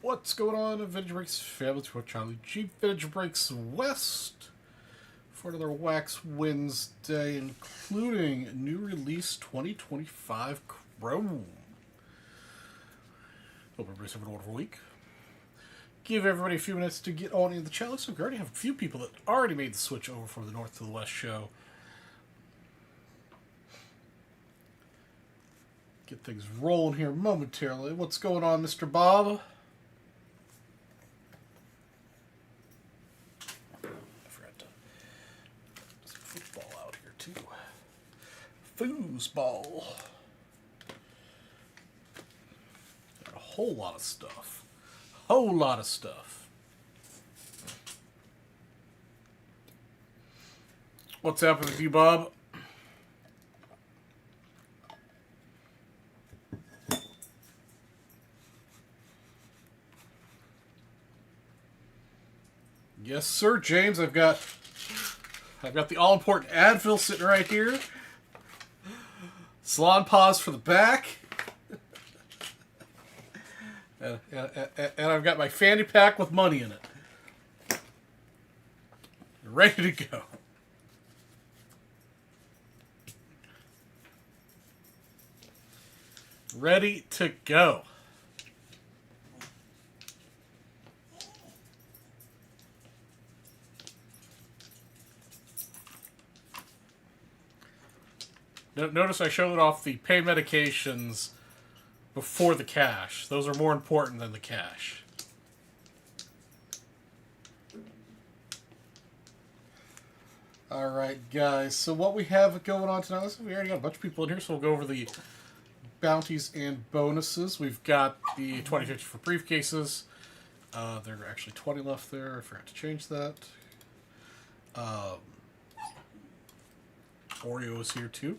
What's going on, Vintage Breaks family? It's Charlie G. Vintage Breaks West for another Wax Wednesday, including new release 2025 Chrome. Hope everybody's having a wonderful week. Give everybody a few minutes to get on in the chat. Looks like we already have a few people that already made the switch over from the North to the West show. Get things rolling here momentarily. What's going on, Mr. Bob? Foosball. Got a whole lot of stuff. Whole lot of stuff. What's happening with you, Bob? Yes, sir, James. I've got the all-important Advil sitting right here. Salon pause for the back. And I've got my fanny pack with money in it. Ready to go. Ready to go. Notice I showed off the pain medications before the cash. Those are more important than the cash. Alright, guys. So what we have going on tonight, we already got a bunch of people in here, so we'll go over the bounties and bonuses. We've got the 2050 for briefcases. There are actually 20 left there. I forgot to change that. Oreo is here too.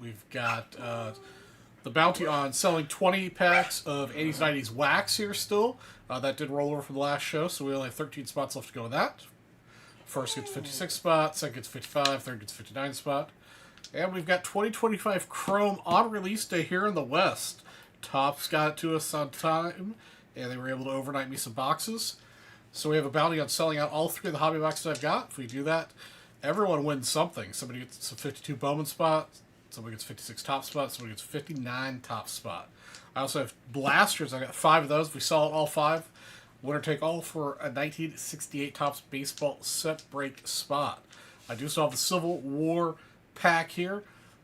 We've got the bounty on selling 20 packs of 80s, 90s wax here still. That did roll over from the last show, so we only have 13 spots left to go in that. First gets 56 spot, second gets 55, third gets 59 spot. And we've got 2025 Chrome on release day here in the West. Topps got it to us on time, and they were able to overnight me some boxes. So we have a bounty on selling out all three of the hobby boxes I've got. If we do that, everyone wins something. Somebody gets a 52 Bowman spot. Somebody gets 56 top spot. Somebody gets 59 top spot. I also have blasters. I got 5 of those. If we sell all 5, winner take all for a 1968 Topps baseball set break spot. I do still have the Civil War pack here.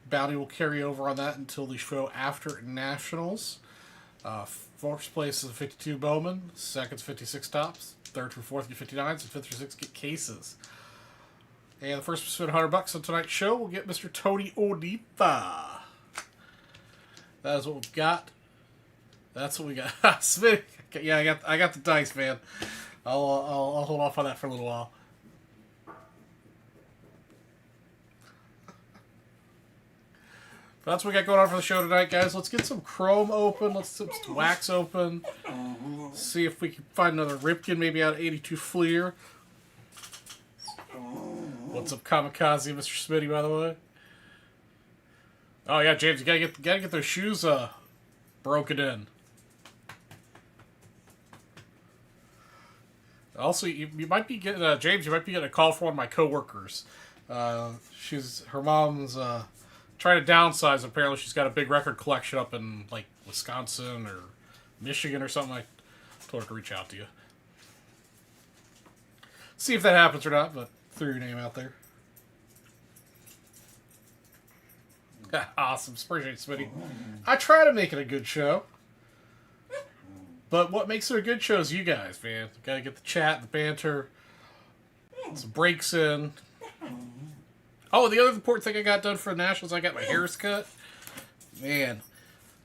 Bounty will carry over on that until the show after Nationals. First place is 52 Bowman. Second's 56 tops. Third through fourth get 59s. And fifth through sixth get cases. And the first to spend $100 on tonight's show will get Mr. Tony Odipa. That is what we've got. That's what we got. Smitty. Yeah, I got the dice, man. I'll hold off on that for a little while. But that's what we got going on for the show tonight, guys. Let's get some Chrome open. Let's get some wax open. See if we can find another Ripken, maybe out of 82 Fleer. What's up, Kamikaze, Mr. Smitty, by the way? Oh yeah, James, you gotta get those shoes broken in. Also, you might be getting James. You might be getting a call from one of my coworkers. Her mom's trying to downsize. Apparently, she's got a big record collection up in like Wisconsin or Michigan or something. I told her to reach out to you. See if that happens or not, but threw your name out there. Awesome. Appreciate it, Smitty. I try to make it a good show. But what makes it a good show is you guys, man. Gotta get the chat, the banter, some breaks in. Oh, the other important thing I got done for the Nationals, I got my hair's cut. Man,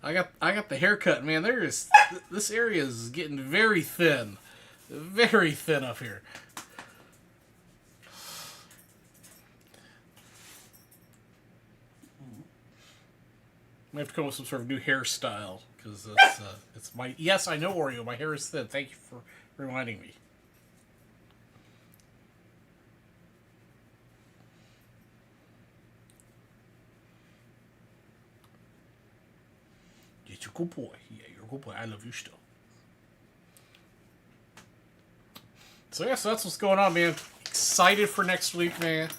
I got the haircut, man. This area is getting very thin. Very thin up here. I have to come up with some sort of new hairstyle because it's my. Yes, I know, Oreo. My hair is thin. Thank you for reminding me. You're a good boy. Yeah, you're a good boy. I love you still. So yeah, so that's what's going on, man. Excited for next week, man.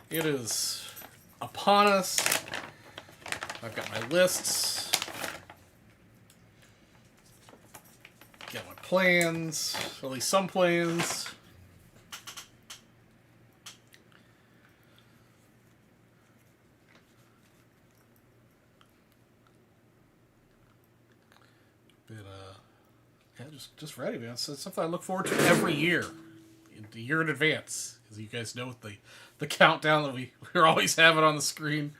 It is upon us. I've got my lists. Got my plans. At least some plans. But yeah, just ready, man. So it's something I look forward to every year, a year in advance. As you guys know, with the countdown that we're always having on the screen,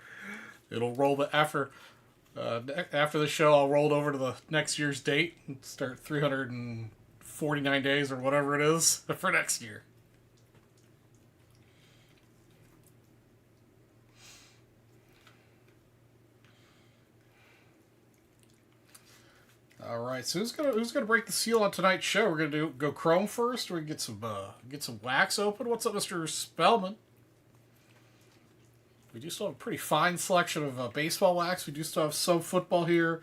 it'll roll. But after the show, I'll roll it over to the next year's date and start 349 days or whatever it is for next year. All right, so who's gonna break the seal on tonight's show? We're gonna go Chrome first. We're gonna get some wax open. What's up, Mr. Spellman? We do still have a pretty fine selection of baseball wax. We do still have some football here.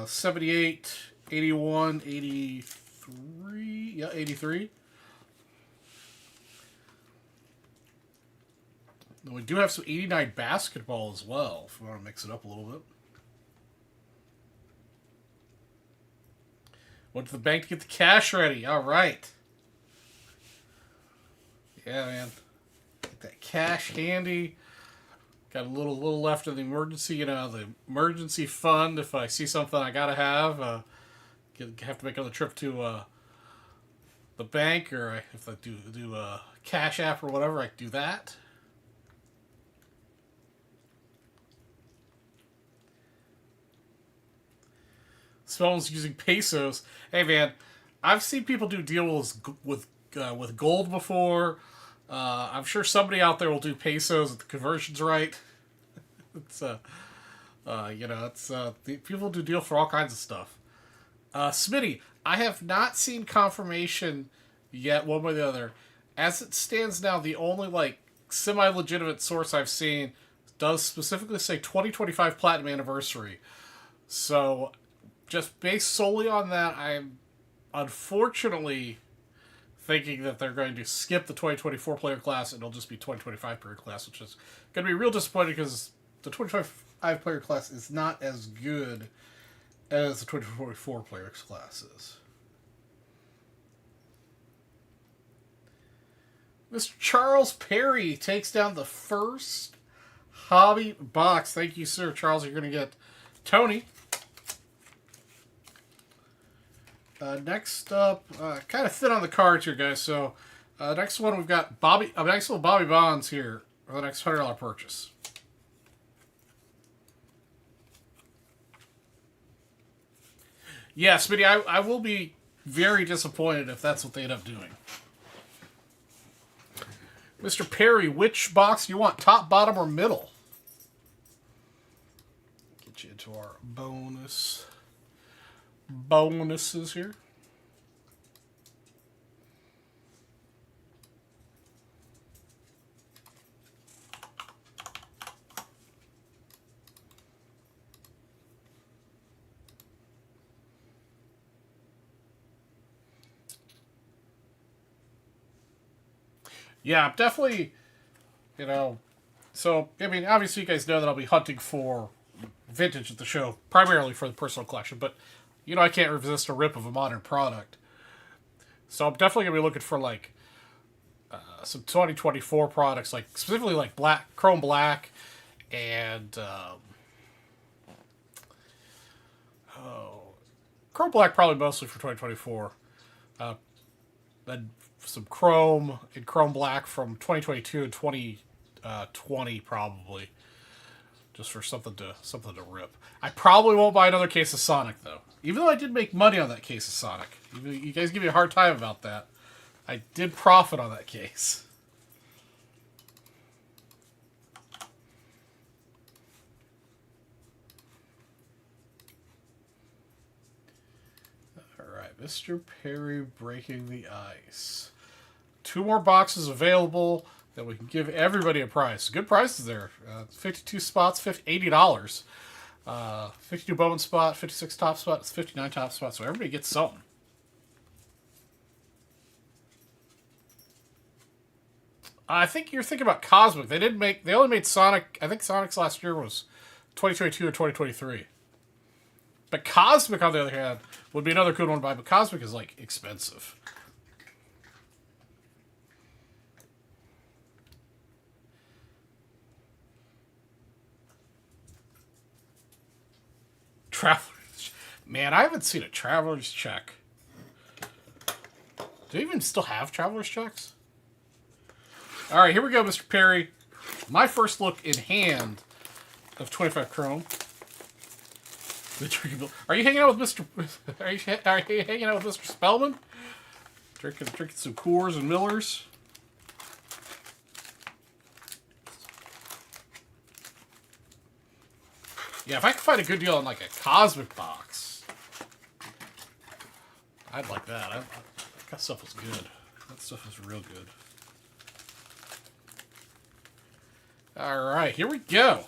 78, 81, 83. Yeah, 83. Then we do have some 89 basketball as well, if we want to mix it up a little bit. Went to the bank to get the cash ready. All right. Yeah, man. Get that cash handy. Got a little left of the emergency, the emergency fund. If I see something I gotta have, have to make another trip to the bank, or if I do a Cash App or whatever, I can do that. Spellman's using pesos. Hey man, I've seen people do deals with gold before. I'm sure somebody out there will do pesos if the conversion's right. It's people do deal for all kinds of stuff. Smitty, I have not seen confirmation yet, one way or the other. As it stands now, the only semi-legitimate source I've seen does specifically say 2025 Platinum Anniversary. So, just based solely on that, I'm unfortunately thinking that they're going to skip the 2024 player class and it'll just be 2025 player class, which is going to be real disappointing because the 2025 player class is not as good as the 2024 player class is. Mr. Charles Perry takes down the first hobby box. Thank you, sir. Charles, you're going to get Tony. Next up, kind of thin on the cards here, guys. So, next one we've got a nice little Bobby Bonds here for the next $100 purchase. Yeah, Smitty, I will be very disappointed if that's what they end up doing. Mr. Perry, which box do you want? Top, bottom, or middle? Get you into our bonuses here. Yeah, definitely, so, I mean, obviously you guys know that I'll be hunting for vintage at the show, primarily for the personal collection, but I can't resist a rip of a modern product. So I'm definitely going to be looking for, some 2024 products, specifically, Chrome Black, and, Chrome Black probably mostly for 2024. Then some Chrome and Chrome Black from 2022 and 2020, probably. Just for something to rip. I probably won't buy another case of Sonic, though. Even though I did make money on that case of Sonic. You guys give me a hard time about that. I did profit on that case. Alright, Mr. Perry breaking the ice. 2 more boxes available that we can give everybody a price. Good prices there. 52 spots, $80. 52 Bowman spot, 56 top spot, 59 top spot. So everybody gets something. I think you're thinking about Cosmic. They only made Sonic. I think Sonic's last year was 2022 or 2023. But Cosmic, on the other hand, would be another good one to buy. But Cosmic is like expensive. Traveler's, man, I haven't seen a Traveler's check. Do they even still have Traveler's checks? All right, here we go, Mr. Perry. My first look in hand of 25 Chrome. Are you hanging out with Mr. Are you hanging out with Mr. Spellman? Drinking some Coors and Millers. Yeah, if I could find a good deal on like a Cosmic box, I'd like that. That stuff was good. That stuff was real good. All right, here we go.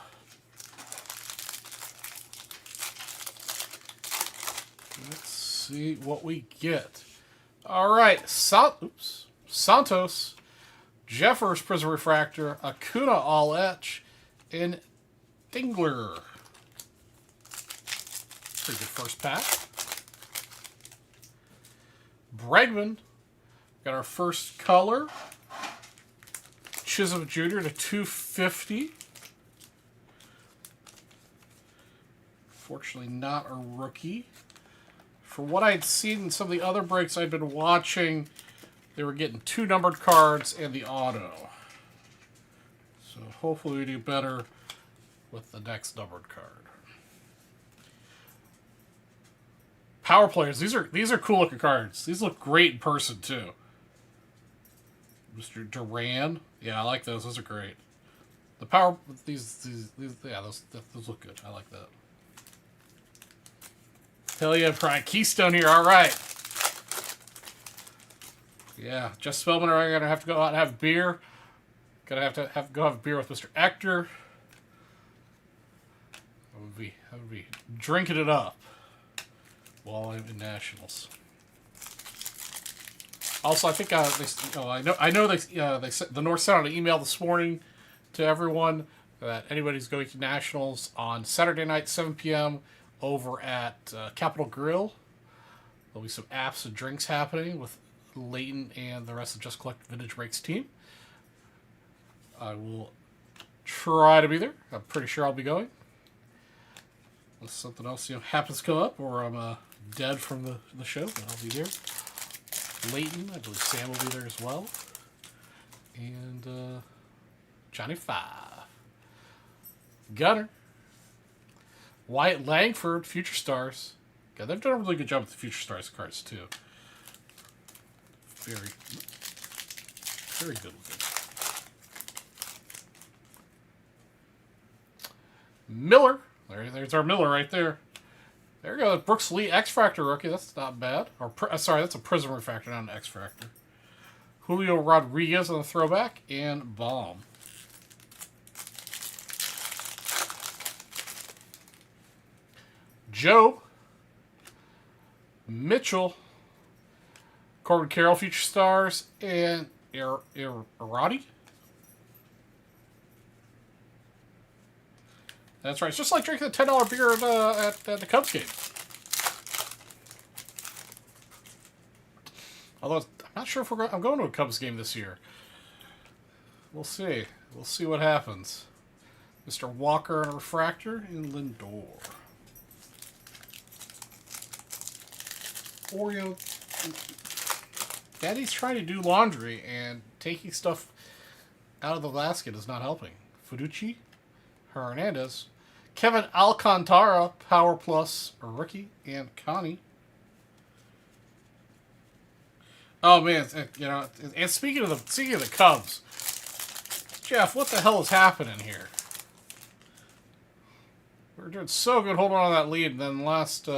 Let's see what we get. All right, Santos, Jeffers Prism Refractor, Acuna All Etch, and Dingler. Pretty good first pack. Bregman, got our first color. Chisholm Jr. to 250. Fortunately, not a rookie. For what I'd seen in some of the other breaks I'd been watching, they were getting 2 numbered cards and the auto. So hopefully we do better with the next numbered card. Power players. These are cool looking cards. These look great in person too. Mr. Duran. Yeah, I like those. Those are great. The power, these yeah, those look good. I like that. Hell yeah, Brian Keystone here. All right. Yeah, Jeff Spellman and I are gonna have to go out and have beer. Gonna have to go have beer with Mr. Ector. I would be drinking it up while I'm in Nationals. Also, I think I know they sent, the North sent out an email this morning to everyone that anybody's going to Nationals on Saturday night, 7 p.m. over at Capitol Grill. There'll be some apps and drinks happening with Leighton and the rest of Just Collect Vintage Breaks team. I will try to be there. I'm pretty sure I'll be going. Unless something else happens to come up, or I'm dead from the show, then I'll be there. Leighton, I believe Sam will be there as well. And Johnny 5. Gunner. Wyatt Langford, Future Stars. God, they've done a really good job with the Future Stars cards, too. Very good looking. Miller. There's our Miller right there. There we go. Brooks Lee X-Factor rookie. That's not bad. Or sorry, that's a Prism Refractor, not an X-Factor. Julio Rodriguez on the throwback. And Baum. Joe. Mitchell. Corbin Carroll, Future Stars. And Arati. That's right. It's just like drinking a $10 beer at the Cubs game. Although I'm not sure if I'm going to a Cubs game this year. We'll see. We'll see what happens. Mr. Walker and a refractor in Lindor. Oreo. Daddy's trying to do laundry, and taking stuff out of the basket is not helping. Fiducci, Hernandez, Kevin Alcantara, Power Plus, a rookie, and Connie. Oh man, and speaking of the Cubs, Jeff, what the hell is happening here? We're doing so good holding on to that lead, and then the last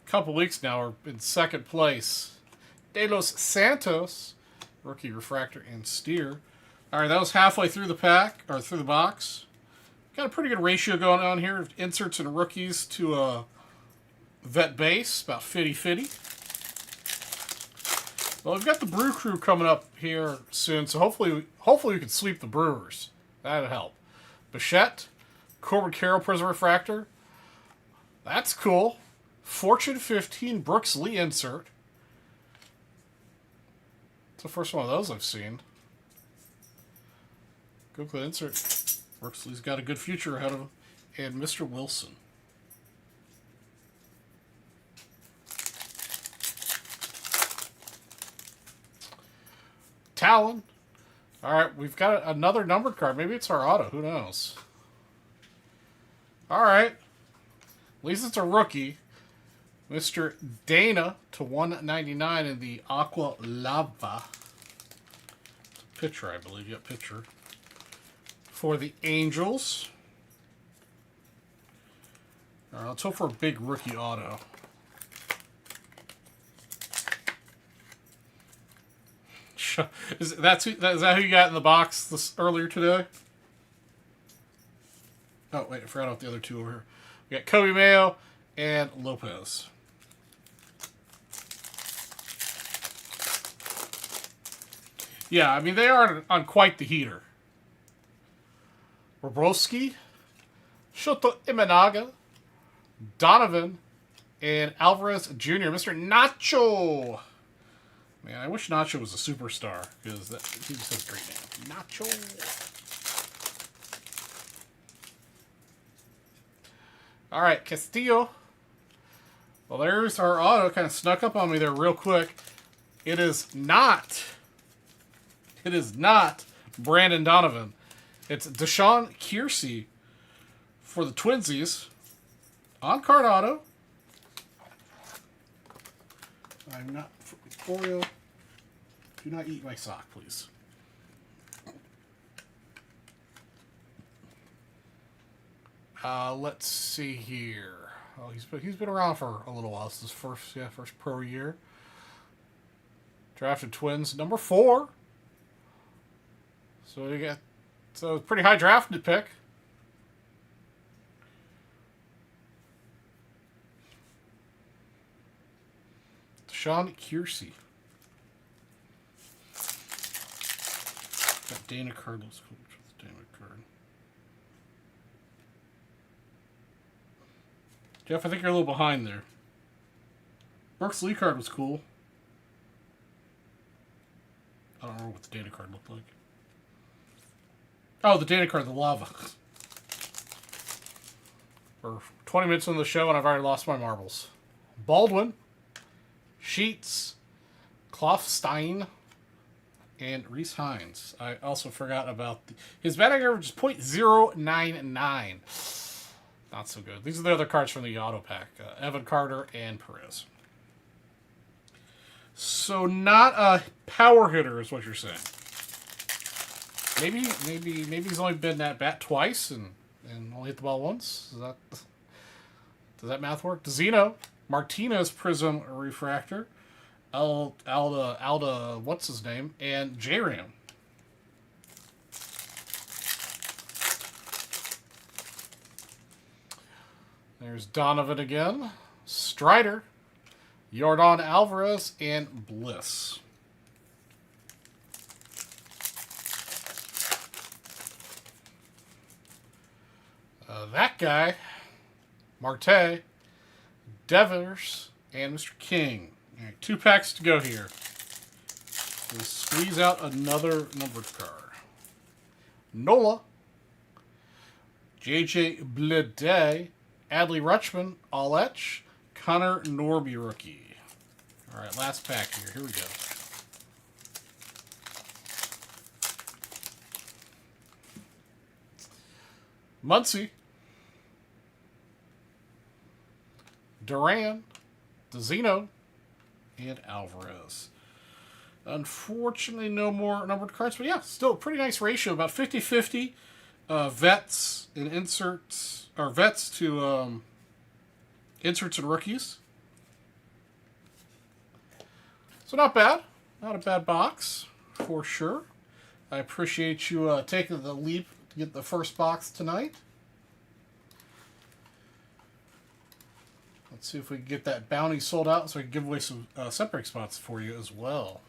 couple weeks now we're in second place. De Los Santos, rookie refractor and steer. All right, that was halfway through the pack, or through the box. Got a pretty good ratio going on here of inserts and rookies to a vet base, about 50-50. Well, we've got the Brew Crew coming up here soon, so hopefully we can sweep the Brewers. That'd help. Bichette, Corbin Carroll Prism Refractor. That's cool. Fortune 15 Brooks Lee insert. It's the first one of those I've seen. Good insert. Brooks Lee's got a good future ahead of him. And Mr. Wilson. Talon. Alright, we've got another numbered card. Maybe it's our auto. Who knows? Alright. At least it's a rookie. Mr. Dana to 199 in the Aqua Lava. It's a pitcher, I believe. Yeah, pitcher. For the Angels. Alright, let's hope for a big rookie auto. Is that who you got in the box earlier today? Oh, wait, I forgot about the other two over here. We got Kobe Mayo and Lopez. Yeah, I mean, they are on quite the heater. Robrowski, Shoto Imanaga, Donovan, and Alvarez Jr. Mr. Nacho. Man, I wish Nacho was a superstar, because he just has a great name. Nacho. All right, Castillo. Well, there's our auto. Kind of snuck up on me there real quick. It is not Brandon Donovan. It's Deshaun Kiersey for the Twinsies. On-card auto. I'm not... Oreo, do not eat my sock, please. Let's see here. Oh, he's been around for a little while. This is his first pro year. Drafted Twins, number 4. So pretty high drafted pick. Deshaun Kiersey. That Dana card looks cool. Dana card. Jeff, I think you're a little behind there. Brooks Lee card was cool. I don't remember what the Dana card looked like. Oh, the Dana card, the lava. We're 20 minutes into the show and I've already lost my marbles. Baldwin. Sheets, Kloffstein, and Reese Hines. I also forgot about his batting average is .099. Not so good. These are the other cards from the auto pack. Evan Carter and Perez. So not a power hitter is what you're saying. Maybe he's only been at bat twice and only hit the ball once. Does that math work? Zeno. Martinez Prism Refractor, Alda, what's his name, and J-Ram. There's Donovan again, Strider, Yordan Alvarez, and Bliss. That guy, Marte, Devers, and Mr. King. All right, 2 packs to go here. We'll squeeze out another numbered card. Nola, JJ Bleday, Adley Rutschman, All-Etch, Connor Norby rookie. All right, last pack here. Here we go. Muncy, Duran, DeZeno, and Alvarez. Unfortunately, no more numbered cards, but yeah, still a pretty nice ratio, about 50-50 vets and inserts, or vets to inserts and rookies. So not bad. Not a bad box, for sure. I appreciate you taking the leap to get the first box tonight. Let's see if we can get that bounty sold out so I can give away some set break spots for you as well.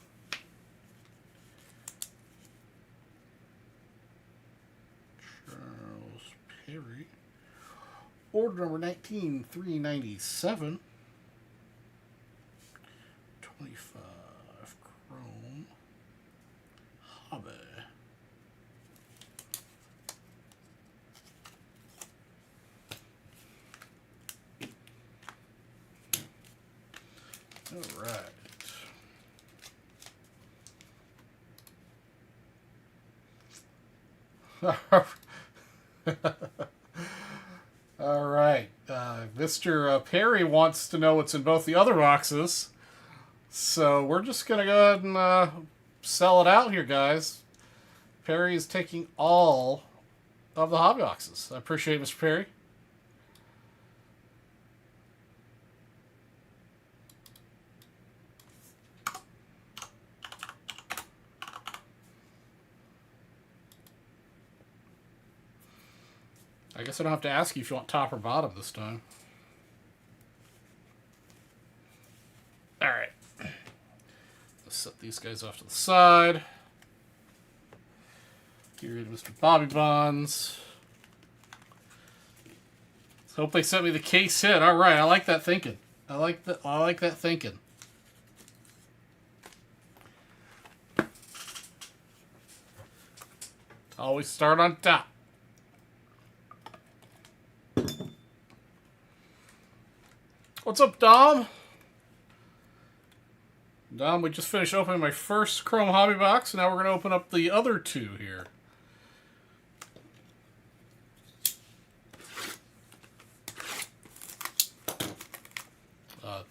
Order number 19397. 25 chrome. Hobby. All right. All right. Mr. Perry wants to know what's in both the other boxes. So we're just going to go ahead and sell it out here, guys. Perry is taking all of the hobby boxes. I appreciate it, Mr. Perry. I guess I don't have to ask you if you want top or bottom this time. Alright. Let's set these guys off to the side. Get rid of Mr. Bobby Bonds. Let's hope they sent me the case hit. Alright, I like that thinking. I like that thinking. Always start on top. What's up, Dom? Dom, we just finished opening my first Chrome Hobby box, and now we're going to open up the other two here.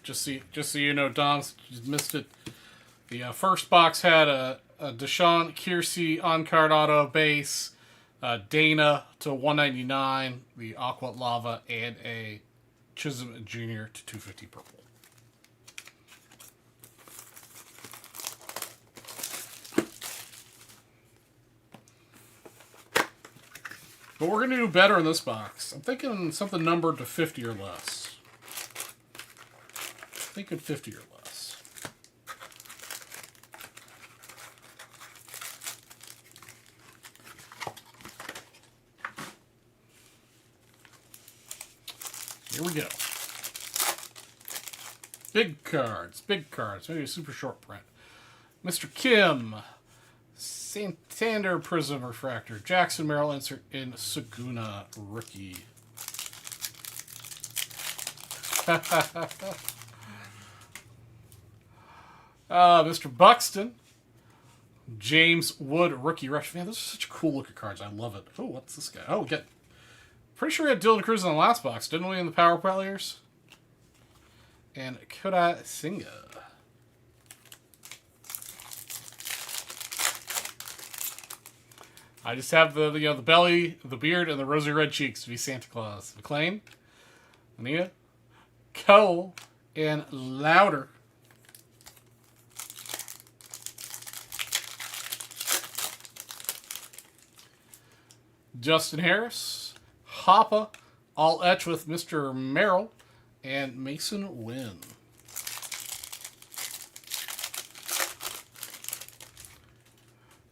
Just so you know, Dom, you missed it. The first box had a Deshaun Kiersey on-card auto base, Dana to 199, the Aqua Lava, and a Chisholm Jr. to 250 purple. But we're going to do better in this box. I'm thinking something numbered to 50 or less. Thinking 50 or less. Here we go. Big cards. Big cards. Maybe a super short print. Mr. Kim. Santander Prism Refractor. Jackson Merrill insert in Saguna Rookie. Mr. Buxton. James Wood Rookie Rush. Man, those are such cool looking cards. I love it. Oh, what's this guy? Oh, we got... Pretty sure we had Dylan Cruz in the last box, didn't we, in the Power Players? And Koda Singa. I just have the the belly, the beard, and the rosy red cheeks to be Santa Claus. McLean, Anita, Cole, and Louder. Justin Harris, Hoppa, all etched with Mr. Merrill, and Mason Wynn.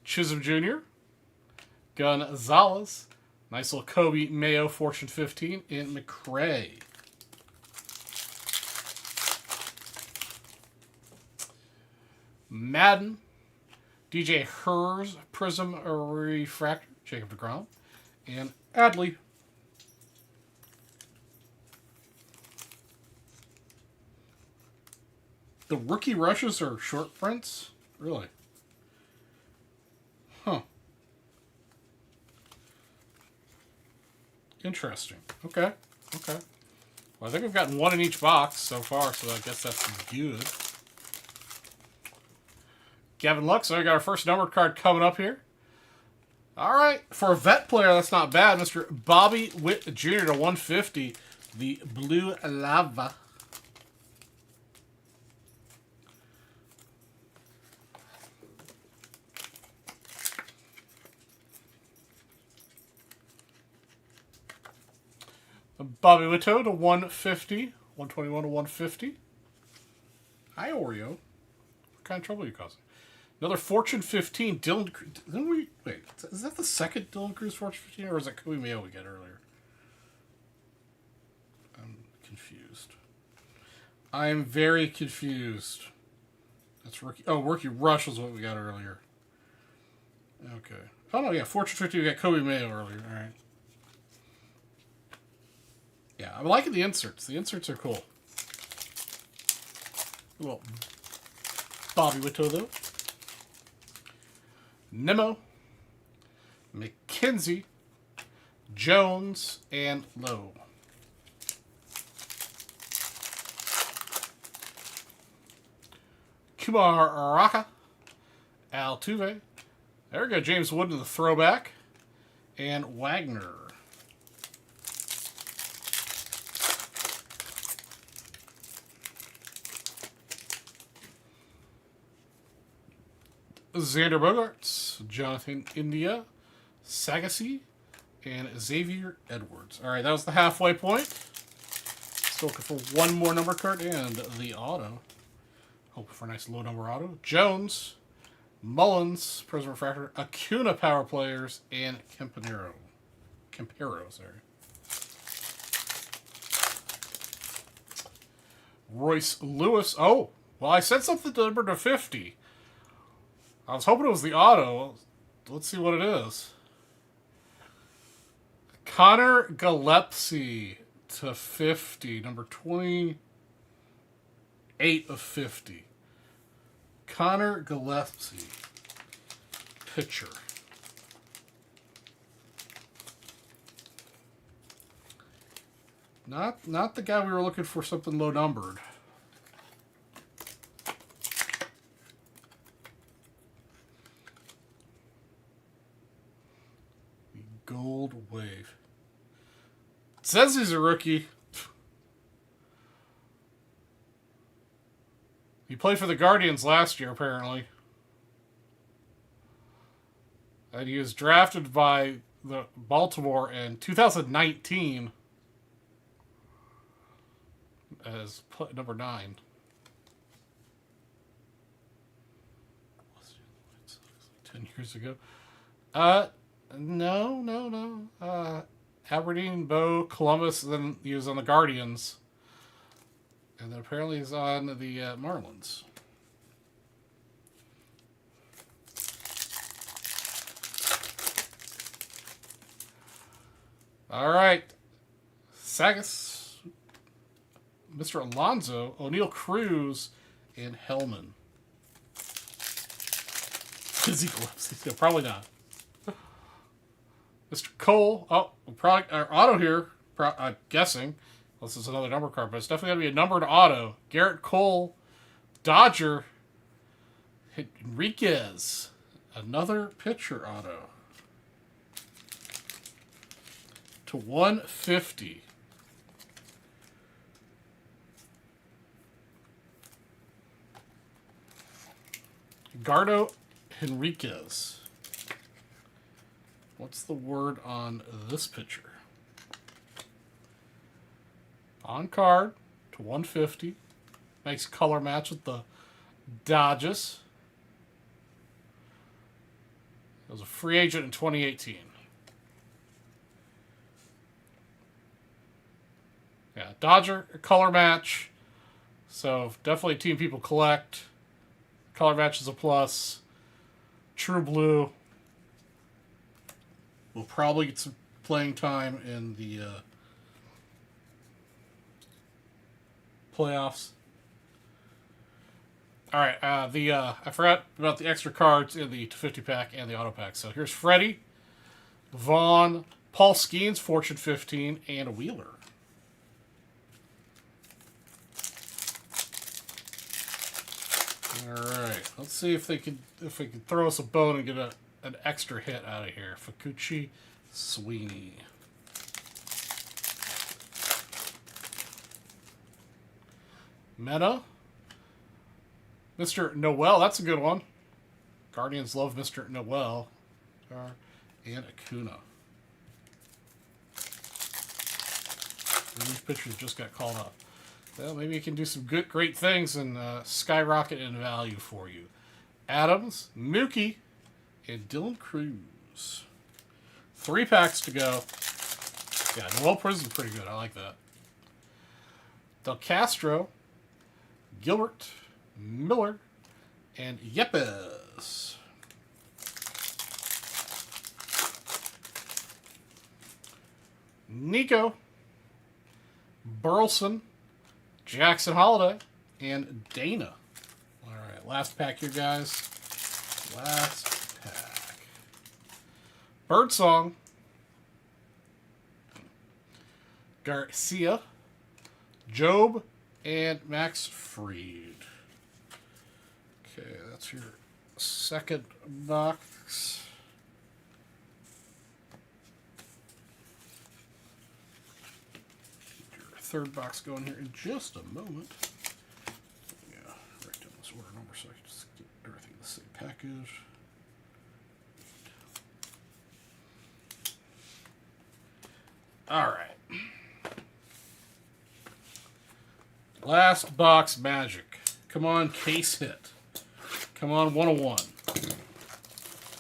Chisholm Jr., Gonzalez, nice little Kobe Mayo Fortune 15, and McRae. Madden, DJ Hers, Prism Refractor, Jacob DeGrom, and Adley. The rookie rushes are short prints? Really? Huh. Interesting. Okay. Okay. Well, I think we've gotten one in each box so far, so I guess that's good. Gavin Lux, I got our first numbered card coming up here. All right. For a vet player, that's not bad. Mr. Bobby Witt Jr. to 150. The Blue Lava. Bobby Witt to 150. 121 to 150. Hi, Oreo. What kind of trouble are you causing? Another Fortune 15. Dylan. Didn't we? Wait, is that the second Dylan Cruz Fortune 15, or was that Kobe Mayo we got earlier? I am very confused. That's Rookie. Oh, Rookie Rush was what we got earlier. Okay. Oh, no, yeah. Fortune 50, we got Kobe Mayo earlier. All right. Yeah, I'm liking the inserts. The inserts are cool. Well, Bobby Witt, though. Nemo. McKenzie. Jones. And Lowe. Kumar Raka. Altuve. There we go. James Wood in the throwback. And Wagner. Xander Bogaerts, Jonathan India, Sagassi, and Xavier Edwards. All right, that was the halfway point. Still looking for one more number card and the auto. Hoping for a nice low number auto. Jones, Mullins, Prism Refractor, Acuna Power Players, and Campero, sorry. Royce Lewis. Oh, well, I said something delivered to 50. I was hoping it was the auto. Let's see what it is. Connor Gillespie to 50. Number 28 of 50. Connor Gillespie. Pitcher. Not the guy we were looking for, something low numbered. Gold Wave. It says he's a rookie. He played for the Guardians last year, apparently. And he was drafted by the Baltimore in 2019 as number 9. 10 years ago. No. Aberdeen, Bo, Columbus, then he was on the Guardians. And then apparently he's on the Marlins. All right. Sagas, Mr. Alonso, O'Neill Cruz, and Hellman. Physical. Probably not. Mr. Cole. Oh, probably our auto here. I'm guessing. Unless it's another number card, but it's definitely going to be a numbered auto. Garrett Cole, Dodger, Enriquez, another pitcher auto. To 150. Gardo Enriquez. What's the word on this pitcher? On card to 150. Nice color match with the Dodgers. It was a free agent in 2018. Yeah, Dodger color match. So definitely a team people collect. Color match is a plus. True blue. We'll probably get some playing time in the playoffs. All right, I forgot about the extra cards in the 250 pack and the auto pack. So here's Freddie, Vaughn, Paul Skeens, Fortune 15, and Wheeler. All right, let's see if they can throw us a bone and get an extra hit out of here. Fukuchi Sweeney. Meta. Mr. Noel, that's a good one. Guardians love Mr. Noel. And Acuna. These pitchers just got called up. Well, maybe he can do some great things and skyrocket in value for you. Adams, Mookie, and Dylan Cruz. 3 packs to go. Yeah, Noel Prism's pretty good. I like that. Del Castro, Gilbert, Miller, and Yepes. Nico, Burleson, Jackson Holiday, and Dana. All right, last pack here, guys. Last pack. Birdsong, Garcia, Job, and Max Fried. Okay, that's your second box. Your third box going here in just a moment. Yeah, write down this order number so I can just get everything in the same package. All right. Last box magic. Come on, case hit. Come on, 101.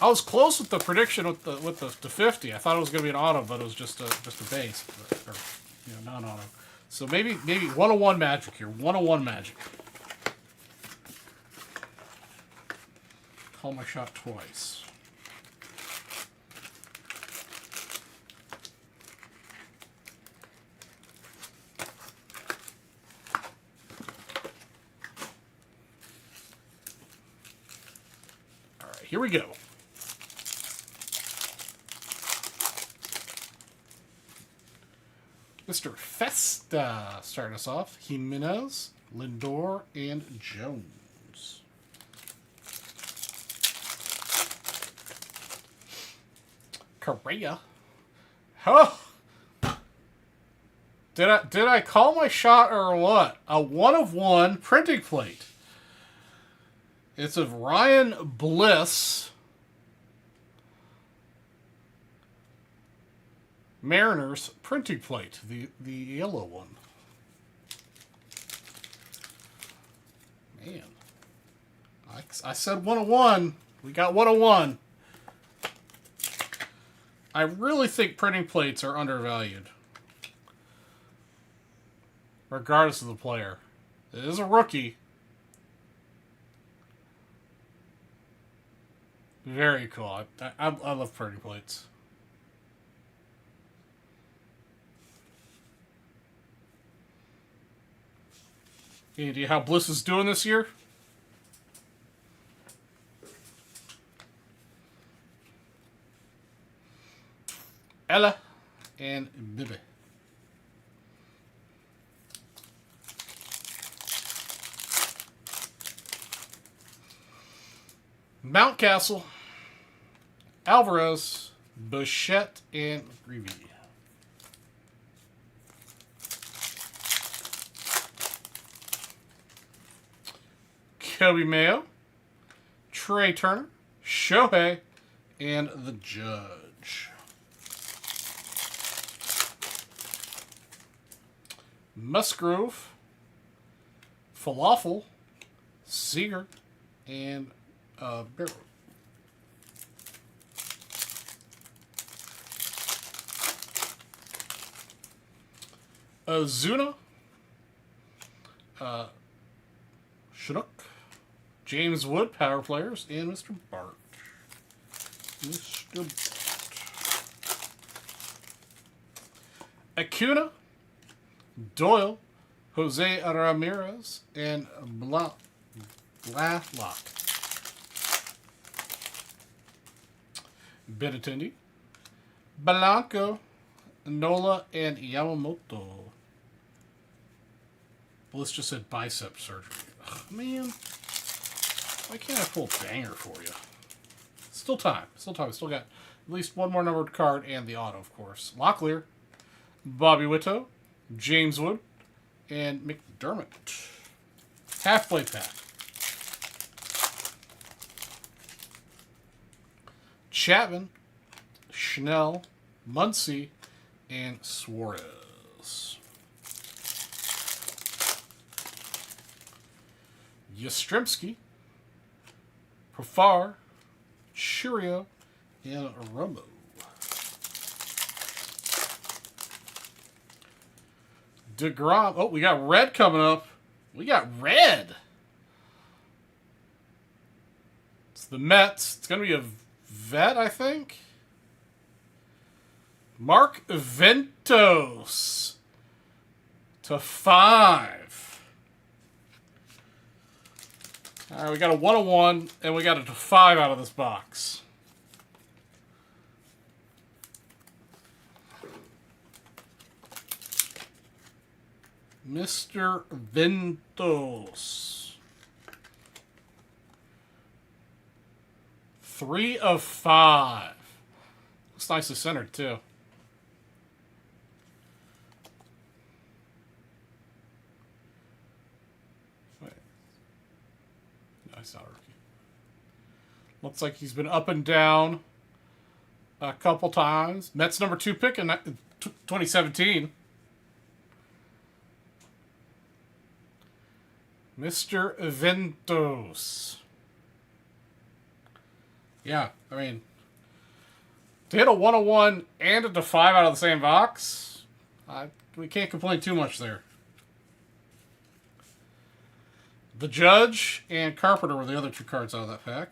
I was close with the prediction with the 50. I thought it was going to be an auto, but it was just a base, or non-auto. So maybe 101 magic here. 101 magic. Call my shot twice. Here we go. Mr. Festa starting us off. Jimenez, Lindor, and Jones. Correa. Huh. Did I call my shot or what? A 1/1 printing plate. It's of Ryan Bliss. Mariners printing plate, the yellow one. Man, I said 101. We got 101. I really think printing plates are undervalued, regardless of the player. It is a rookie. Very cool. I love printing plates. Any idea how Bliss is doing this year? Ella and Bibi. Mountcastle, Alvarez, Bichette, and Greavy. Kobe Mayo, Trey Turner, Shohei, and the Judge. Musgrove, Falafel, Seager, and Barrow. Ozuna, Chinook, James Wood, Power Players, and Mr. Bart. Mr. Bart. Acuna, Doyle, Jose Ramirez, and Blacklock. Benintendi, Blanco, Nola, and Yamamoto. Bliss just said bicep surgery. Ugh, man, why can't I pull a banger for you? Still time. Still got at least one more numbered card and the auto, of course. Locklear, Bobby Witt, James Wood, and McDermott. Half-play pack. Chapman, Schnell, Muncy, and Suarez. Yastrzemski, Profar, Churio, and Romo. DeGrom. Oh, we got red coming up. We got red. It's the Mets. It's going to be a vet, I think. Mark Ventos /5. All right, we got a 101, and we got a /5 out of this box. Mr. Ventos. 3 of 5. Looks nicely centered, too. Wait. No, he's not a rookie. Looks like he's been up and down a couple times. Mets number 2 pick in 2017. Mr. Ventos. Yeah, I mean, to hit a 101 and a /5 out of the same box, we can't complain too much there. The Judge and Carpenter were the other 2 cards out of that pack.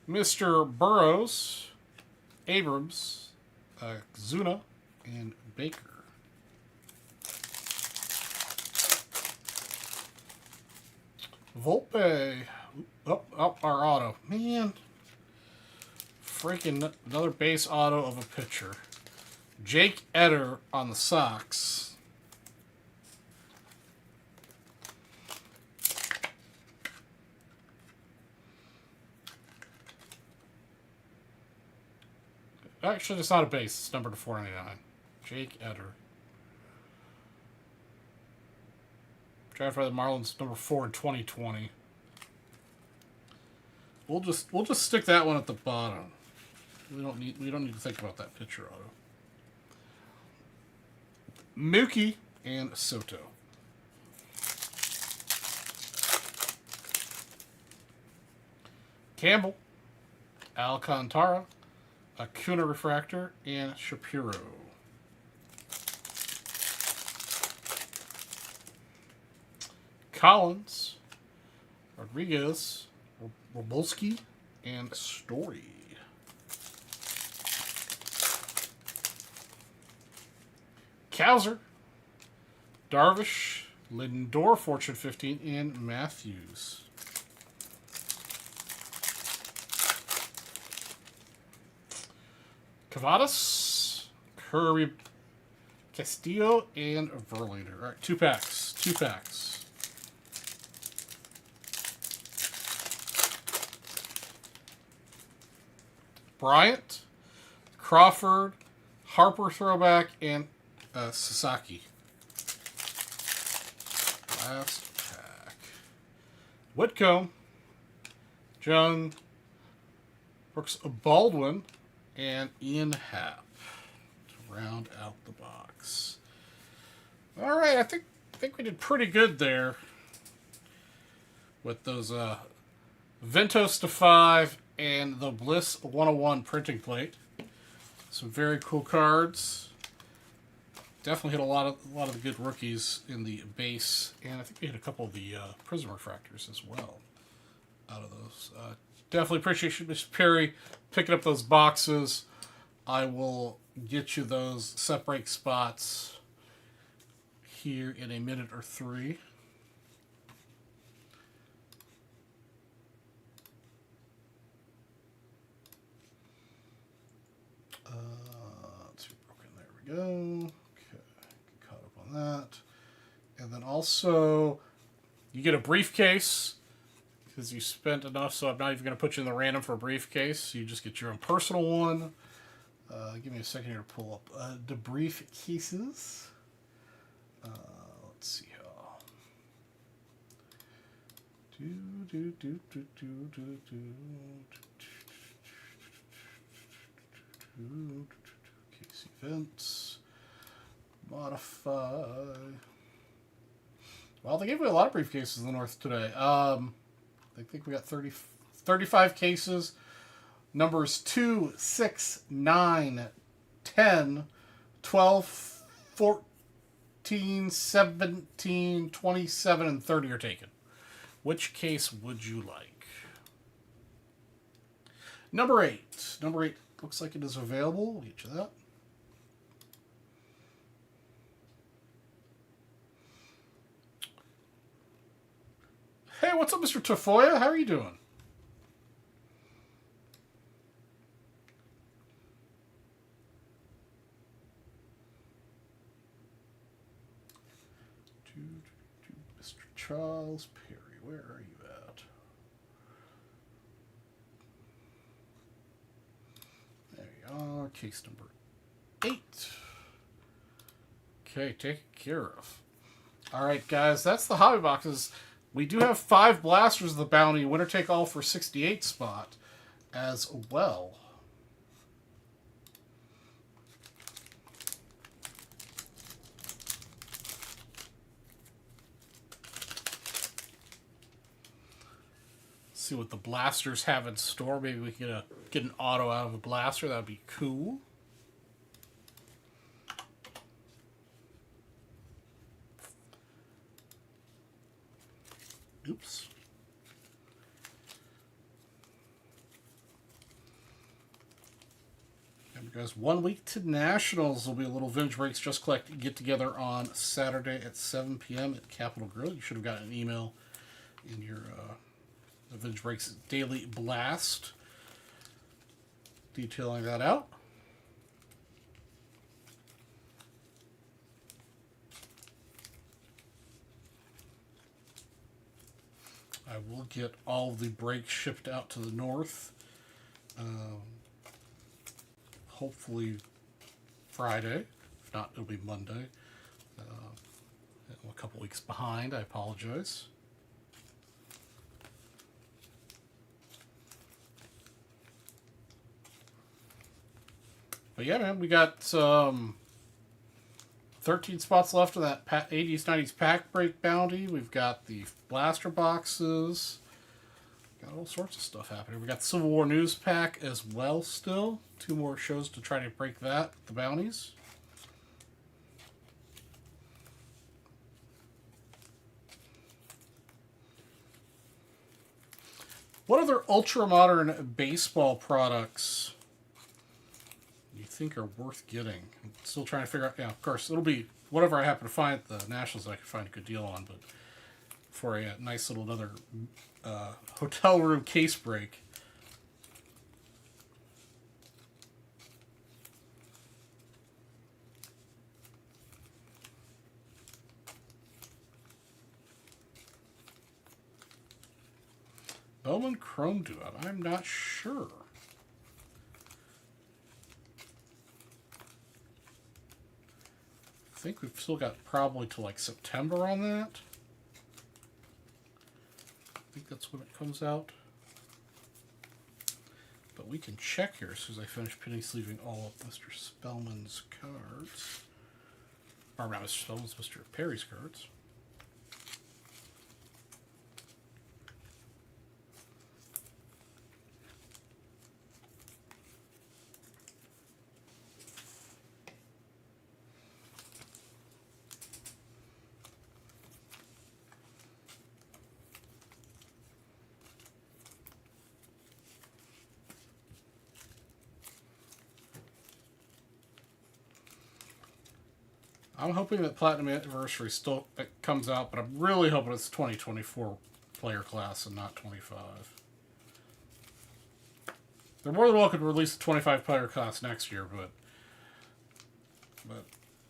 Mr. Burrows, Abrams, Zuna, and Baker. Volpe. Up our auto. Man. Freaking another base auto of a pitcher. Jake Eder on the Sox. Actually, it's not a base. It's number /499. Jake Eder. Drafted by the Marlins, number 4 in 2020. We'll just stick that one at the bottom. We don't need to think about that pitcher auto. Mookie and Soto. Campbell, Alcantara, Acuna Refractor, and Shapiro. Collins, Rodriguez, Robolski, and Story. Kowser, Darvish, Lindor, Fortune 15, and Matthews. Cavadas, Kirby, Castillo, and Verlander. All right, 2 packs. 2 packs. Bryant, Crawford, Harper throwback, and Sasaki. Last pack. Whitcomb, Jung, Brooks Baldwin, and Ian Happ to round out the box. All right, I think we did pretty good there with those Ventos /5 and the Bliss 101 printing plate. Some very cool cards. Definitely hit a lot of the good rookies in the base, and I think we hit a couple of the Prism Refractors as well out of those. Definitely appreciate you, Mr. Perry, picking up those boxes. I will get you those set break spots here in a minute or 3. Let's see, broken. There we go. Okay, get caught up on that. And then also, you get a briefcase because you spent enough, so I'm not even going to put you in the random for a briefcase. You just get your own personal one. Give me a second here to pull up the briefcases. Let's see how. Case events. Modify. Well, they gave me a lot of briefcases in the North today. I think we got 35 cases. Numbers 2, 6, 9, 10, 12, 14, 17, 27, and 30 are taken. Which case would you like? Number 8. Number 8 looks like it is available. We'll get you that. Hey, what's up, Mr. Tafoya? How are you doing? Mr. Charles Perry, where are you at? There you are, case number 8. Okay, taken care of. Alright, guys, that's the hobby boxes. We do have 5 blasters of the bounty, winner take all for 68 spot as well. See what the blasters have in store. Maybe we can get an auto out of a blaster. That would be cool. Oops. And guys, 1 week to Nationals. There'll be a little Vintage Breaks Just Collect get together on Saturday at 7 p.m. at Capitol Grill. You should have gotten an email in your the Vintage Breaks Daily Blast detailing that out. I will get all the breaks shipped out to the north. Hopefully Friday. If not, it'll be Monday. I'm a couple weeks behind. I apologize. But yeah, man, we got 13 spots left of that 80s, 90s pack break bounty. We've got the blaster boxes. Got all sorts of stuff happening. We got the Civil War News pack as well still. 2 more shows to try to break that, the bounties. What other ultra-modern baseball products do you think are worth getting? I'm still trying to figure out. Yeah, of course, it'll be whatever I happen to find at the Nationals that I can find a good deal on. But for a nice little another hotel room case break. Bowman Chrome Duo. I'm not sure. I think we've still got probably till like September on that. I think that's when it comes out. But we can check here as soon as I finish pinning sleeving all of Mr. Spellman's cards. Or not Mr. Spellman's, Mr. Perry's cards. I'm hoping that Platinum Anniversary still comes out, but I'm really hoping it's 2024 player class and not 25. They're more than welcome to release the 25 player class next year, but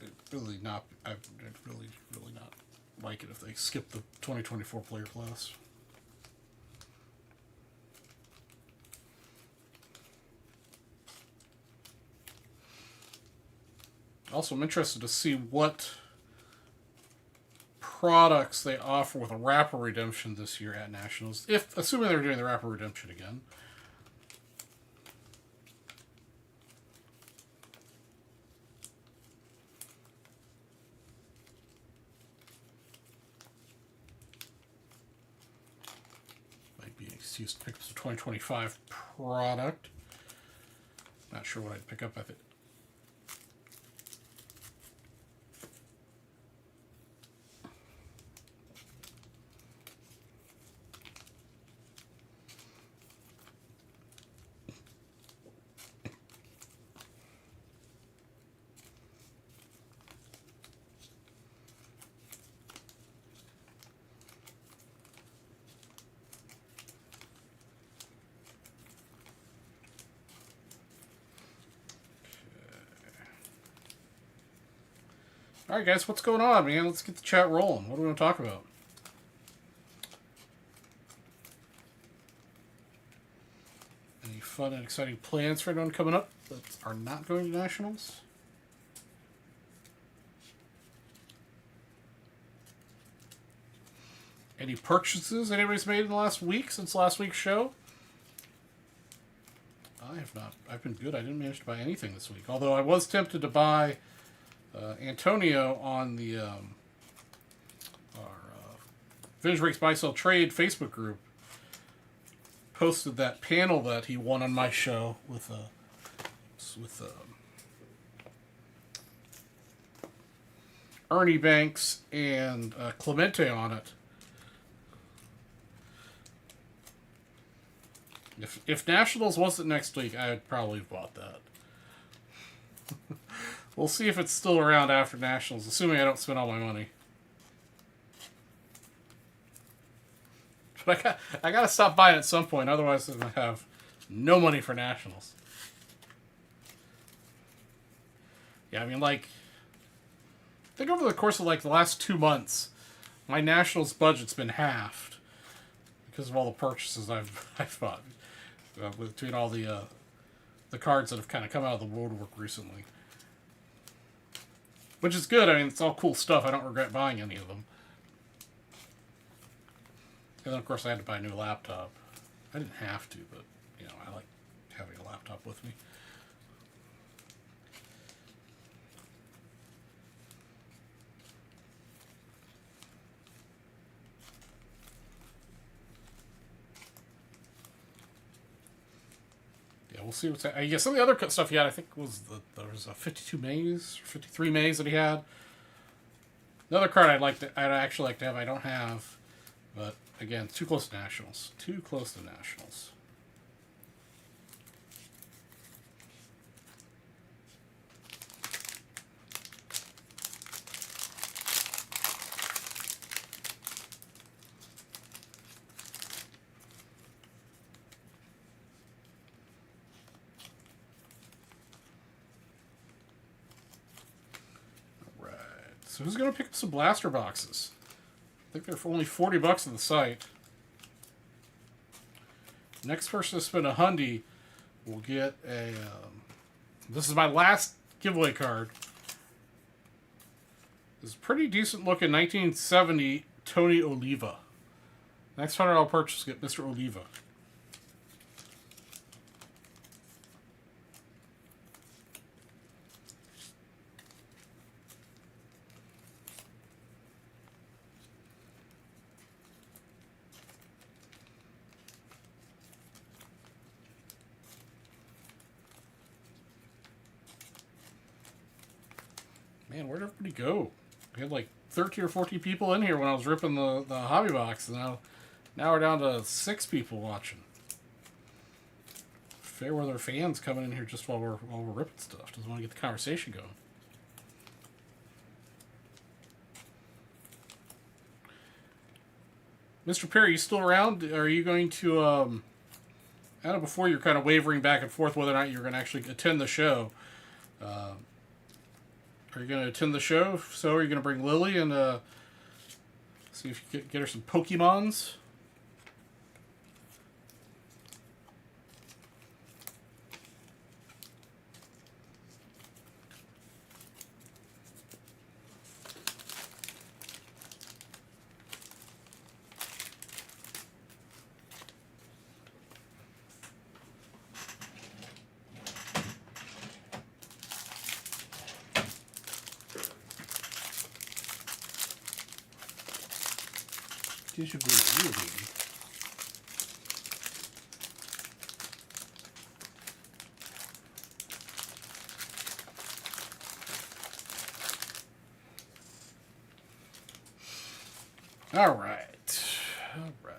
it really not. I'd really not like it if they skip the 2024 player class. Also, I'm interested to see what products they offer with a Rapper Redemption this year at Nationals. If, assuming they're doing the Rapper Redemption again. Might be an excuse to pick up some 2025 product. not sure what I'd pick up. I think. All right, guys, what's going on, man? Let's get the chat rolling. What do we want to talk about? Any fun and exciting plans for anyone coming up that are not going to nationals? Any purchases anybody's made in the last week since last week's show? I have not. I've been good. I didn't manage to buy anything this week. Although I was tempted to buy Antonio on the our Vintage Breaks Buy Sell Trade Facebook group posted that panel that he won on my show with Ernie Banks and Clemente on it. If Nationals wasn't next week, I would probably have bought that. We'll see if it's still around after Nationals, assuming I don't spend all my money. But I gotta stop buying at some point, otherwise I'm gonna have no money for Nationals. Yeah, I mean, like, I think over the course of like the last 2 months, my Nationals budget's been halved because of all the purchases I've bought between all the cards that have kind of come out of the woodwork recently. Which is good. I mean, it's all cool stuff. I don't regret buying any of them. And then, of course, I had to buy a new laptop. I didn't have to, but, you know, I like having a laptop with me. Yeah, we'll see what's... I guess some of the other stuff he had, I think, was there was a 52 Mays, or 53 Mays that he had. Another card I'd actually like to have, I don't have, but again, too close to Nationals. Too close to Nationals. So who's going to pick up some blaster boxes? I think they're for only $40 on the site. Next person to spend $100 will get a... this is my last giveaway card. This is a pretty decent looking 1970 Tony Oliva. Next $100 purchase, get Mr. Oliva. Man, where'd everybody go? We had like 13 or 14 people in here when I was ripping the hobby box. And now we're down to 6 people watching. Fairweather fans coming in here just while we're ripping stuff. Doesn't want to get the conversation going. Mr. Perry, you still around? Are you going to, I don't know, before you're kind of wavering back and forth whether or not you're going to actually attend the show. Are you going to attend the show? If so, are you going to bring Lily and see if you can get her some Pokemons? You should be real, baby. All right. All right.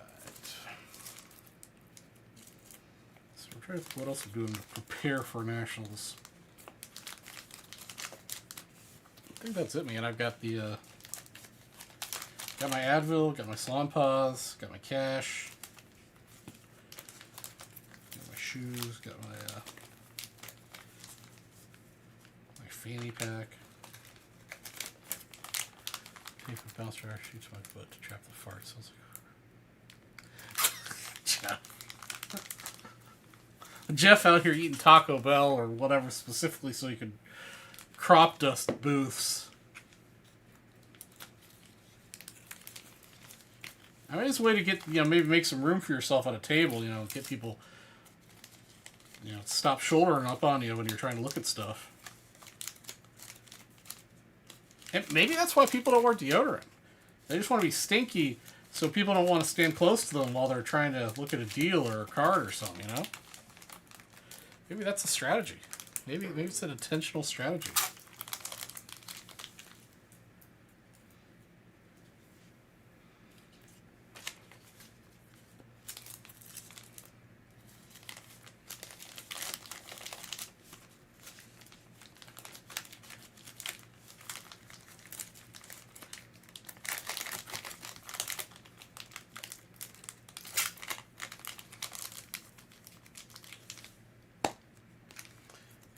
So we're trying to think what else we're doing to prepare for nationals. I think that's it, man. I've got the got my Advil, got my Salon Paws, got my cash, got my shoes, got my my fanny pack. Tape a bounce dryer shoots my foot to trap the fart. Sounds like Jeff out here eating Taco Bell or whatever specifically so he could crop dust booths. I mean, it's a way to get, maybe make some room for yourself at a table, get people, stop shouldering up on you when you're trying to look at stuff. And maybe that's why people don't wear deodorant. They just want to be stinky so people don't want to stand close to them while they're trying to look at a deal or a card or something, Maybe that's a strategy. Maybe it's an intentional strategy.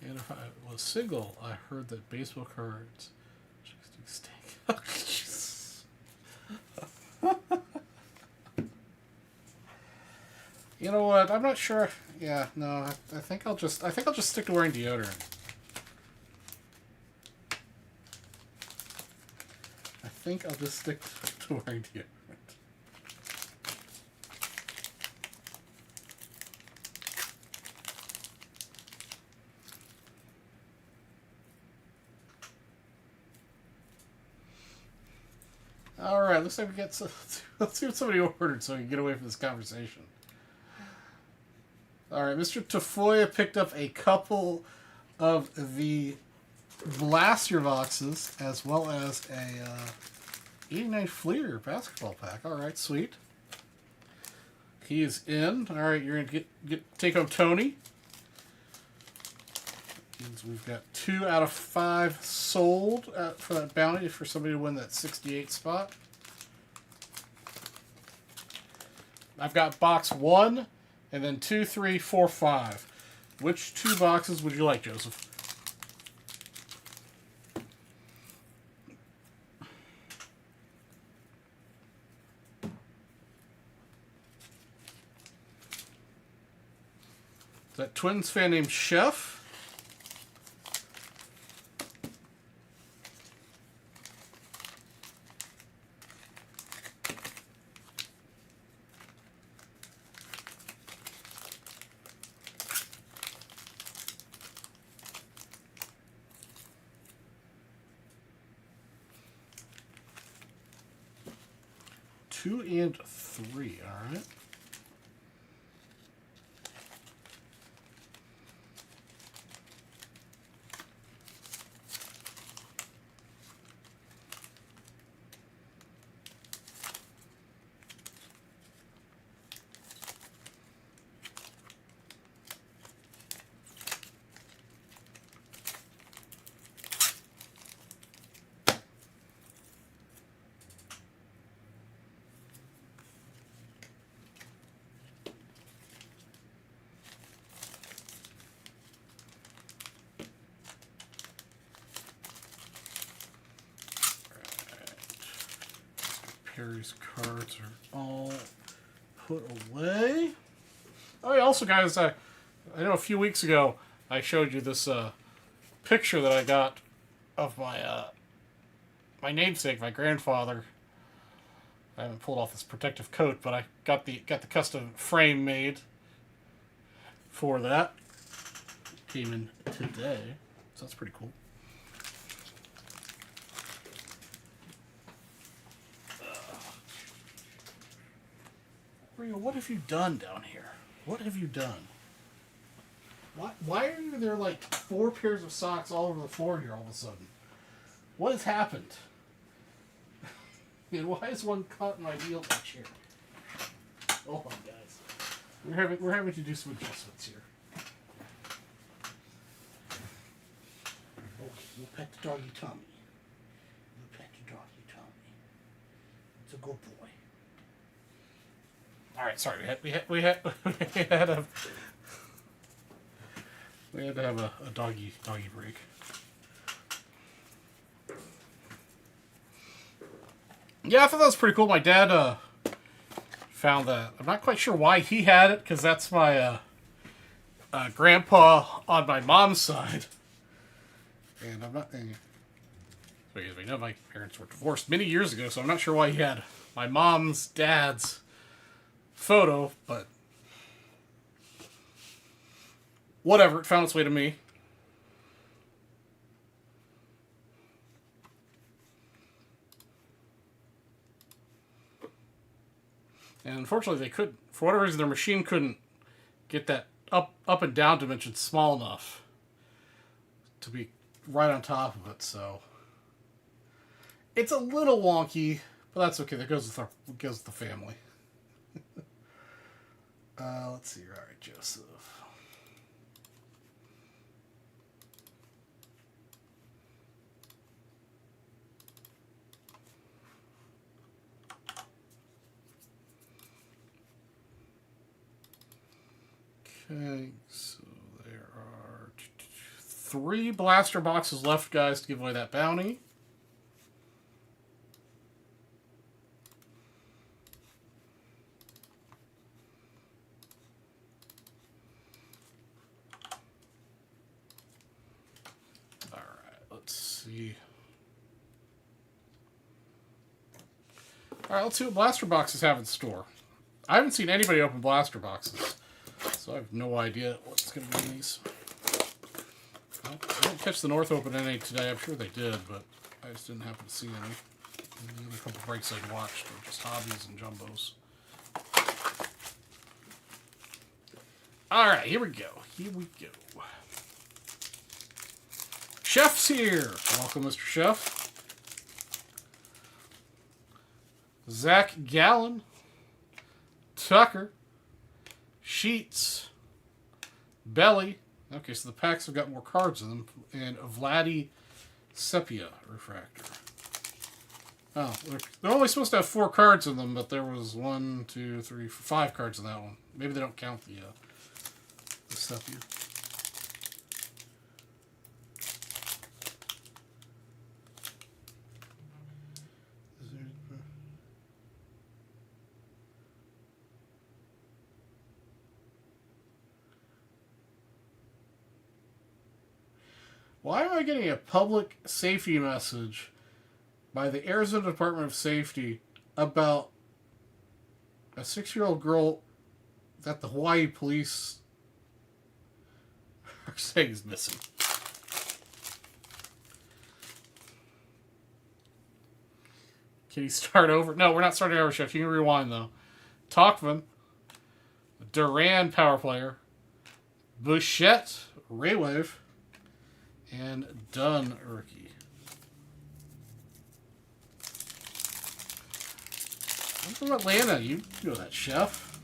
And if I was single, I heard that baseball cards do stink. You know what? I'm not sure. Yeah, no. I think I'll just stick to wearing deodorant. I think I'll just stick to wearing deodorant. All right, looks like we get some. Let's see what somebody ordered so we can get away from this conversation. All right, Mr. Tafoya picked up a couple of the Blaster boxes as well as a 89 Fleer basketball pack. All right, sweet. He is in. All right, you're gonna take home Tony. Means we've got 2 out of 5 sold for that bounty for somebody to win that 68 spot. I've got box 1, and then 2, 3, 4, 5. Which 2 boxes would you like, Joseph? Is that Twins fan named Chef? Two and 3, all right. Perry's cards are all put away. Oh, yeah, also, guys, I know a few weeks ago I showed you this picture that I got of my my namesake, my grandfather. I haven't pulled off this protective coat, but I got the custom frame made for that. Came in today, so that's pretty cool. Rio, what have you done down here? What have you done? Why are there like 4 pairs of socks all over the floor here all of a sudden? What has happened? And why is one caught in my wheel chair? Hold on, guys. We're having to do some adjustments here. Okay, we'll pet the doggy Tommy. We'll pet the doggy Tommy. It's a good boy. All right, sorry. We had to have a doggy break. Yeah, I thought that was pretty cool. My dad found that. I'm not quite sure why he had it, because that's my grandpa on my mom's side. And I'm not... Because we know my parents were divorced many years ago, so I'm not sure why he had my mom's dad's photo, but... Whatever, it found its way to me. And unfortunately, they couldn't, for whatever reason, their machine couldn't get that up and down dimension small enough to be right on top of it. So it's a little wonky, but that's okay. That goes with the family. Let's see. All right, Joseph. Okay, so there are 3 blaster boxes left, guys, to give away that bounty. All right, let's see. All right, let's see what blaster boxes have in store. I haven't seen anybody open blaster boxes, so I have no idea what's going to be in these. Well, I didn't catch the North Open any today. I'm sure they did, but I just didn't happen to see any. And a couple breaks I'd watched were just hobbies and jumbos. All right, here we go. Here we go. Chef's here. Welcome, Mr. Chef. Zach Gallen. Tucker. Sheets. Belly. Okay, so the packs have got more cards in them. And Vladdy Sepia Refractor. Oh, they're only supposed to have 4 cards in them, but there was 1, 2, 3, 5 cards in that one. Maybe they don't count the Sepia. Why am I getting a public safety message by the Arizona Department of Safety about a 6-year-old girl that the Hawaii police are saying is missing? Can you start over? No, we're not starting over, Chef. You can rewind, though. Talkman, Duran, power player, Bouchette, Raywave, and Dunn, rookie. I'm from Atlanta. You know that, Chef.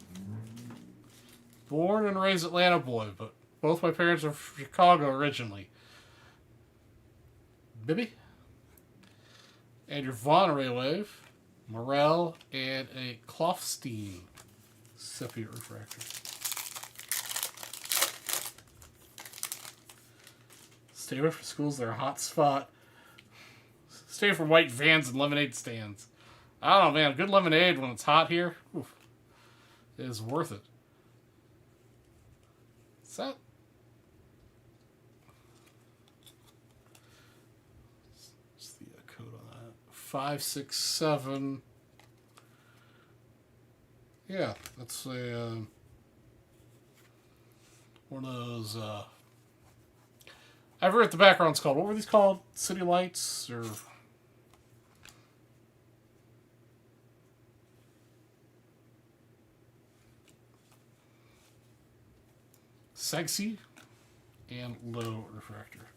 Born and raised Atlanta boy, but both my parents are from Chicago originally. Bibby? And your Von Raywave, Morel, and a Klofstein Sepia Refractor. Stay away from schools, they're a hot spot. Stay away from white vans and lemonade stands. I don't know, man. Good lemonade when it's hot here, oof, is worth it. Is that? What's the code on that? 567. Yeah, that's a one of those. I forget what the background's called. What were these called? City lights or? Sexy and low refractor.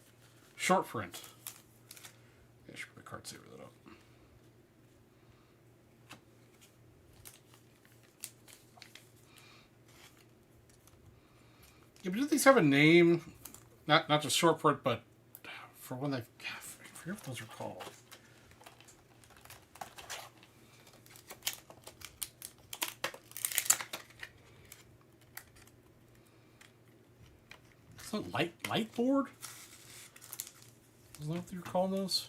Short print. I should put the card saver that up. Yeah, but do these have a name? Not just short print, but for when they... I forget what those are called. Is that light board? Is that what you're calling those?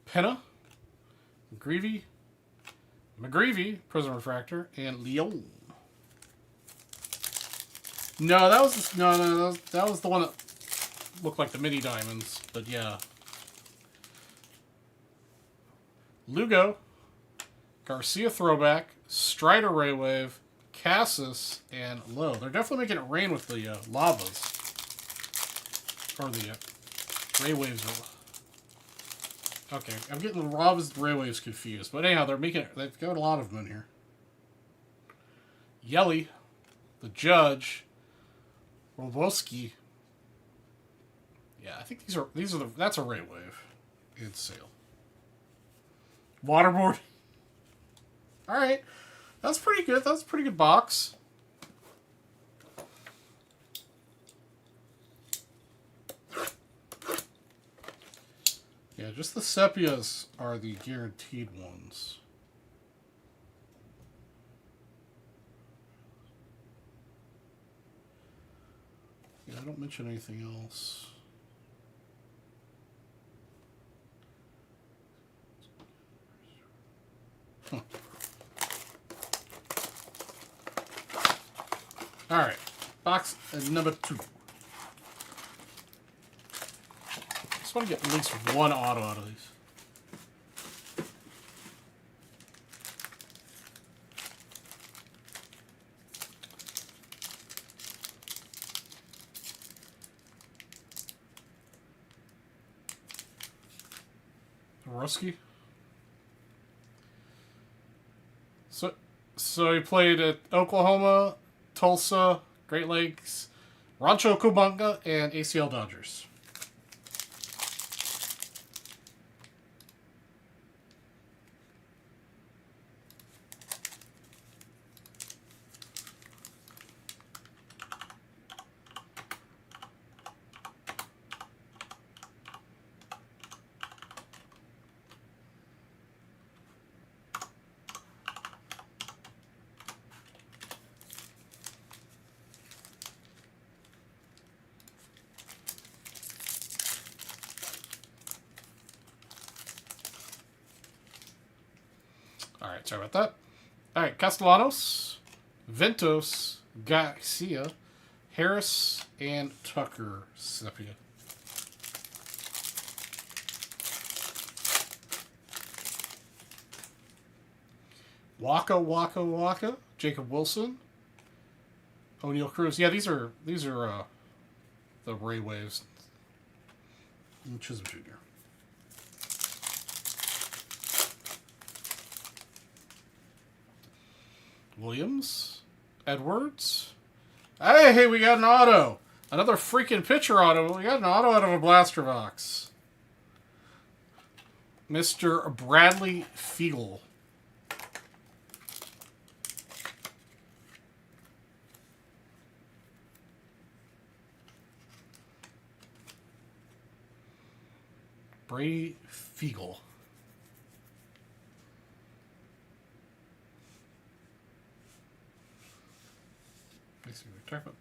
Penna, McGreevy, Prism Refractor, and Leon. No, that was that was the one that looked like the mini diamonds, but yeah. Lugo, Garcia Throwback, Strider Raywave, Cassis, and Low. They're definitely making it rain with the lavas. Or the Raywaves. Okay, I'm getting the lavas and Raywaves confused. But anyhow, they've got a lot of them in here. Yelly, the Judge, Roboski. Yeah, I think that's a Raywave in sale. Waterboard. Alright. That's pretty good. That's a pretty good box. Yeah, just the sepias are the guaranteed ones. Yeah, I don't mention anything else. Huh. Alright, box number 2. I want to get at least one auto out of these. Roski. So he played at Oklahoma, Tulsa, Great Lakes, Rancho Cucamonga, and ACL Dodgers. Alright, sorry about that. Alright, Castellanos, Ventos, Garcia, Harris, and Tucker Sepia. Waka, Jacob Wilson, O'Neal Cruz. Yeah, these are the Ray Waves. And Chisholm Jr. Williams, Edwards. Hey, we got an auto. Another freaking pitcher auto. We got an auto out of a blaster box. Mr. Bradley Fiegel. Brady Fiegel. Let's see what we're talking about.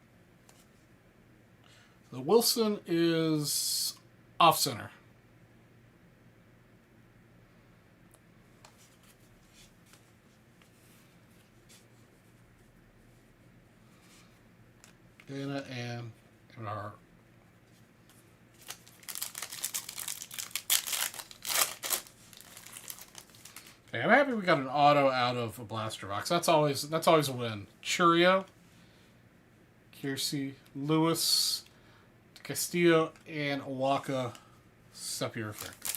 The Wilson is off center. Dana and our okay, I'm happy we got an auto out of a blaster box. That's always a win. Churio, Kiersey, Lewis, Castillo, and Waka Sepia Refractor.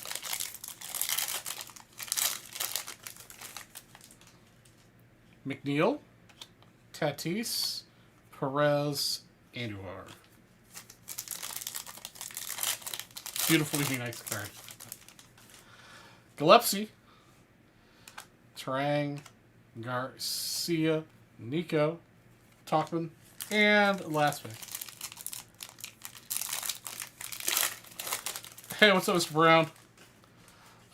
McNeil, Tatis, Perez, Andujar. Beautifully nice card. Gillespie, Terang, Garcia, Nico, Talkman, and last pick. Hey, what's up, Mr. Brown?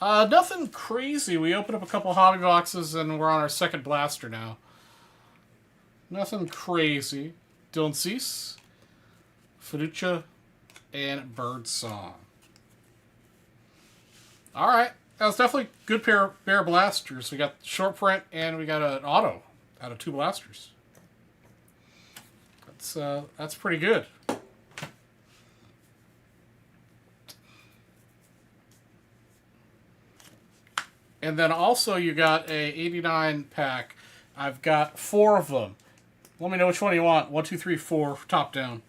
Nothing crazy. We opened up a couple hobby boxes and we're on our second blaster now. Nothing crazy. Dylan Cease, Fiducia, and Birdsong. Alright. That was definitely a good pair of blasters. We got short print and we got an auto out of 2 blasters. That's pretty good. And then also you got a 89 pack. I've got 4 of them. Let me know which one you want. 1, 2, 3, 4, top down.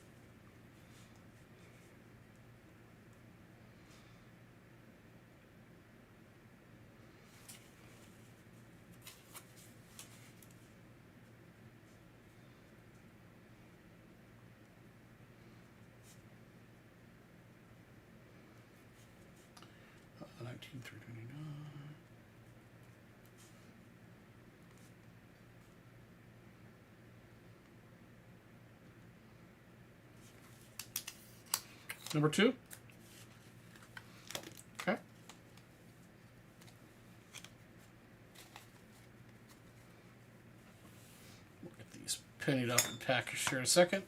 Number 2. Okay. We'll get these pennied up and packaged here in a second.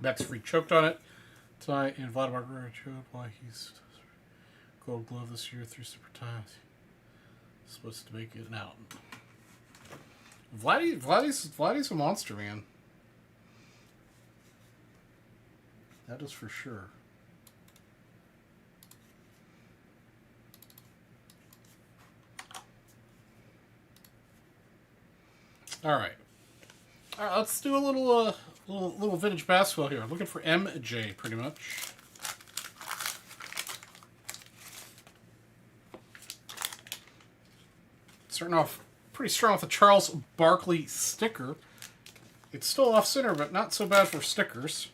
Max Free choked on it. Ty and Vladimir Guerrero showed why he's Gold Glove this year 3 super ties. Supposed to make it out. Vladdy's a monster, man. That is for sure. All right. Let's do a little vintage basketball here. I'm looking for MJ, pretty much. Starting off pretty strong with the Charles Barkley sticker. It's still off center, but not so bad for stickers.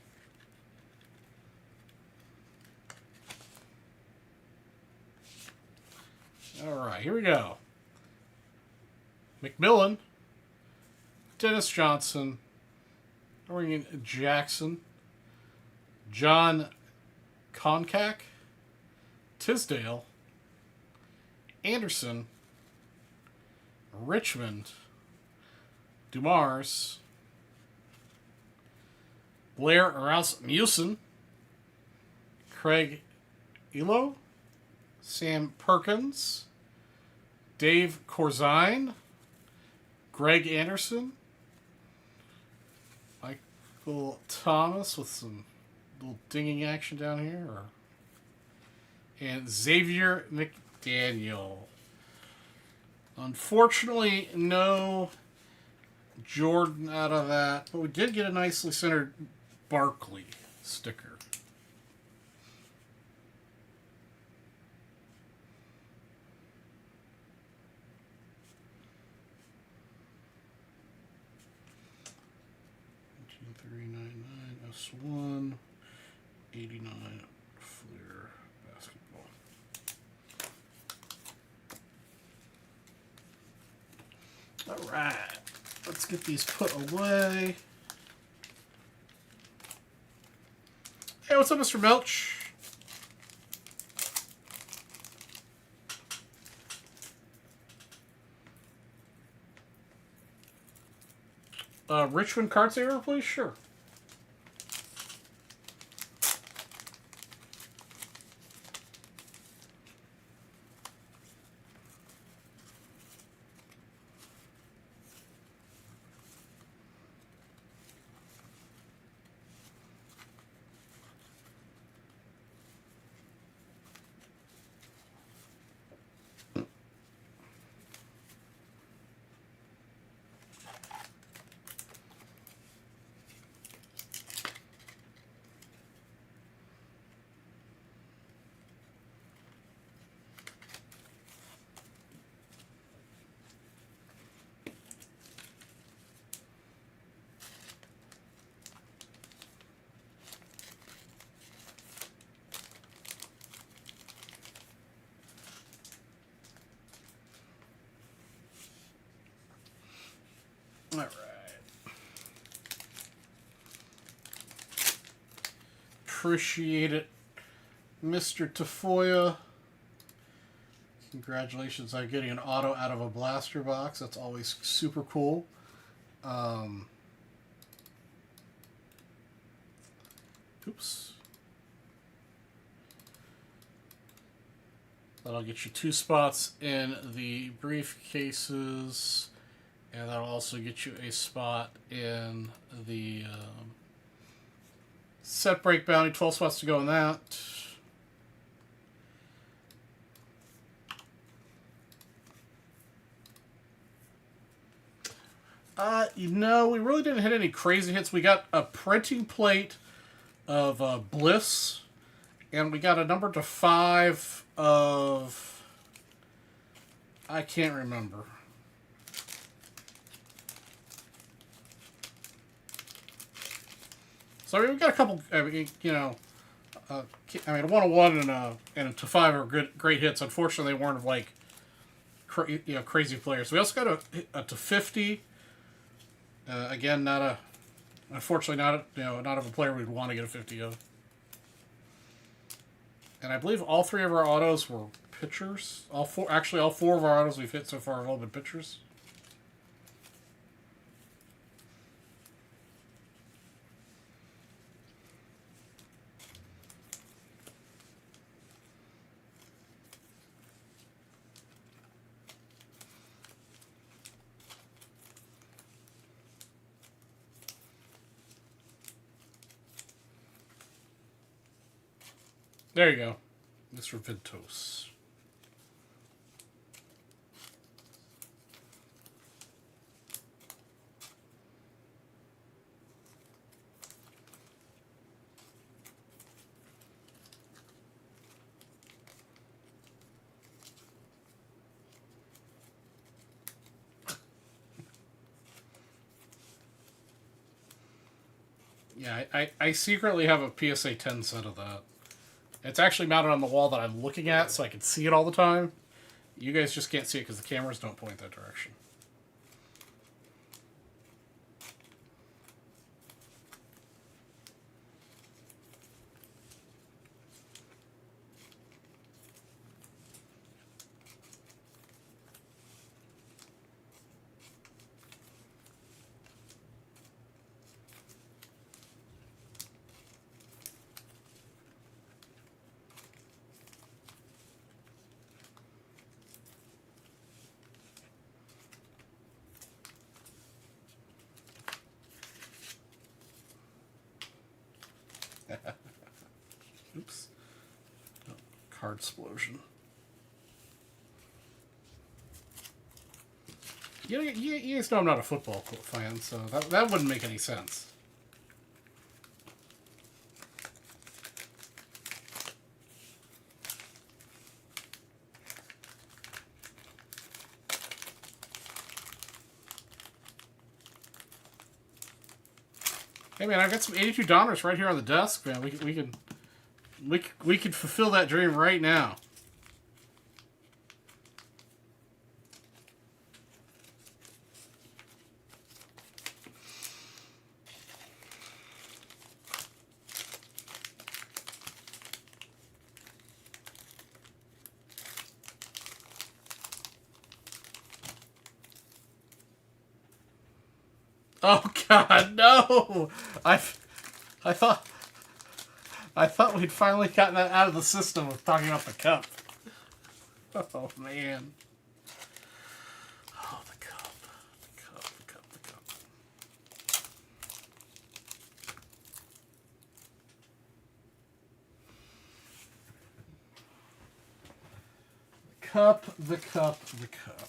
All right, here we go. McMillan, Dennis Johnson, Dorian Jackson, John Koncak, Tisdale, Anderson, Richmond, Dumars, Blair Rasmussen, Craig Elo, Sam Perkins, Dave Corzine, Greg Anderson, Michael Thomas with some little dinging action down here, and Xavier McDaniel. Unfortunately, no Jordan out of that, but we did get a nicely centered Barkley sticker. S1 89 Fleer basketball. All right, let's get these put away. Hey, what's up, Mr. Melch? Richmond card saver, please? Sure. All right. Appreciate it, Mr. Tafoya. Congratulations on getting an auto out of a blaster box. That's always super cool. Oops. That'll get you 2 spots in the briefcases, and that'll also get you a spot in the set break bounty. 12 spots to go in that. We really didn't hit any crazy hits. We got a printing plate of Bliss, and we got a number to 5 of... I can't remember. So we got a couple, a 101 and a to 5 are great hits. Unfortunately, they weren't of like crazy players. We also got a to 50. Again, unfortunately not of a player we'd want to get a 50 of. And I believe all 3 of our autos were pitchers. All 4 of our autos we've hit so far have all been pitchers. There you go, Mr. Ventos. Yeah, I secretly have a PSA 10 set of that. It's actually mounted on the wall that I'm looking at, so I can see it all the time. You guys just can't see it because the cameras don't point that direction. Oops. Oh, card explosion. You guys know I'm not a football fan, so that wouldn't make any sense. Hey man, I've got some 82 Donners right here on the desk, man. We can fulfill that dream right now. Oh God, no! I thought we'd finally gotten that out of the system with talking about the cup. Oh man. Oh, the cup. The cup, the cup, the cup. The cup, the cup, the cup.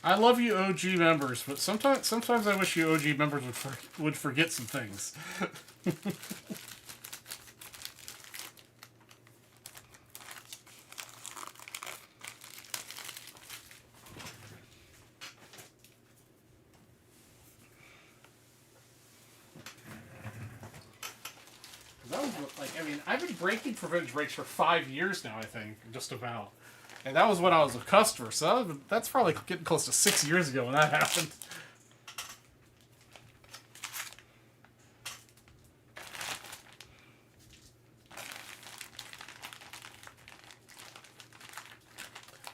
I love you OG members, but sometimes I wish you OG members would forget some things. That was like I mean, I've been breaking for vintage brakes for 5 years now, I think, just about. And that was when I was a customer, so that's probably getting close to 6 years ago when that happened.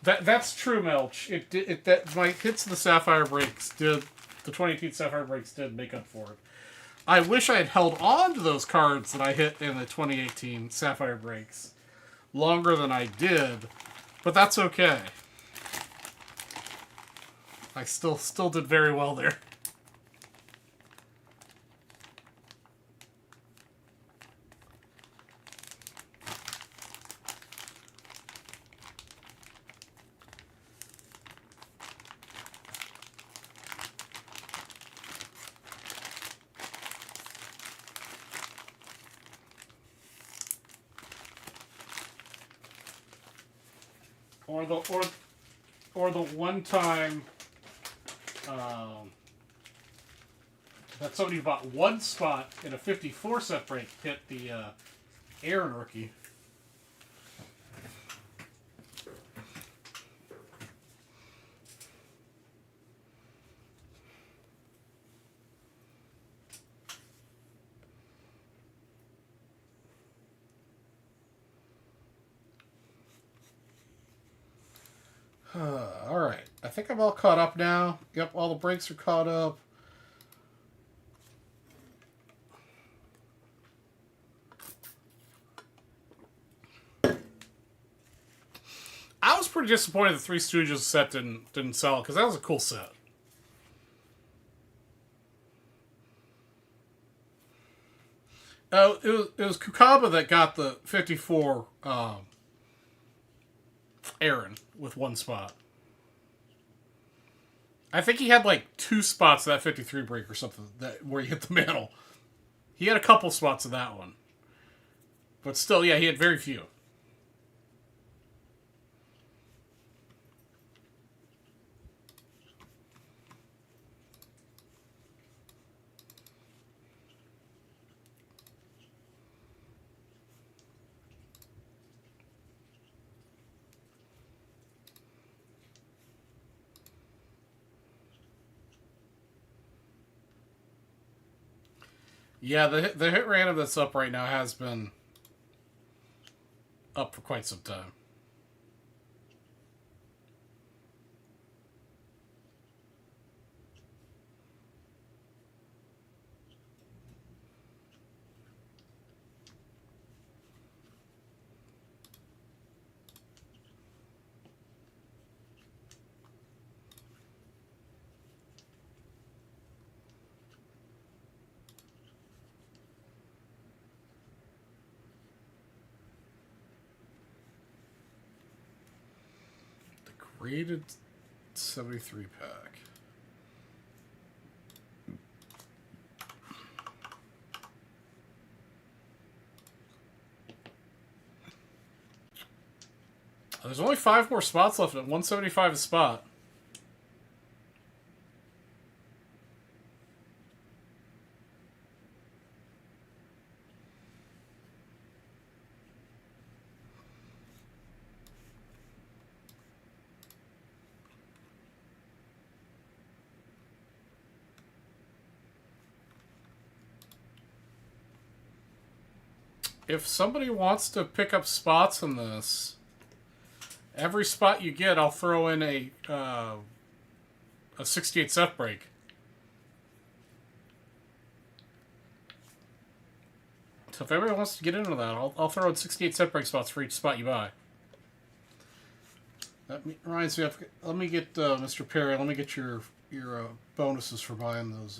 That's true, Melch. That my hits of the Sapphire brakes did, the 2018 Sapphire brakes did make up for it. I wish I had held on to those cards that I hit in the 2018 Sapphire brakes longer than I did, but that's okay. I still did very well there. Or the one time that somebody bought one spot in a 54 set break hit the Aaron rookie. All right, I think I'm all caught up now. Yep, all the breaks are caught up. I was pretty disappointed the Three Stooges set didn't sell, because that was a cool set. It was Kukaba that got the 54 Aaron with one spot. I think he had like 2 spots of that 53 break or something where he hit the middle. He had a couple spots of that one. But still, yeah, he had very few. Yeah, the hit random that's up right now has been up for quite some time. Graded 73 pack. There's only 5 more spots left at 175 a spot. If somebody wants to pick up spots in this, every spot you get, I'll throw in a 68 set break. So if everybody wants to get into that, I'll throw in 68 set break spots for each spot you buy. That reminds me, let me get Mr. Perry. Let me get your bonuses for buying those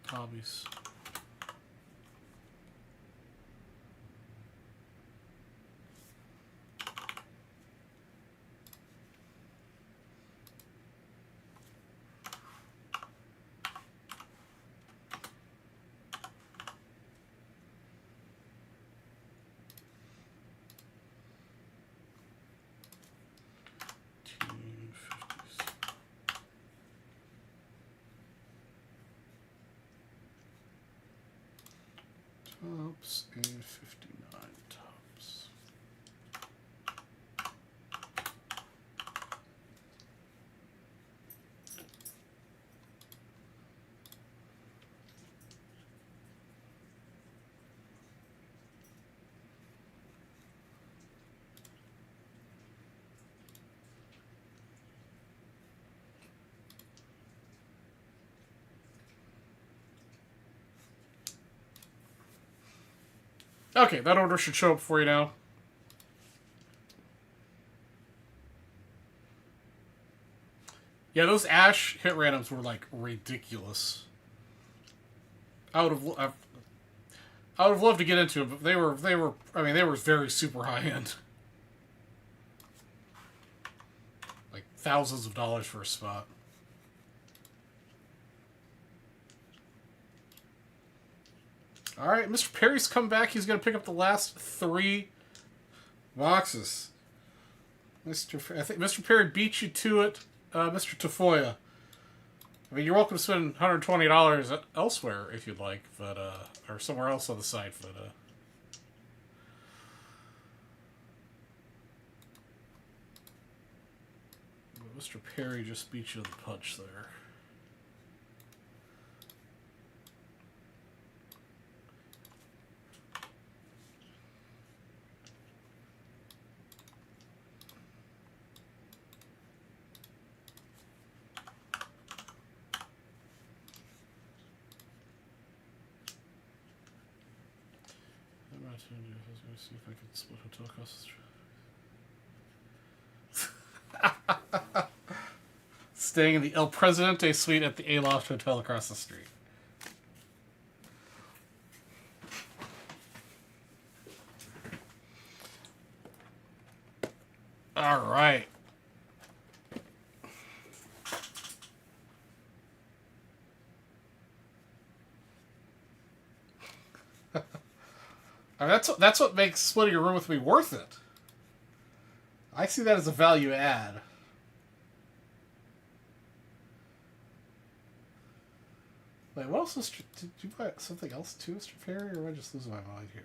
hobbies. Okay, that order should show up for you now. Yeah, those Ash hit randoms were like ridiculous. I would have loved to get into it, but they were I mean they were very super high end. Like thousands of dollars for a spot. All right, Mr. Perry's come back. He's going to pick up the last 3 boxes. I think Mr. Perry beat you to it, Mr. Tafoya. I mean, you're welcome to spend $120 elsewhere if you'd like, but or somewhere else on the site, but Mr. Perry just beat you to the punch there. I was going to see if I could split hotel costs. Staying in the El Presidente suite at the Aloft Hotel across the street. All right. I mean, that's what makes splitting a room with me worth it. I see that as a value add. Wait, what else did you buy something else too, Mr. Perry, or am I just losing my mind here?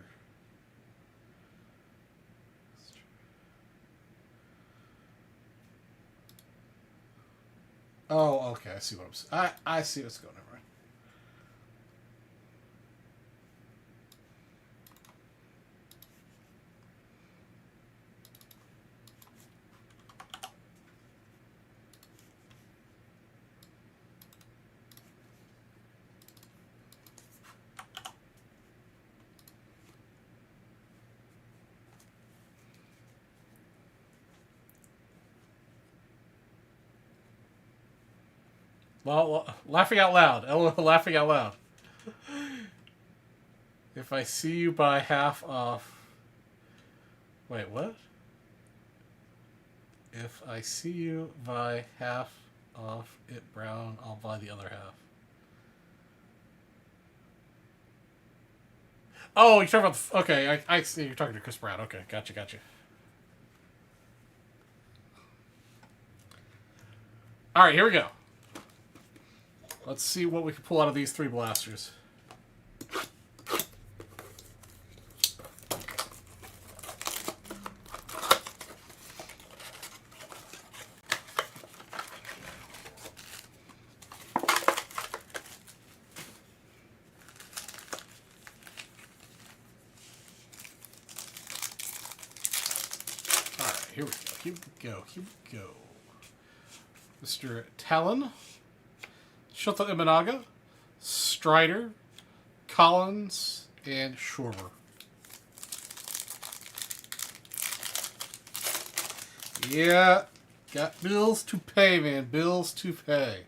Oh, okay. I see what I'm saying. I see what's going on. Right. Well, laughing out loud. LOL, laughing out loud. If I see you buy half off... Wait, what? If I see you buy half off it brown, I'll buy the other half. Oh, you're talking about... Okay, I see. You're talking to Chris Brown. Okay, gotcha. All right, here we go. Let's see what we can pull out of these 3 blasters. All right, here we go. Mr. Talon. Shota Imanaga, Strider, Collins, and Schwarber. Yeah, got bills to pay, man. Bills to pay.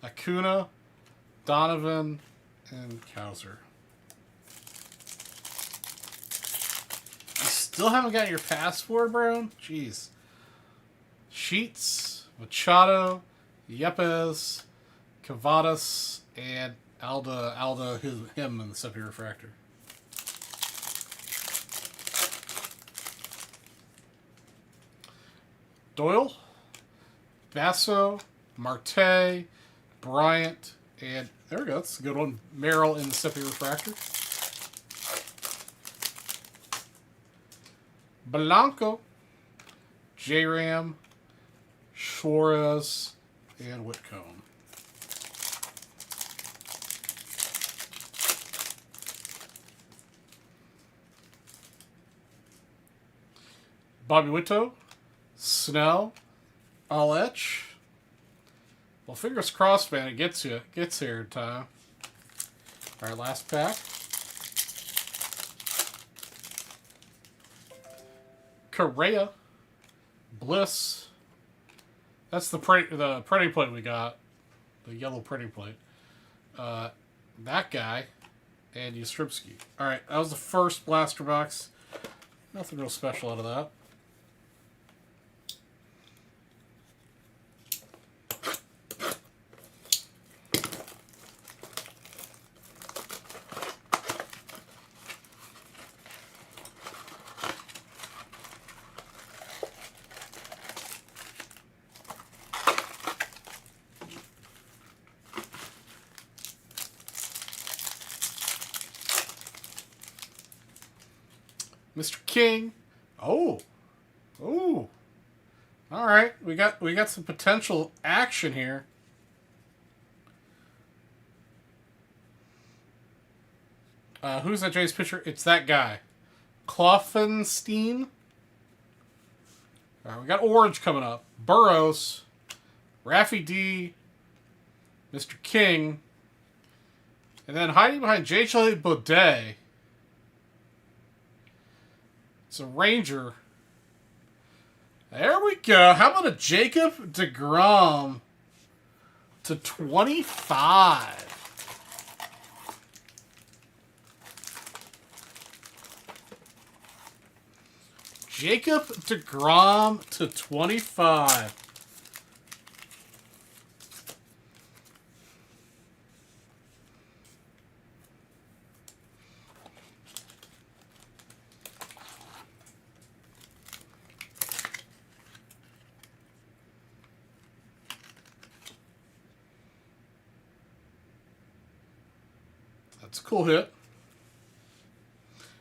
Acuna, Donovan, and Kowser. You still haven't got your passport, bro? Jeez. Sheets, Machado, Yepes, Cavadas, and Alda, him in the semi-refractor. Doyle, Basso, Marte, Bryant, and there we go. That's a good one. Merrill in the semi-refractor. Blanco, J-Ram, Suarez, and Whitcomb. Bobby Witt, Snell, Aletch. Well, fingers crossed, man. It gets here in time. All right, last pack. Correa. Bliss. That's the printing plate we got. The yellow printing plate. That guy. And Yastrzemski. Alright, that was the first blaster box. Nothing real special out of that. Mr. King. Oh. All right. We got some potential action here. Who's that Jays pitcher? It's that guy. Kloffenstein. All right, we got Orange coming up. Burrows. Raffy D. Mr. King. And then hiding behind J.J. Baudet. It's a Ranger. There we go. How about a Jacob deGrom to 25? Jacob deGrom to 25. That's a cool hit.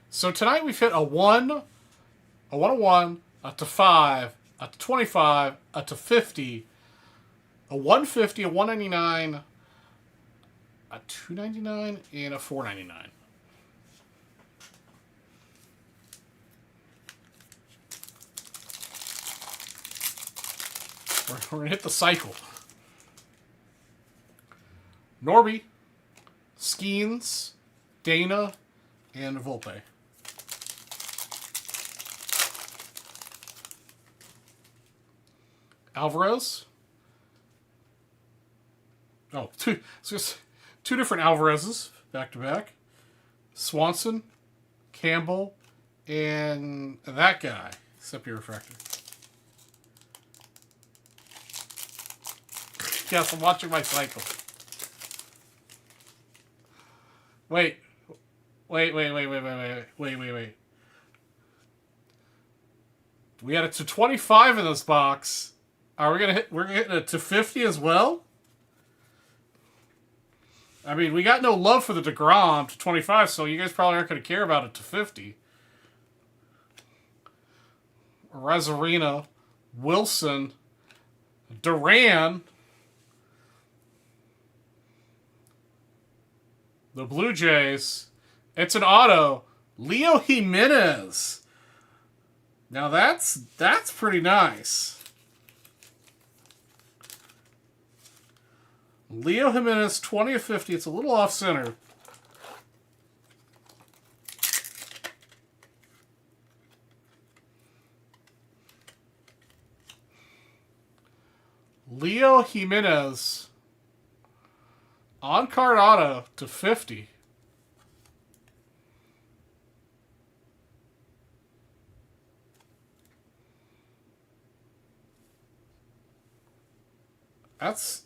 So tonight we've hit a 1, a 101, a to 5, a to 25, a to 50, a 150, a 199, a 299, and a 499. We're going to hit the cycle. Norby, Skeens, Dana, and Volpe. Alvarez. Oh, two different Alvarezes back to back. Swanson, Campbell, and that guy. Sepia Refractor. Yes, I'm watching my cycle. Wait. We had it to 25 in this box. We're gonna hit it to 50 as well? I mean, we got no love for the deGrom to 25, so you guys probably aren't gonna care about it to 50. Razarina, Wilson, Duran, the Blue Jays. It's an auto. Leo Jimenez. Now that's pretty nice. Leo Jimenez, 20 of 50. It's a little off center. Leo Jimenez. On-card auto to 50. That's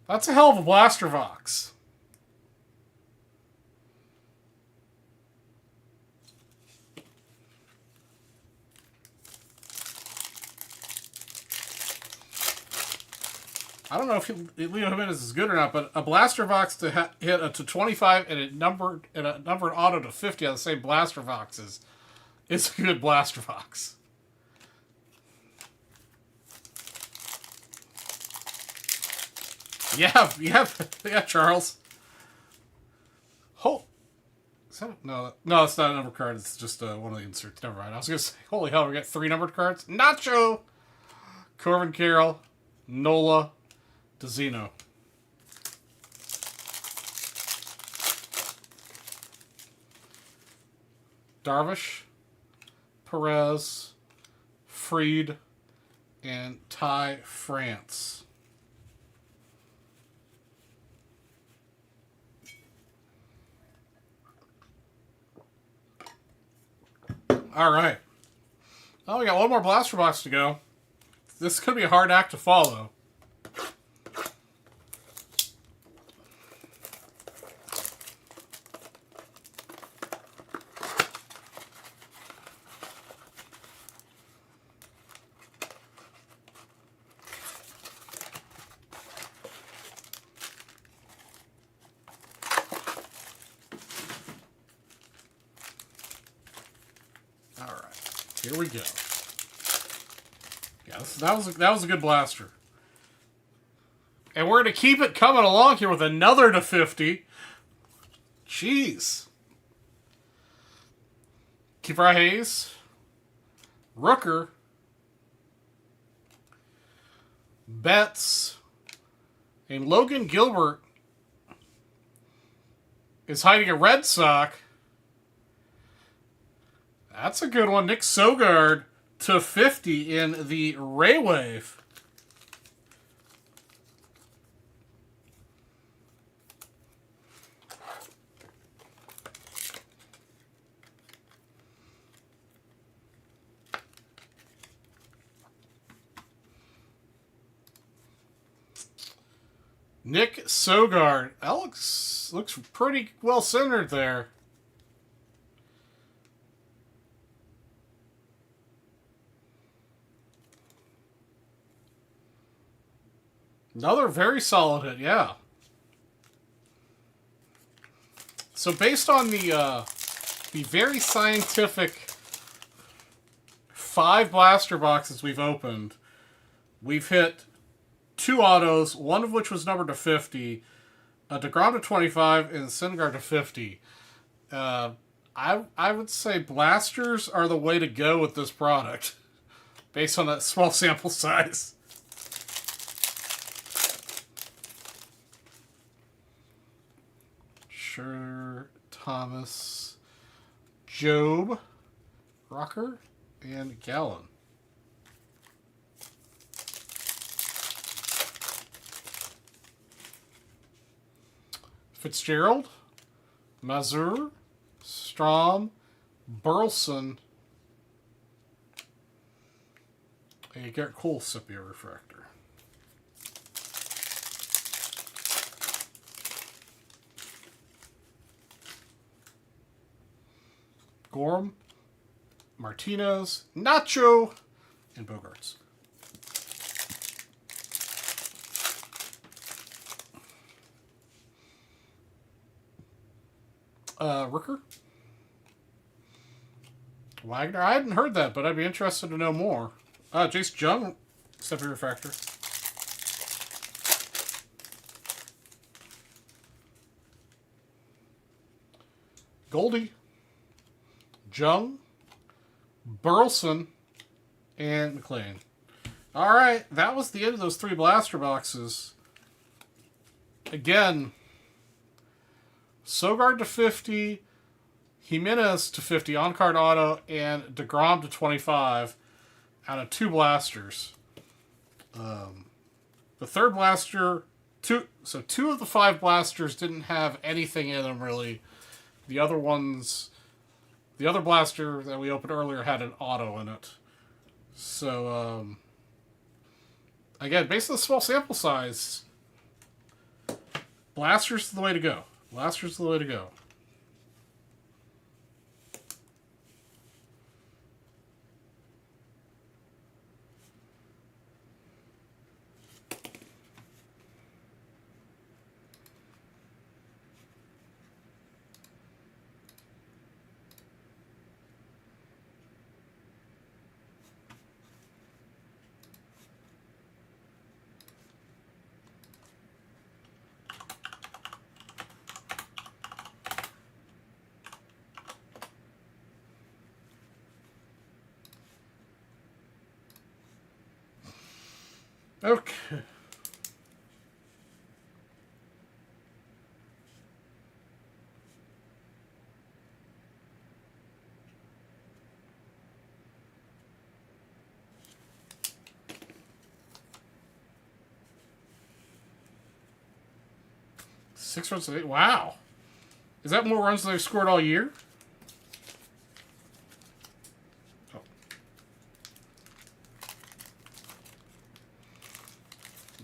a hell of a blaster box. I don't know if Leo Jimenez is good or not, but a blaster box to hit a to 25 and a numbered auto to 50 on the same blaster boxes is a good blaster box. Yeah, Charles. Oh, no, it's not a numbered card. It's just one of the inserts. Never mind. I was gonna say, holy hell, we got 3 numbered cards. Nacho, Corbin Carroll, Nola, DeZino. Darvish, Perez, Freed, and Ty France. All right. Oh, we got one more blaster box to go. This could be a hard act to follow. All right, here we go. Yeah, that was a good blaster. And we're going to keep it coming along here with another to 50. Jeez. Kiefer Hayes. Rooker. Betts. And Logan Gilbert is hiding a red sock. That's a good one. Nick Sogard to 50 in the Ray Wave. Nick Sogard. That looks pretty well centered there. Another very solid hit, yeah. So based on the very scientific 5 blaster boxes we've opened, we've hit 2 autos, one of which was numbered to 50, a DeGrom to 25, and Syndergaard to 50. I would say blasters are the way to go with this product, based on that small sample size. Sure, Thomas, Job, Rocker, and Gallon. Fitzgerald, Mazur, Strom, Burleson, and Garrett Cole Sepia Refractor. Gorm, Martinez, Nacho, and Bogarts. Rooker, Wagner. I hadn't heard that, but I'd be interested to know more. Jace Jung, Sepia Refractor. Goldie, Jung, Burleson, and McLean. All right, that was the end of those 3 blaster boxes. Again, Sogard to 50, Jimenez to 50 on card auto, and DeGrom to 25 out of 2 blasters. The third blaster, 2 of the 5 blasters didn't have anything in them really. The other blaster that we opened earlier had an auto in it. So, again, based on the small sample size, blasters are the way to go. Blasters are the way to go. Okay. 6 runs to 8. Wow. Is that more runs than they've scored all year? Oh.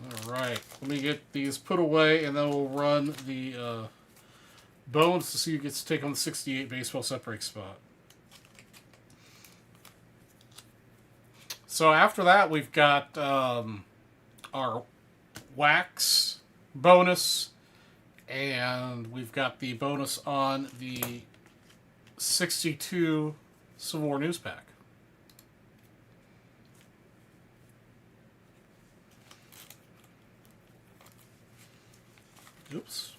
All right. Let me get these put away, and then we'll run the bones to see who gets to take on the 68 baseball set break spot. So after that, we've got our wax bonus, and we've got the bonus on the 62 Civil War News Pack. Oops.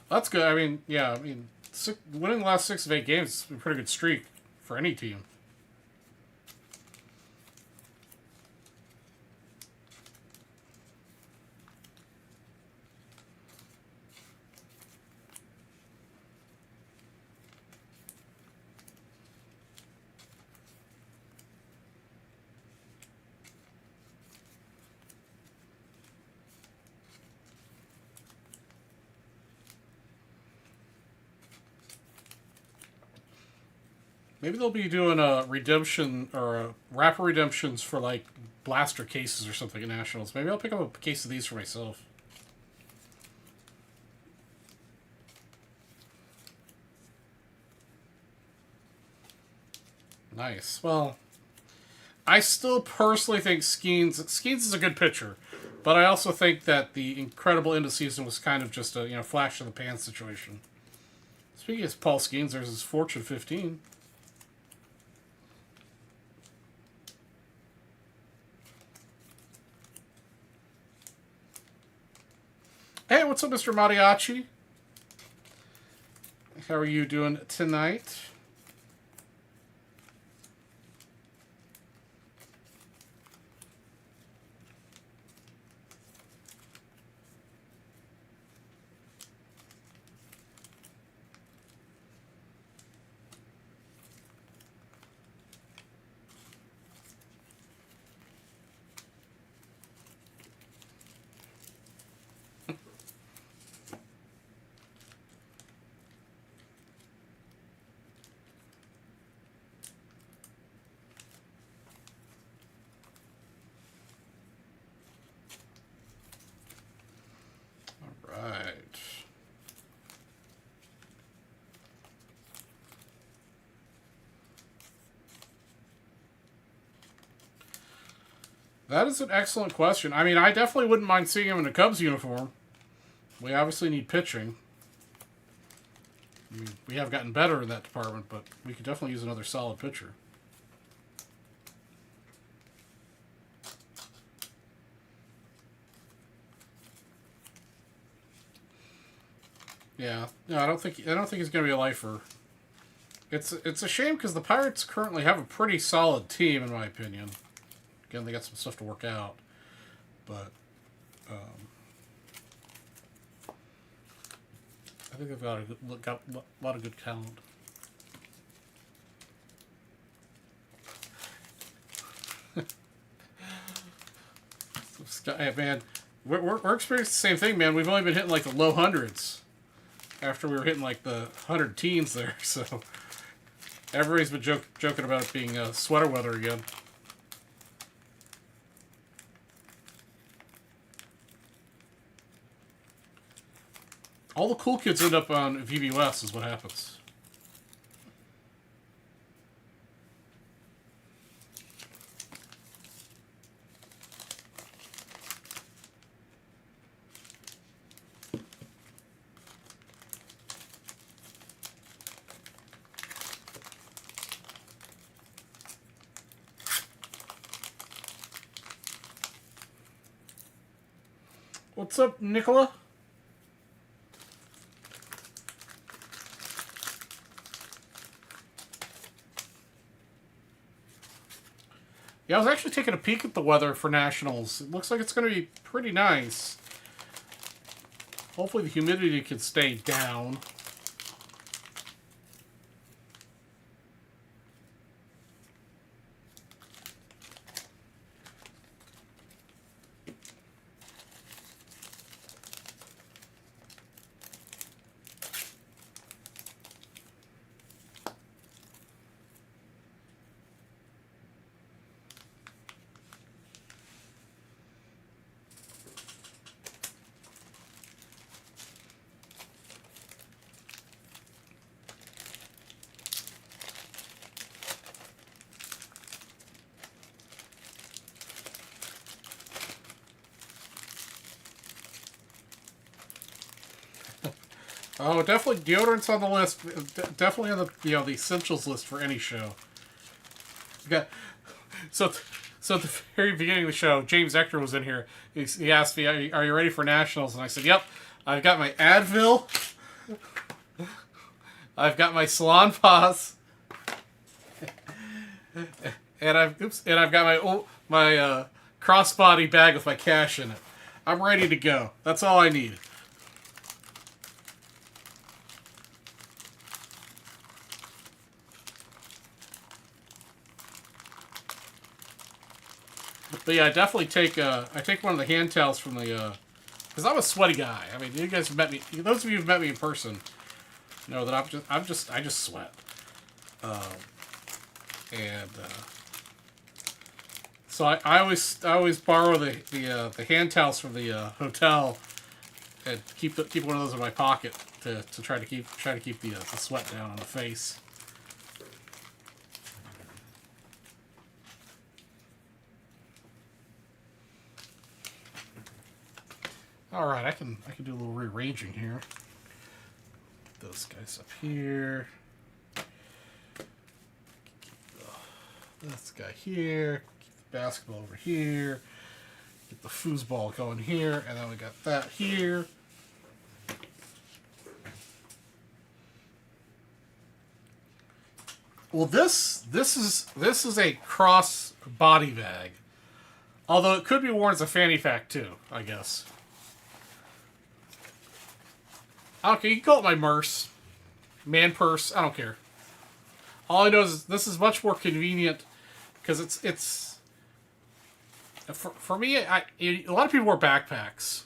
That's good. I mean, yeah, I mean, winning the last 6 of 8 games is a pretty good streak for any team. Maybe they'll be doing a redemption or a wrapper redemptions for like blaster cases or something at Nationals. Maybe I'll pick up a case of these for myself. Nice. Well, I still personally think Skeens is a good pitcher, but I also think that the incredible end of season was kind of just a flash in the pan situation. Speaking of Paul Skeens, there's his Fortune 15. Hey, what's up, Mr. Mariachi? How are you doing tonight? That is an excellent question. I mean, I definitely wouldn't mind seeing him in a Cubs uniform. We obviously need pitching. I mean, we have gotten better in that department, but we could definitely use another solid pitcher. Yeah, no, I don't think he's going to be a lifer. It's a shame because the Pirates currently have a pretty solid team, in my opinion. Again, they got some stuff to work out, but I think they've got a lot of good talent. Hey, man, we're experiencing the same thing, man. We've only been hitting like the low hundreds after we were hitting like the 100 teens there, so everybody's been joking about it being sweater weather again. All the cool kids end up on VBS is what happens. What's up, Nicola? Yeah, I was actually taking a peek at the weather for Nationals. It looks like it's going to be pretty nice. Hopefully the humidity can stay down. Oh, definitely deodorant's on the list. Definitely on the the essentials list for any show. Yeah. So, so at the very beginning of the show, James Ector was in here. He asked me, "Are you ready for Nationals?" And I said, "Yep. I've got my Advil. I've got my Salon Paws, and I've got my crossbody bag with my cash in it. I'm ready to go. That's all I need." But yeah, I definitely take I take one of the hand towels from the because I'm a sweaty guy. I mean, you guys have met me. Those of you who've met me in person know that I just sweat. Um, and so I always borrow the hand towels from the hotel and keep one of those in my pocket to try to keep the sweat down on the face. All right, I can do a little rearranging here. Put those guys up here. This guy here. Keep the basketball over here. Get the foosball going here, and then we got that here. Well, this is a cross body bag, although it could be worn as a fanny pack too, I guess. Okay, you can call it my merce, man purse. I don't care. All I know is this is much more convenient because it's for me. A lot of people wear backpacks,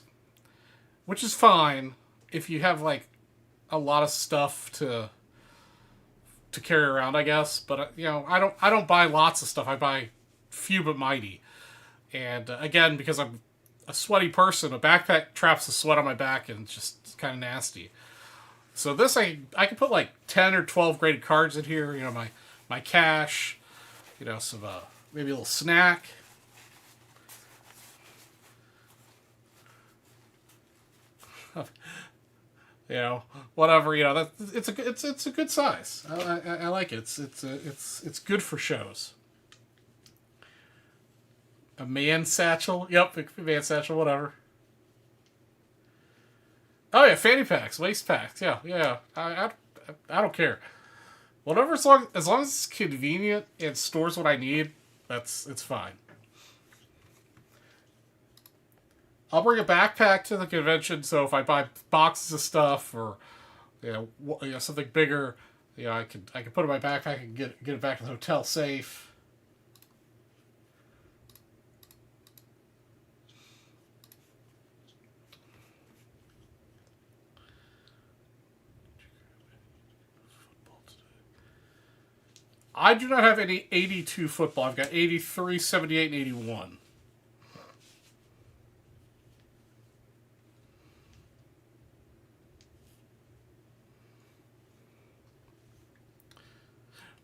which is fine if you have like a lot of stuff to carry around, I guess. But I don't buy lots of stuff. I buy few but mighty. And again, because I'm a sweaty person, a backpack traps the sweat on my back and it's just kind of nasty. So this I can put like 10 or 12 graded cards in here. My cash. Some maybe a little snack. Whatever. It's a good size. I like it. It's good for shows. A man satchel. Yep, it could be man satchel. Whatever. Oh yeah, fanny packs, waist packs. Yeah. I don't care. Whatever, as long as it's convenient and stores what I need, it's fine. I'll bring a backpack to the convention, so if I buy boxes of stuff or something bigger, I can put it in my backpack and get it back to the hotel safe. I do not have any 82 football. I've got 83, 78, and 81.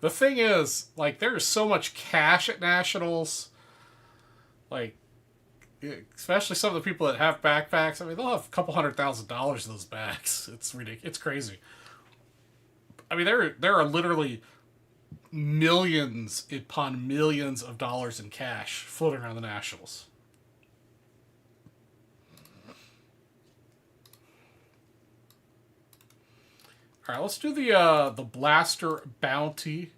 The thing is, like, there's so much cash at Nationals. Like, especially some of the people that have backpacks. I mean, they'll have a couple $100,000 in those bags. It's ridiculous. It's crazy. I mean, there are literally millions upon millions of dollars in cash floating around the Nationals. All right, let's do the Blaster Bounty.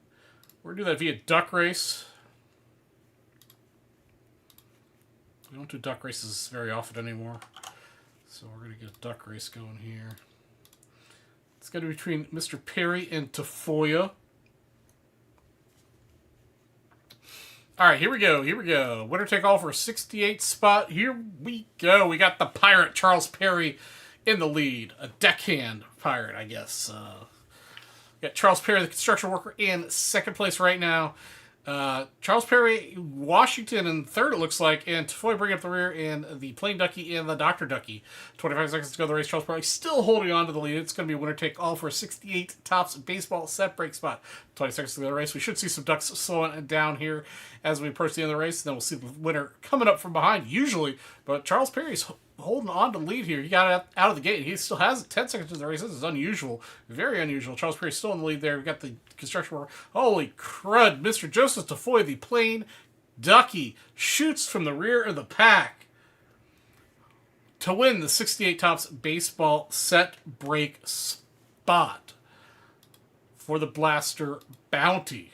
We're going to do that via Duck Race. We don't do Duck Races very often anymore. So we're going to get a Duck Race going here. It's going to be between Mr. Perry and Tafoya. All right, here we go. Here we go. Winner take all for a 68 spot. Here we go. We got the Pirate, Charles Perry, in the lead. A deckhand Pirate, I guess. Got Charles Perry, the construction worker, in second place right now. Charles Perry, Washington in third, it looks like, and Tafoya bringing up the rear, and the Plain Ducky and the Dr. Ducky. 25 seconds to go the race. Charles Perry still holding on to the lead. It's going to be a winner take all for a 68 tops baseball set break spot. 20 seconds to go the race. We should see some ducks slowing down here as we approach the end of the race. And then we'll see the winner coming up from behind, usually. But Charles Perry's holding on to the lead here. He got it out of the gate. He still has 10 seconds to the race. This is unusual. Very unusual. Charles Perry's still in the lead there. We've got the construction worker. Holy crud. Mr. Joseph Tafoya, the Plain Ducky, shoots from the rear of the pack to win the 68 tops baseball set break spot for the Blaster Bounty.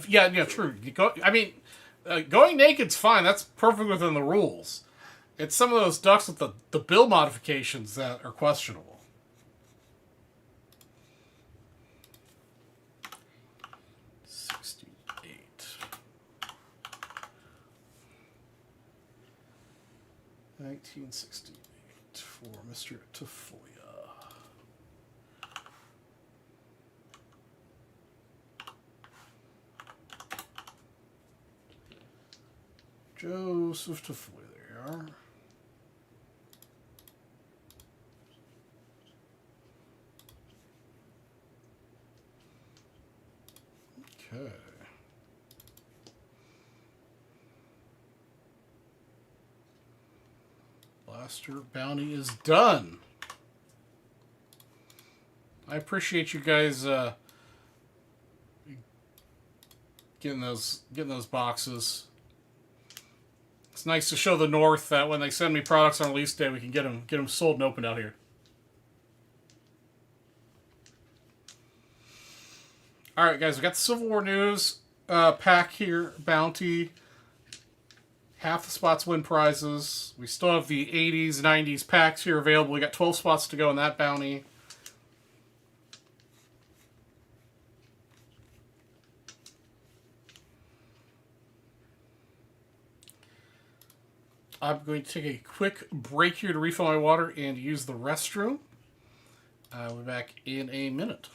Yeah, true. Going naked's fine. That's perfect within the rules. It's some of those ducks with the bill modifications that are questionable. $68. 1968 for Mr. Tafoya. Joseph Tafoya, there you are. Okay. Blaster Bounty is done. I appreciate you guys getting those boxes. It's nice to show the North that when they send me products on release day, we can get them sold and opened out here. All right, guys, we got the Civil War News pack here, Bounty. Half the spots win prizes. We still have the 80s, 90s packs here available. We got 12 spots to go in that bounty. I'm going to take a quick break here to refill my water and use the restroom. I'll be back in a minute.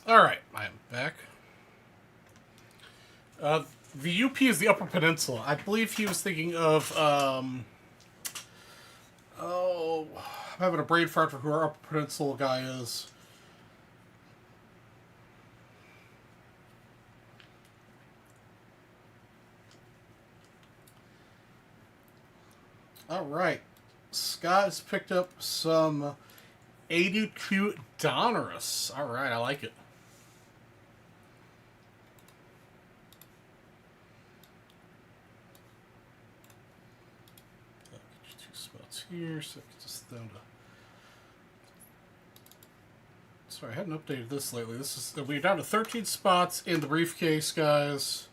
All right, I am back. The UP is the Upper Peninsula. I believe he was thinking of, oh, I'm having a brain fart for who our Upper Peninsula guy is. All right. Scott has picked up some 82 Donruss. All right, I like it. Two spots here, so I can just down to. Sorry, I hadn't updated this lately. We're down to 13 spots in the briefcase, guys,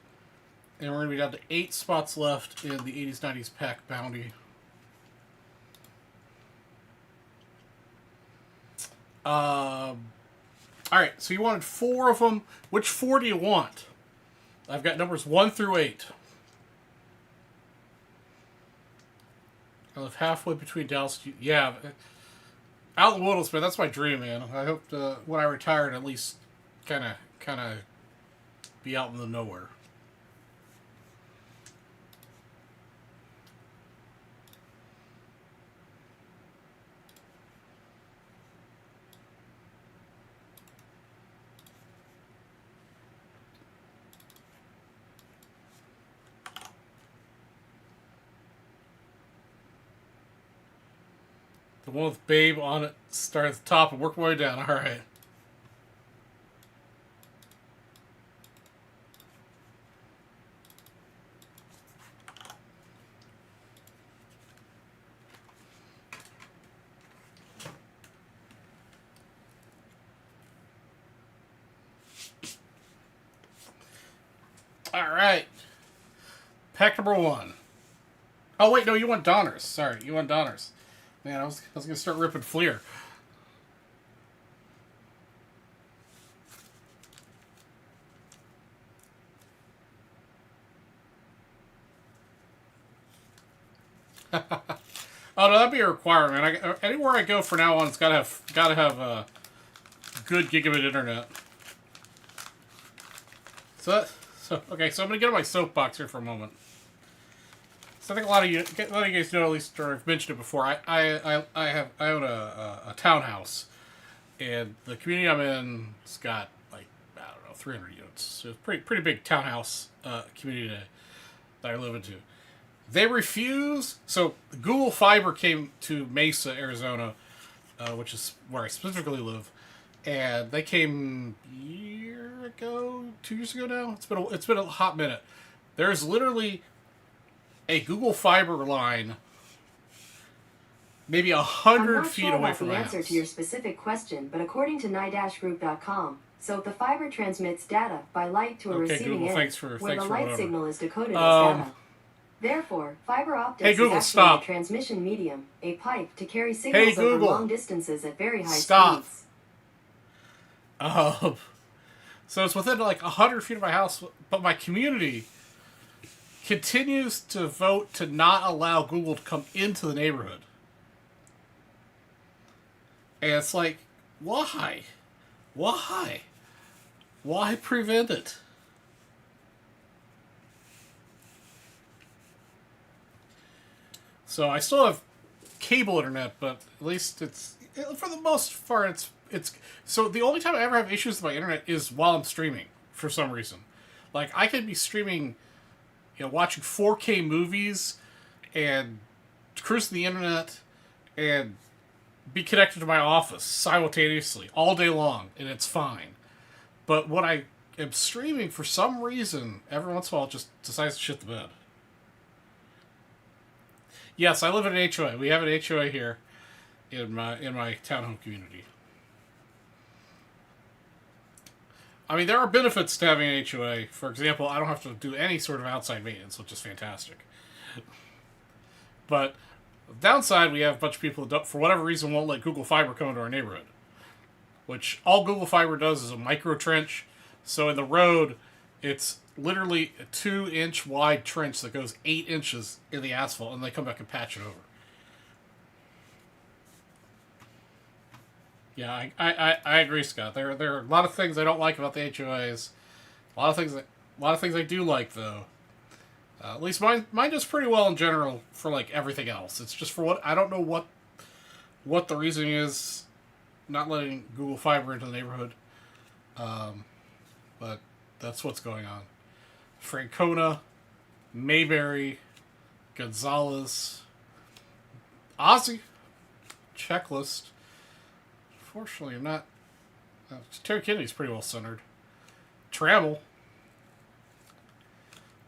and we're gonna be down to 8 spots left in the 80s 90s pack bounty. Alright, so you wanted 4 of them. Which 4 do you want? I've got numbers 1 through 8. I live halfway between Dallas. Yeah, out in the wilderness, man. That's my dream, man. I hope when I retire, at least kind of be out in the nowhere. The one with Babe on it, start at the top and work my way down. All right. All right. Pack number 1. Oh wait, no, you want Donners. Sorry, you want Donners. Man, I was gonna start ripping Fleer. Oh no, that'd be a requirement. Anywhere I go for now on, it's gotta have good gigabit internet. So okay, so I'm gonna get on my soapbox here for a moment. So I think a lot of you guys know, at least, or I've mentioned it before. I own a townhouse, and the community I'm in has got like, I don't know, 300 units. So it's a pretty big townhouse community that I live into. They refuse. So Google Fiber came to Mesa, Arizona, which is where I specifically live, and they came a year ago, 2 years ago now. It's been a hot minute. There's literally a Google Fiber line maybe 100 feet away from my house. I'm not sure about the answer to your specific question, but according to ny-group.com, so the fiber transmits data by light to a receiving end, where the light signal is decoded as data. Therefore, fiber optics is actually a transmission medium, a pipe to carry signals over long distances at very high speeds. So it's within like 100 feet of my house, but my community continues to vote to not allow Google to come into the neighborhood. And it's like, why? Why? Why prevent it? So I still have cable internet, but at least it's, for the most part, it's so the only time I ever have issues with my internet is while I'm streaming for some reason. Like I could be streaming, watching 4K movies and cruising the internet and be connected to my office simultaneously all day long, and it's fine. But when I am streaming, for some reason, every once in a while, it just decides to shit the bed. Yes, I live in an HOA. We have an HOA here in my townhome community. I mean, there are benefits to having an HOA. For example, I don't have to do any sort of outside maintenance, which is fantastic. But downside, we have a bunch of people that, for whatever reason, won't let Google Fiber come into our neighborhood. Which all Google Fiber does is a micro trench. So in the road, it's literally a 2-inch wide trench that goes 8 inches in the asphalt, and they come back and patch it over. Yeah, I agree, Scott. There are a lot of things I don't like about the HOAs. A lot of things I do like though. At least mine does pretty well in general for like everything else. It's just for what I don't know what the reason is not letting Google Fiber into the neighborhood. But that's what's going on. Francona, Mayberry, Gonzalez, Ozzy, checklist. Fortunately, I'm not. Terry Kennedy's pretty well centered. Trammell,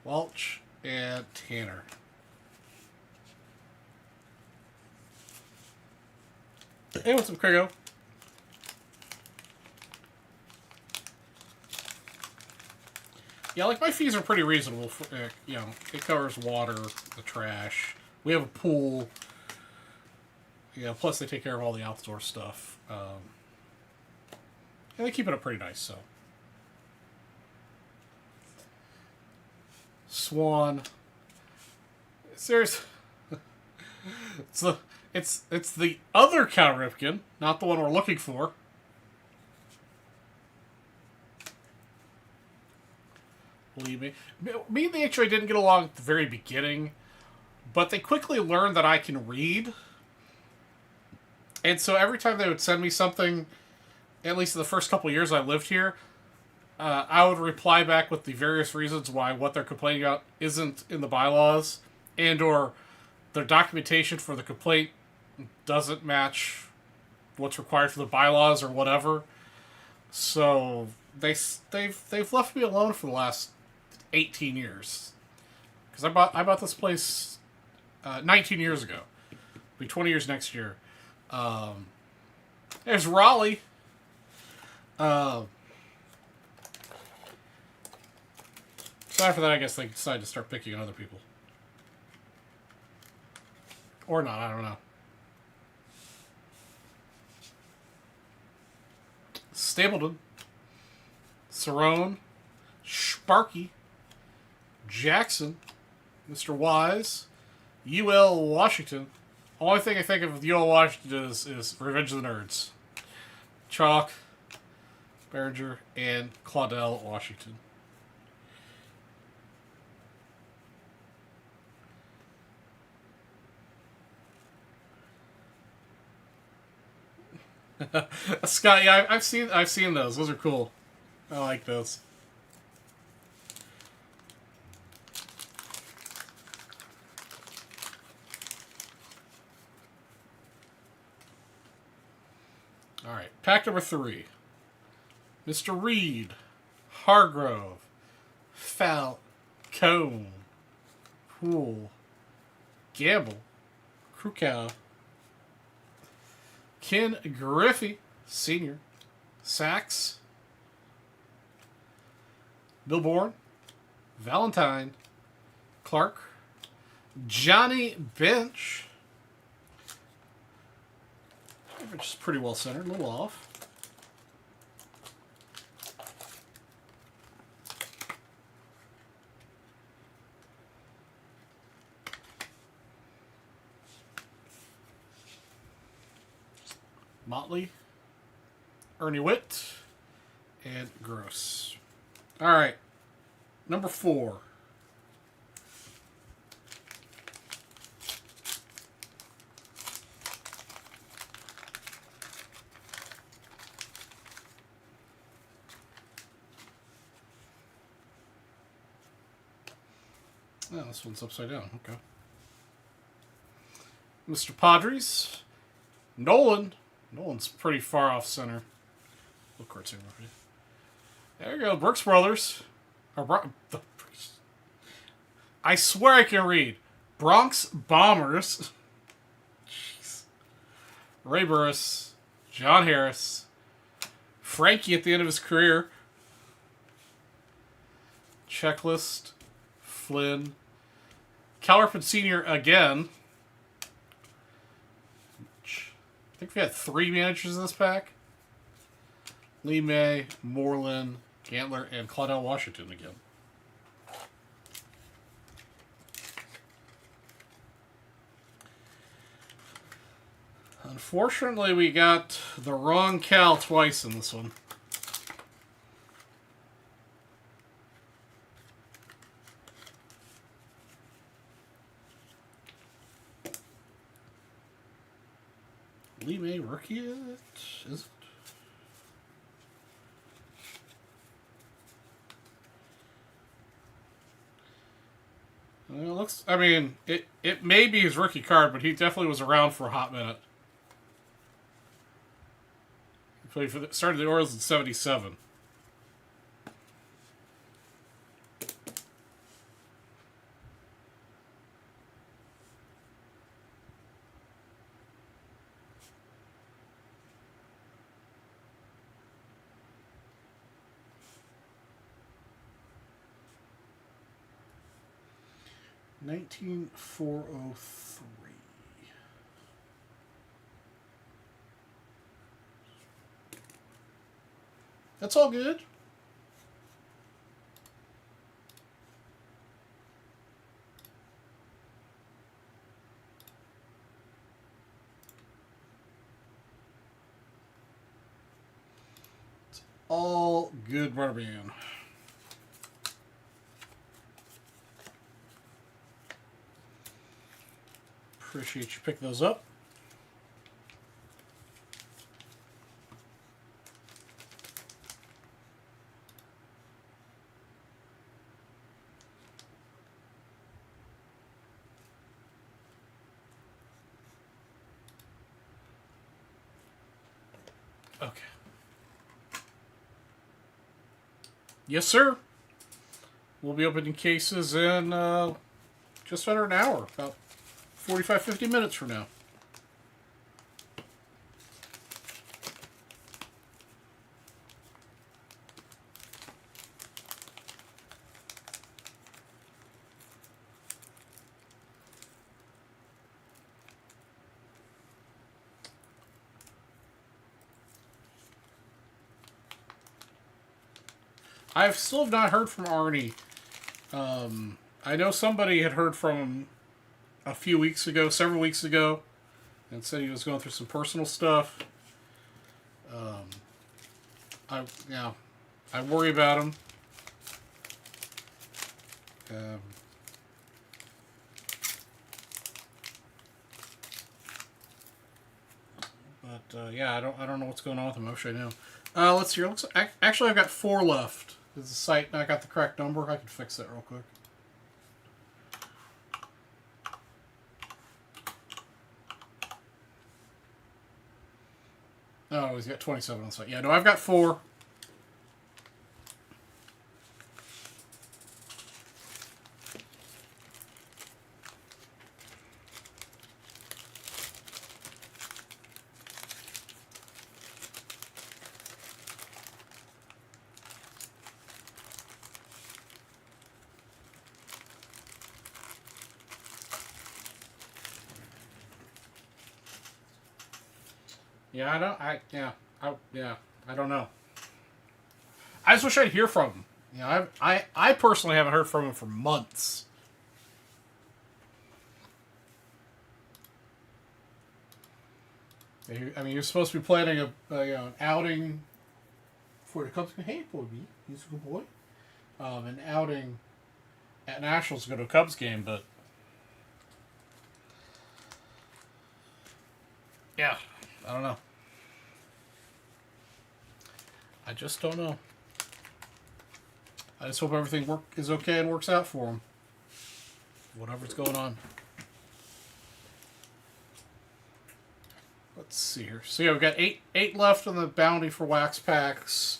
Welch, and Tanner. Hey, what's up, Krigo? Yeah, like my fees are pretty reasonable. For, you know, it covers water, the trash. We have a pool. Yeah, plus they take care of all the outdoor stuff. And they keep it up pretty nice, so. Swan. Serious. It's the other Cal Ripken, not the one we're looking for. Believe me. Me and the HOA didn't get along at the very beginning, but they quickly learned that I can read. And so every time they would send me something, at least in the first couple of years I lived here, I would reply back with the various reasons why what they're complaining about isn't in the bylaws, and or their documentation for the complaint doesn't match what's required for the bylaws or whatever. So they've left me alone for the last 18 years. Because I bought this place 19 years ago. It'll be 20 years next year. There's Raleigh. So after that, I guess they decided to start picking on other people. Or not, I don't know. Stapleton. Cerrone. Sparky. Jackson. Mr. Wise. UL Washington. Only thing I think of with UL Washington is Revenge of the Nerds. Chalk. Behringer. And Claudel Washington. Scott, yeah, I've seen those. Those are cool. I like those. All right, pack number 3. Mr. Reed, Hargrove, Falcone, Poole, Gamble, Krukow, Ken Griffey, Sr., Sachs, Bill Bourne, Valentine, Clark, Johnny Bench. Which is pretty well centered, a little off. Motley, Ernie Witt, and Gross. All right, number 4. Oh, this one's upside down. Okay. Mr. Padres, Nolan. Nolan's pretty far off center. Look, cartoon. There you go, Brooks Brothers. I swear I can read. Bronx Bombers. Jeez. Ray Burris, John Harris, Frankie at the end of his career. Checklist, Flynn, Cal Ripken Sr. again. I think we had 3 managers in this pack. Lee May, Moreland, Gantler, and Claudel Washington again. Unfortunately, we got the wrong Cal twice in this one. Lee May rookie yet? Is it? Well, it looks. I mean, it may be his rookie card, but he definitely was around for a hot minute. He played for started the Orioles in '77. (19,403). That's all good. It's all good, rubber band. Appreciate you picking those up. Okay. Yes, sir. We'll be opening cases in just under an hour, about 45, 50 minutes from now. I've still have not heard from Arnie. I know somebody had heard from him a few weeks ago, several weeks ago, and said he was going through some personal stuff. I worry about him. Yeah, I don't know what's going on with him. I wish I knew. Let's see. Actually, I've got 4 left. Is the site? I got the correct number. I can fix that real quick. Oh, he's got 27 on the site. Yeah, no, I've got 4. Yeah, I don't know. I just wish I'd hear from him. I personally haven't heard from him for months. I mean, you're supposed to be planning an outing for the Cubs. Hey, boy, he's a good boy. An outing at Nationals to go to a Cubs game, but yeah, I don't know. I just don't know. I just hope everything is okay and works out for him. Whatever's going on. Let's see here. So yeah, we've got eight left on the bounty for wax packs.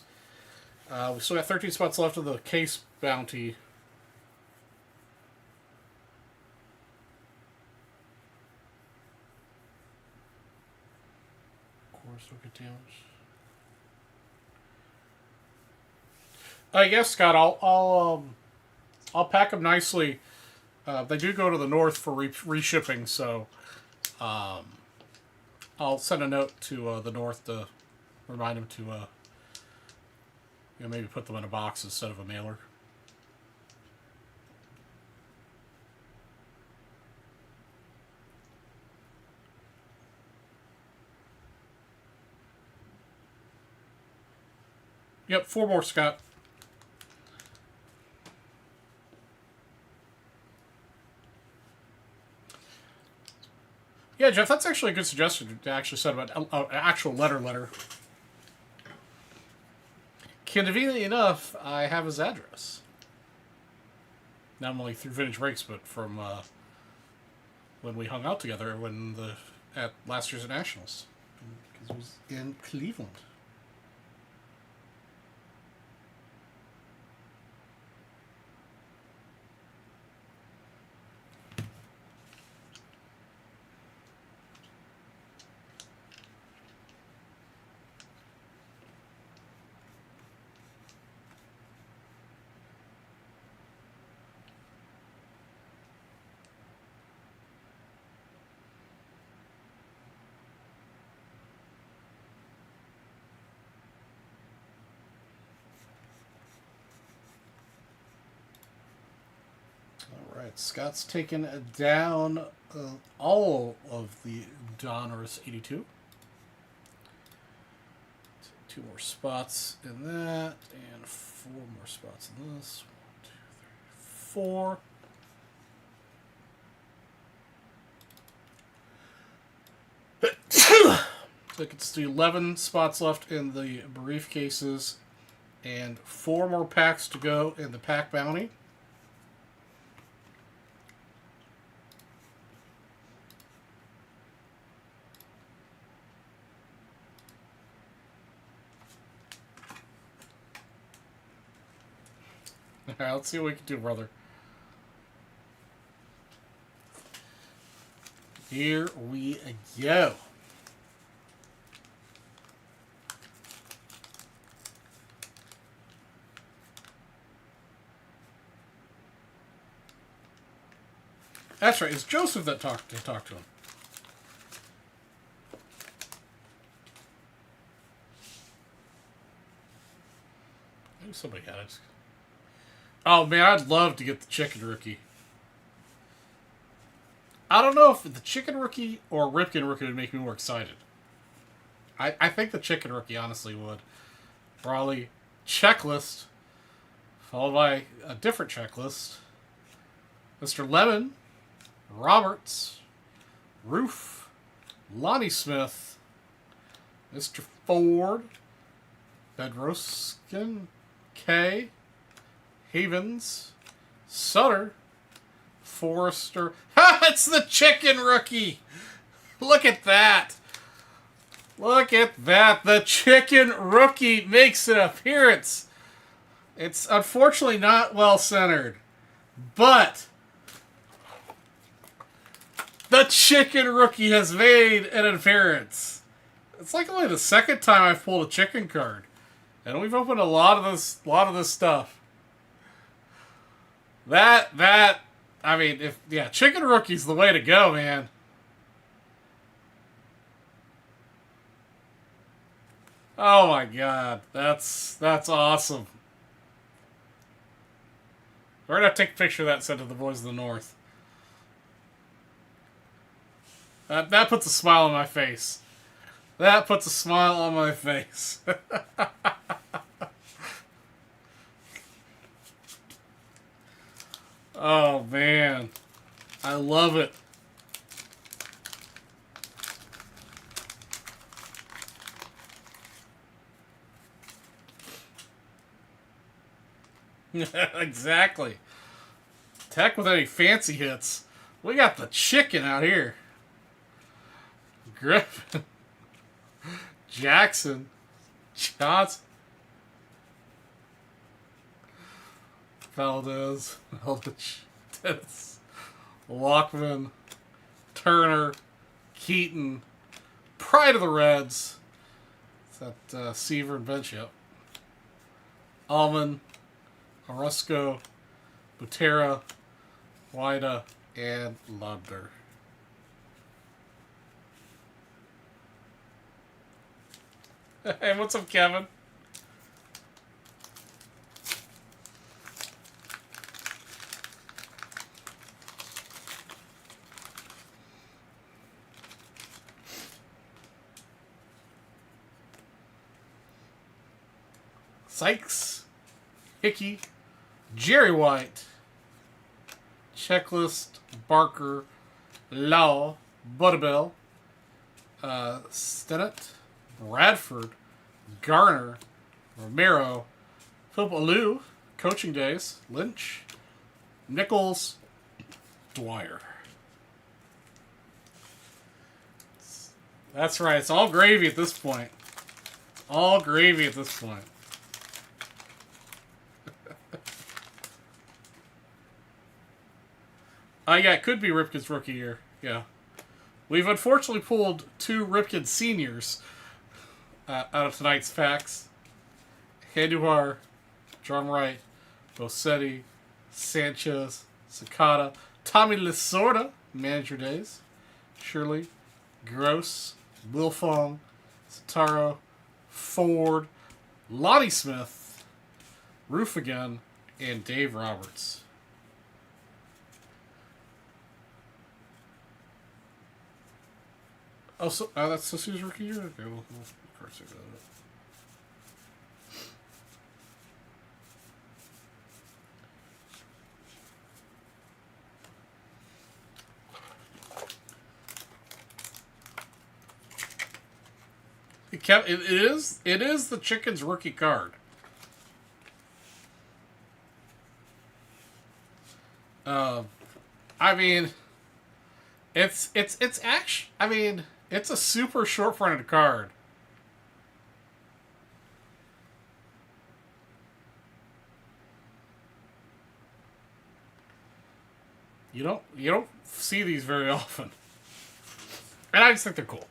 We still got 13 spots left of the case bounty. Of course, look at damage. Yes, Scott. I'll pack them nicely. They do go to the north for reshipping, so I'll send a note to the north to remind them to maybe put them in a box instead of a mailer. Yep, 4 more, Scott. Yeah, Jeff, that's actually a good suggestion to actually set about an actual letter. Conveniently enough, I have his address. Not only through Vintage Breaks, but from when we hung out together at last year's Nationals. Because it was in Cleveland. All right, Scott's taken down all of the Donruss 82. 2 more spots in that, and 4 more spots in this. 1, 2, 3, 4. So it's the 11 spots left in the briefcases, and 4 more packs to go in the pack bounty. Alright, let's see what we can do, brother. Here we go. That's right, it's Joseph that talked to him. Maybe somebody had it. Oh man, I'd love to get the chicken rookie. I don't know if the chicken rookie or Ripken rookie would make me more excited. I think the chicken rookie honestly would. Probably checklist, followed by a different checklist. Mr. Lemon, Roberts, Roof, Lonnie Smith, Mr. Ford, Bedroskin, K, Havens, Sutter, Forrester. Ha! It's the chicken rookie! Look at that! Look at that! The chicken rookie makes an appearance! It's unfortunately not well centered, but the chicken rookie has made an appearance. It's like only the second time I've pulled a chicken card, and we've opened a lot of this stuff. I mean, chicken rookie's the way to go, man. Oh my god, that's awesome. We're gonna have to take a picture of that and send to the boys of the North. That puts a smile on my face. That puts a smile on my face. Oh man, I love it. Exactly. Tech with any fancy hits. We got the chicken out here. Griffin. Jackson. Johnson. Valdez. Dennis. Walkman. Turner. Keaton. Pride of the Reds. Is that Seaver and bench? Yep. Allman. Orozco, Butera, Wida, and Lobder. Hey, what's up, Kevin? Sykes, Hickey, Jerry White, Checklist, Barker, Law, Butterbell, Stennett, Bradford, Garner, Romero, Philip Alou, Coaching Days, Lynch, Nichols, Dwyer. That's right. It's all gravy at this point. All gravy at this point. Yeah, it could be Ripken's rookie year. Yeah. We've unfortunately pulled 2 Ripken seniors out of tonight's packs. Handuar, John Wright, Bosetti, Sanchez, Sakata, Tommy Lasorda, Manager Days, Shirley, Gross, Wilfong, Sataro, Ford, Lonnie Smith, Roof again, and Dave Roberts. Oh, so that's Sasu's rookie year? Okay, we'll of course check that out. It is the Chicken's rookie card. I mean, it's actually, I mean, it's a super short fronted card. You don't see these very often, and I just think they're cool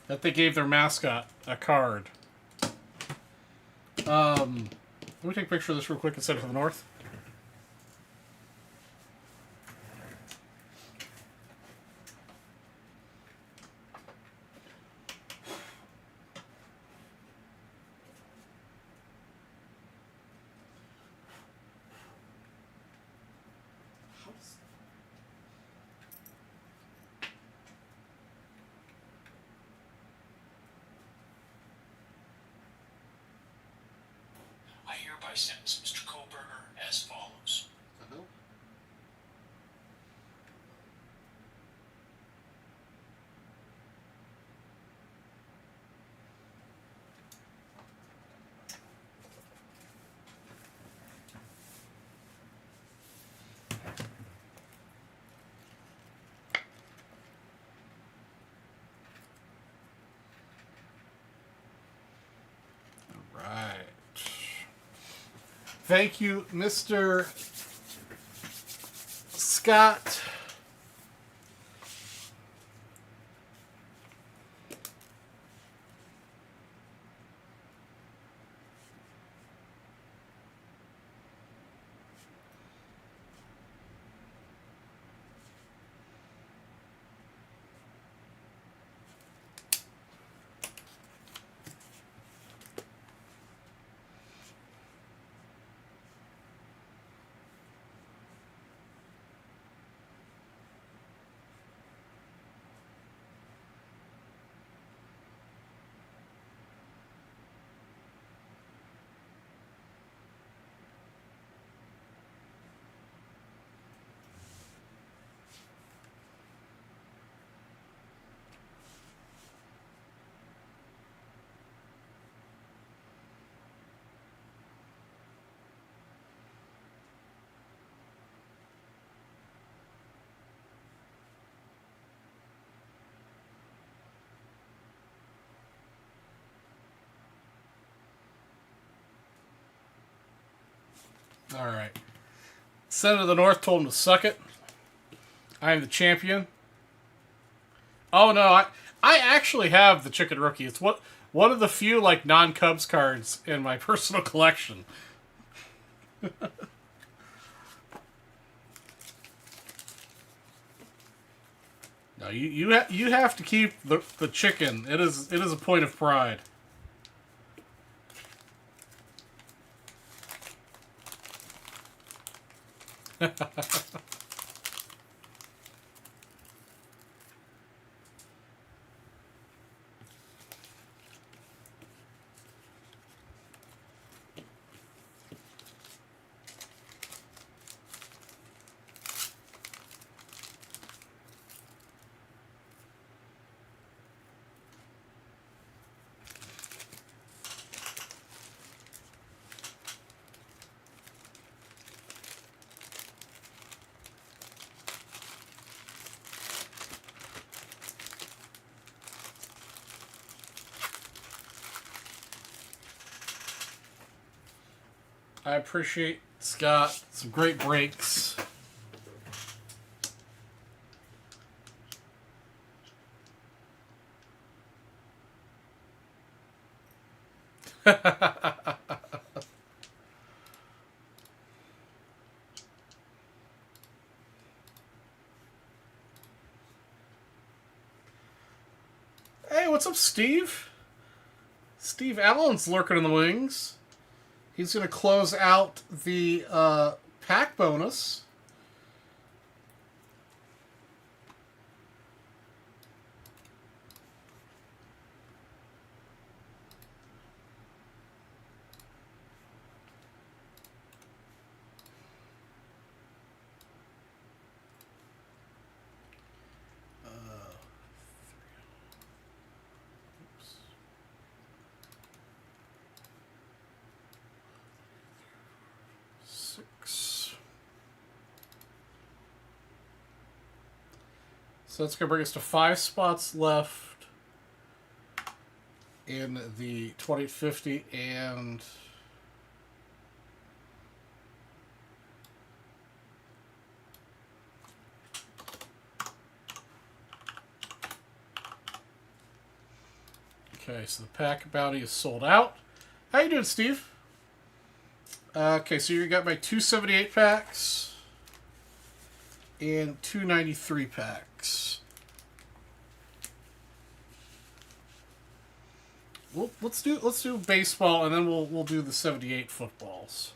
that they gave their mascot a card. Let me take a picture of this real quick and send it to the north. I hereby sentence Mr. Kohlberger as follows. Right. Thank you, Mr. Scott. All right. Senator of the North told him to suck it. I am the champion. Oh no, I actually have the Chicken Rookie. It's one of the few like non-Cubs cards in my personal collection. No, you have to keep the chicken. It is a point of pride. I appreciate Scott. Some great breaks. Hey, what's up, Steve? Steve Allen's lurking in the wings. He's going to close out the pack bonus. So that's going to bring us to 5 spots left in the 2050 and okay, so the pack bounty is sold out. How you doing, Steve? Okay, so you got my 278 packs and 293 packs. Well, let's do baseball, and then we'll do the 78 footballs.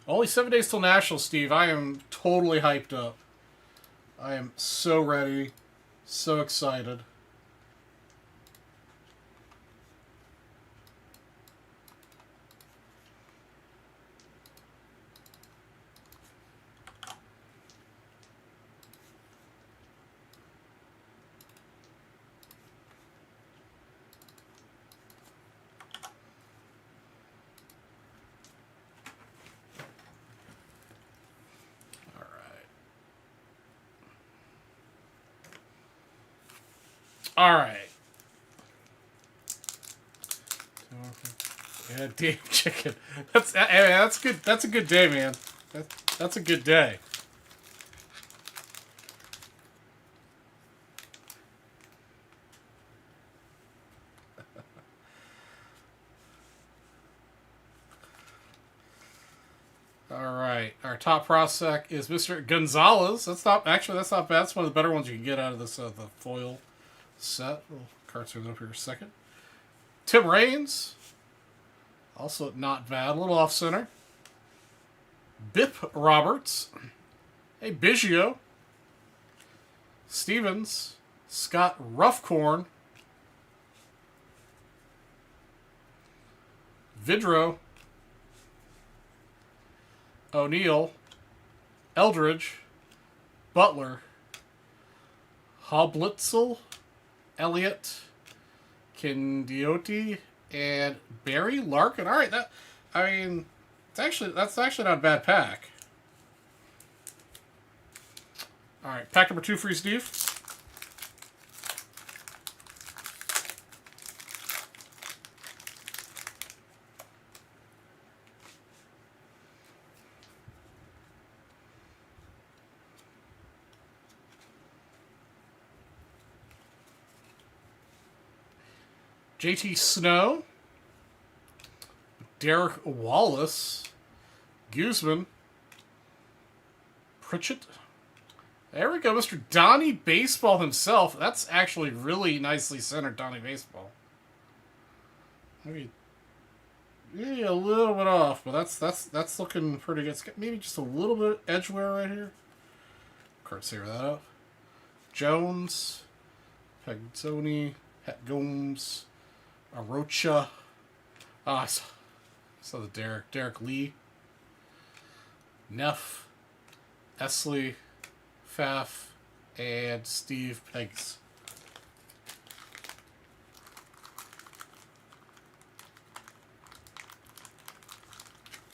Only 7 days till Nationals, Steve. I am totally hyped up. I am so ready, so excited. All right. Yeah, damn chicken. That's good. That's a good day, man. That's a good day. All right. Our top prospect is Mr. Gonzalez. That's not bad. That's one of the better ones you can get out of this the foil set. We'll cards are up here a second. Tim Raines. Also not bad. A little off center. Bip Roberts. Hey, Biggio. Stevens. Scott Ruffcorn. Vidro. O'Neill. Eldridge. Butler. Hoblitzel. Elliott. Kindiotti. And Barry Larkin. All right, that's actually not a bad pack. All right, pack number 2 for you, Steve. JT Snow. Derek Wallace. Guzman. Pritchett. There we go, Mr. Donnie Baseball himself. That's actually really nicely centered, Donnie Baseball. Maybe a little bit off, but that's looking pretty good. It's got maybe just a little bit of edge wear right here. Card saver that up. Jones. Pegzoni. Het Gomes. Arocha. I saw the Derek Lee. Neff. Esley. Pfaff. And Steve Peggs.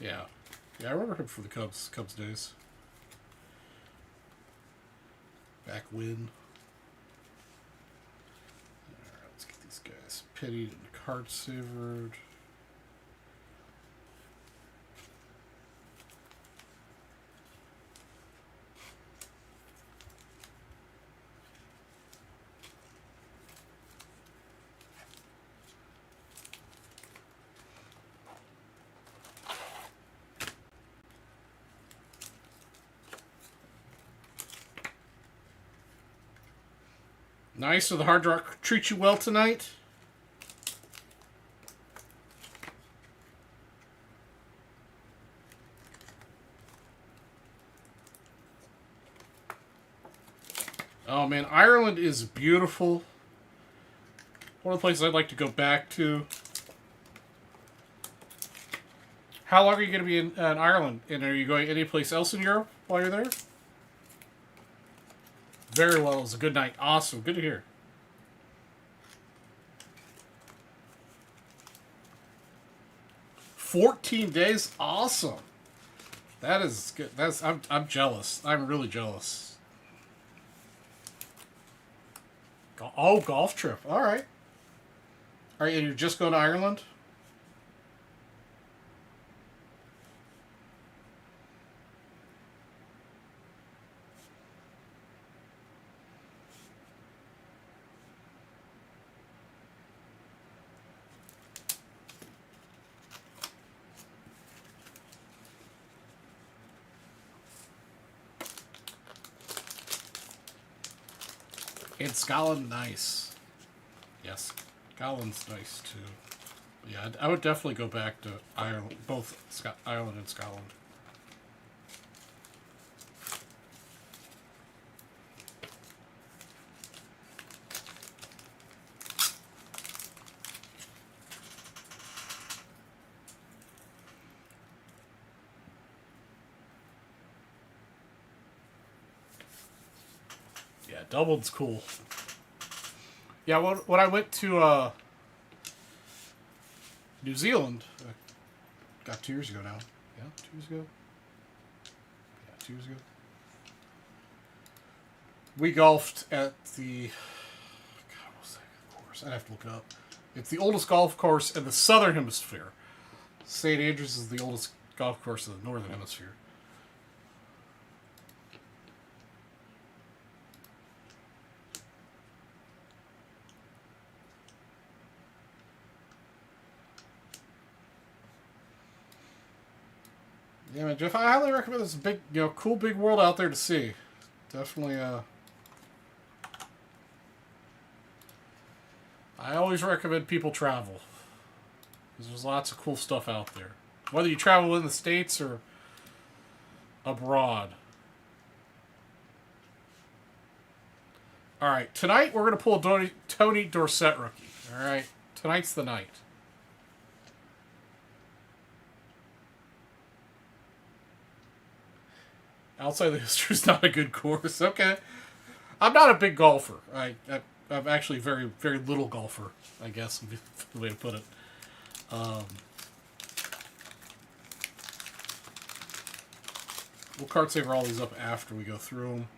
Yeah, I remember him from the Cubs days. Back when. Alright, let's get these guys pitied and card savered. Nice. Did the Hard Rock treat you well tonight? Oh man, Ireland is beautiful. One of the places I'd like to go back to. How long are you going to be in Ireland? And are you going any place else in Europe while you're there? Very well. It was a good night. Awesome. Good to hear. "14 days? Awesome. That is good. I'm jealous. I'm really jealous. Oh, golf trip. All right. All right, and you're just going to Ireland? In Scotland, nice. Yes, Scotland's nice too. Yeah, I would definitely go back to Ireland, both Ireland and Scotland. Yeah, Dublin's cool. Yeah, when I went to New Zealand, got 2 years ago now. Yeah, 2 years ago. Yeah, 2 years ago. We golfed at the. God, what's that course? I'd have to look it up. It's the oldest golf course in the Southern Hemisphere. St. Andrews is the oldest golf course in the Northern Hemisphere. Yeah, man, Jeff, I highly recommend this big, cool big world out there to see. Definitely, I always recommend people travel. Because there's lots of cool stuff out there. Whether you travel in the States or abroad. Alright, tonight we're going to pull a Tony Dorsett rookie. Alright, tonight's the night. Outside the history is not a good course. Okay. I'm not a big golfer. I'm actually very, very little golfer, I guess would be the way to put it. We'll card saver all these up after we go through them.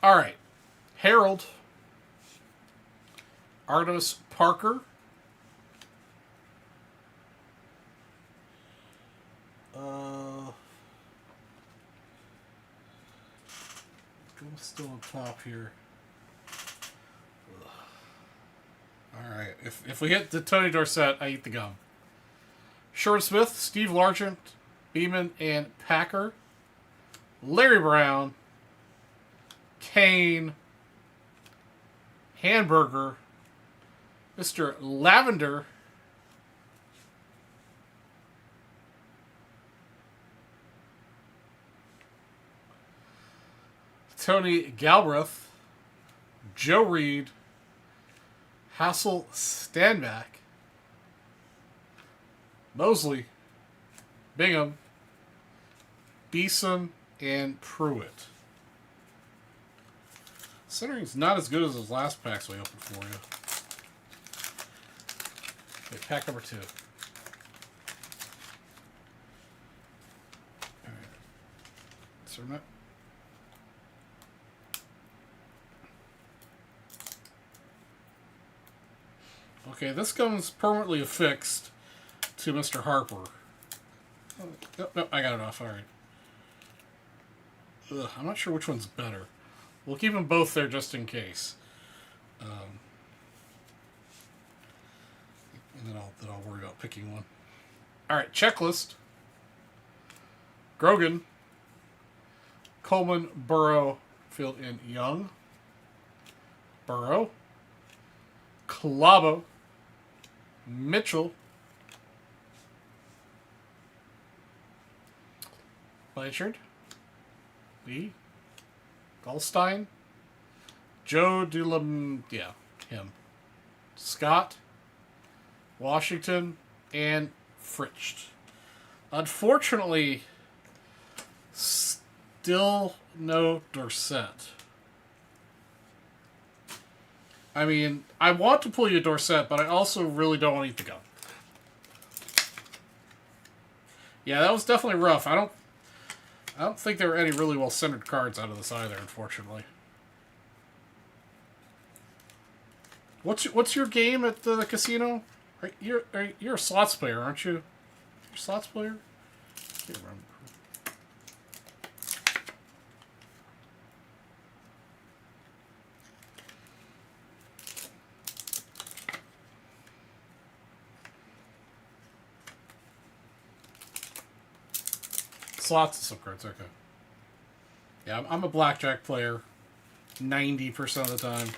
All right. Harold. Artis Parker. Still on top here. All right. If we hit the Tony Dorsett, I eat the gum. Sherman Smith, Steve Largent, Beeman, and Packer. Larry Brown. Kane. Hamburger. Mr. Lavender. Tony Galbraith, Joe Reed, Hassel Stanback, Mosley, Bingham, Beeson, and Pruitt. Centering's not as good as those last packs we opened for you. Okay, pack number 2. All right. Sir, Matt? Okay, this comes permanently affixed to Mr. Harper. Oh, no, I got it off. All right. I'm not sure which one's better. We'll keep them both there just in case. And then I'll worry about picking one. All right, checklist. Grogan, Coleman, Burrow, filled in Young, Burrow, Calabo, Mitchell, Blanchard, Lee, Goldstein, Joe Dulam, yeah, him, Scott, Washington, and Fritsch. Unfortunately, still no Dorsett. I mean, I want to pull you a Dorsett, but I also really don't want to eat the gum. Yeah, that was definitely rough. I don't think there were any really well-centered cards out of this either, unfortunately. What's your game at the casino? You're a slots player, aren't you? You're a slots player? I can't remember. Slots and some cards, okay. Yeah, I'm a blackjack player 90% of the time.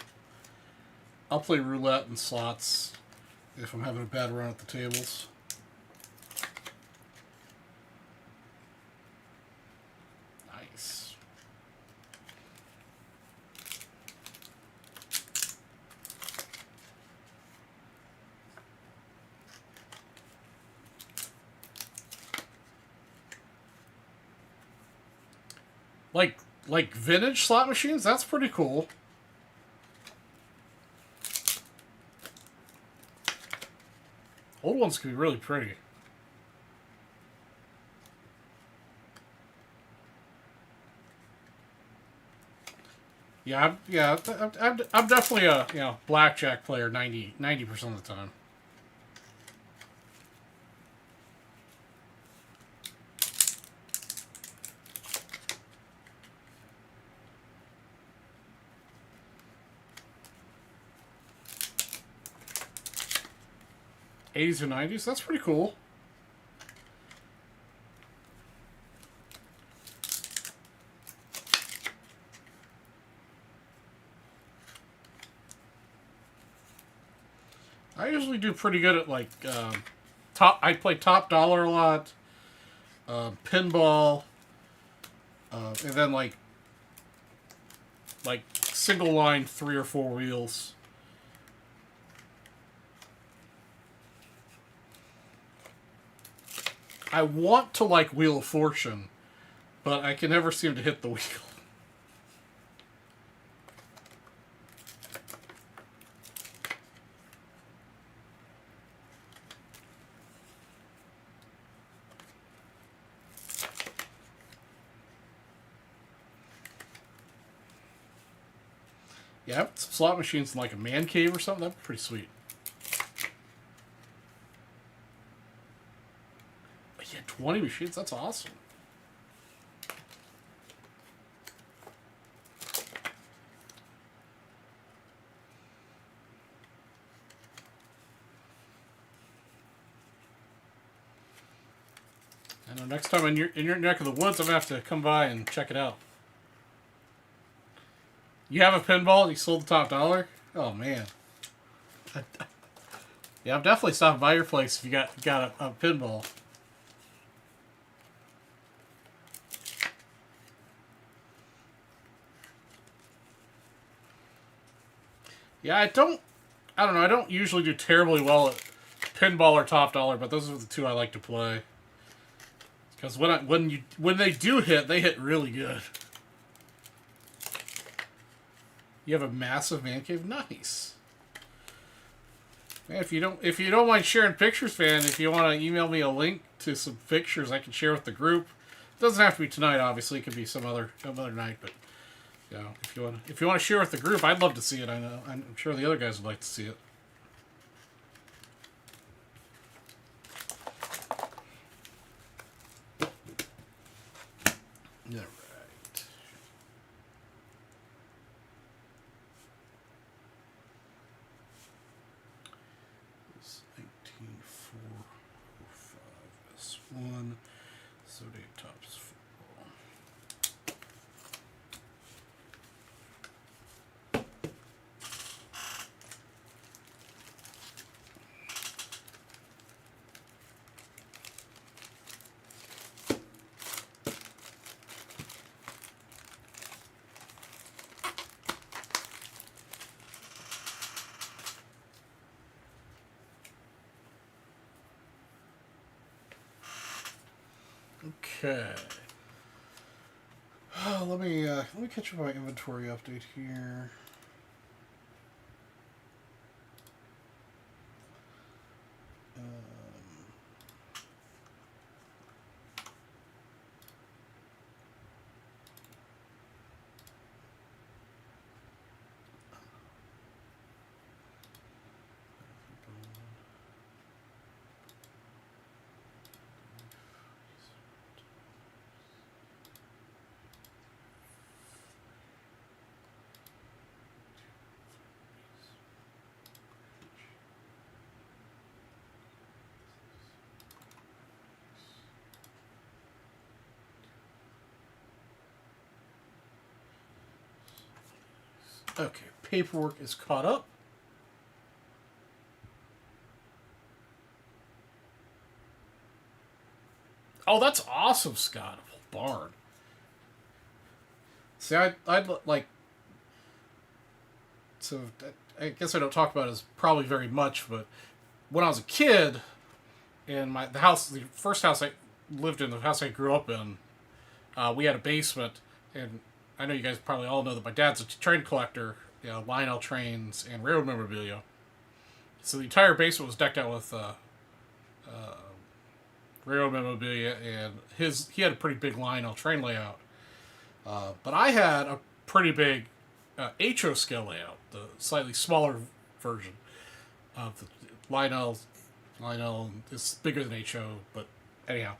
I'll play roulette and slots if I'm having a bad run at the tables. Nice. Like vintage slot machines? That's pretty cool. Old ones can be really pretty. Yeah, I'm definitely a blackjack player 90% of the time. '80s or '90s, that's pretty cool. I usually do pretty good at like I play top dollar a lot, pinball, and then like single line 3 or 4 wheels. I want to like Wheel of Fortune, but I can never seem to hit the wheel. Yeah, some slot machines in like a man cave or something. That'd be pretty sweet. But yeah, 20 machines. That's awesome. I know. Next time in your neck of the woods, I'm gonna have to come by and check it out. You have a pinball? You sold the top dollar? Oh man. Yeah, I'm definitely stopping by your place if you got a pinball. Yeah, I don't know. I don't usually do terribly well at pinball or top dollar, but those are the two I like to play. Because when they do hit, they hit really good. You have a massive man cave? Nice. Man, if you don't mind sharing pictures, fan, if you want to email me a link to some pictures I can share with the group. It doesn't have to be tonight, obviously. It could be some other night, but you know, if you want to share with the group, I'd love to see it. I know I'm sure the other guys would like to see it. Yeah. Tops football. Okay. Let me catch up my inventory update here. Okay, paperwork is caught up. Oh, that's awesome, Scott. Barn. See, I'd like. So, I guess I don't talk about it as probably very much, but when I was a kid, in the first house I lived in, the house I grew up in, we had a basement, and I know you guys probably all know that my dad's a train collector, Lionel trains and railroad memorabilia. So the entire basement was decked out with railroad memorabilia, and he had a pretty big Lionel train layout. But I had a pretty big HO scale layout, the slightly smaller version of the Lionel. Lionel is bigger than HO, but anyhow.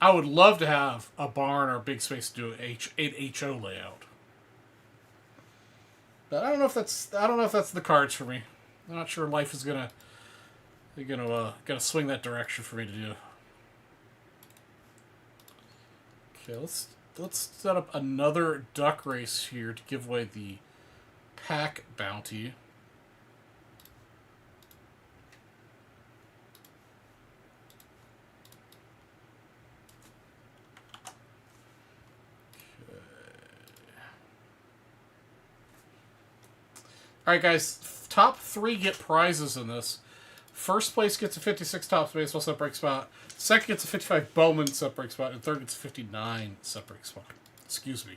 I would love to have a barn or a big space to do an HO layout. But I don't know if that's the cards for me. I'm not sure life is gonna swing that direction for me to do. Okay, let's set up another duck race here to give away the pack bounty. Alright, guys, top 3 get prizes in this. First place gets a 56 Topps baseball set break spot. Second gets a 55 Bowman set break spot. And third gets a 59 set break spot. Excuse me.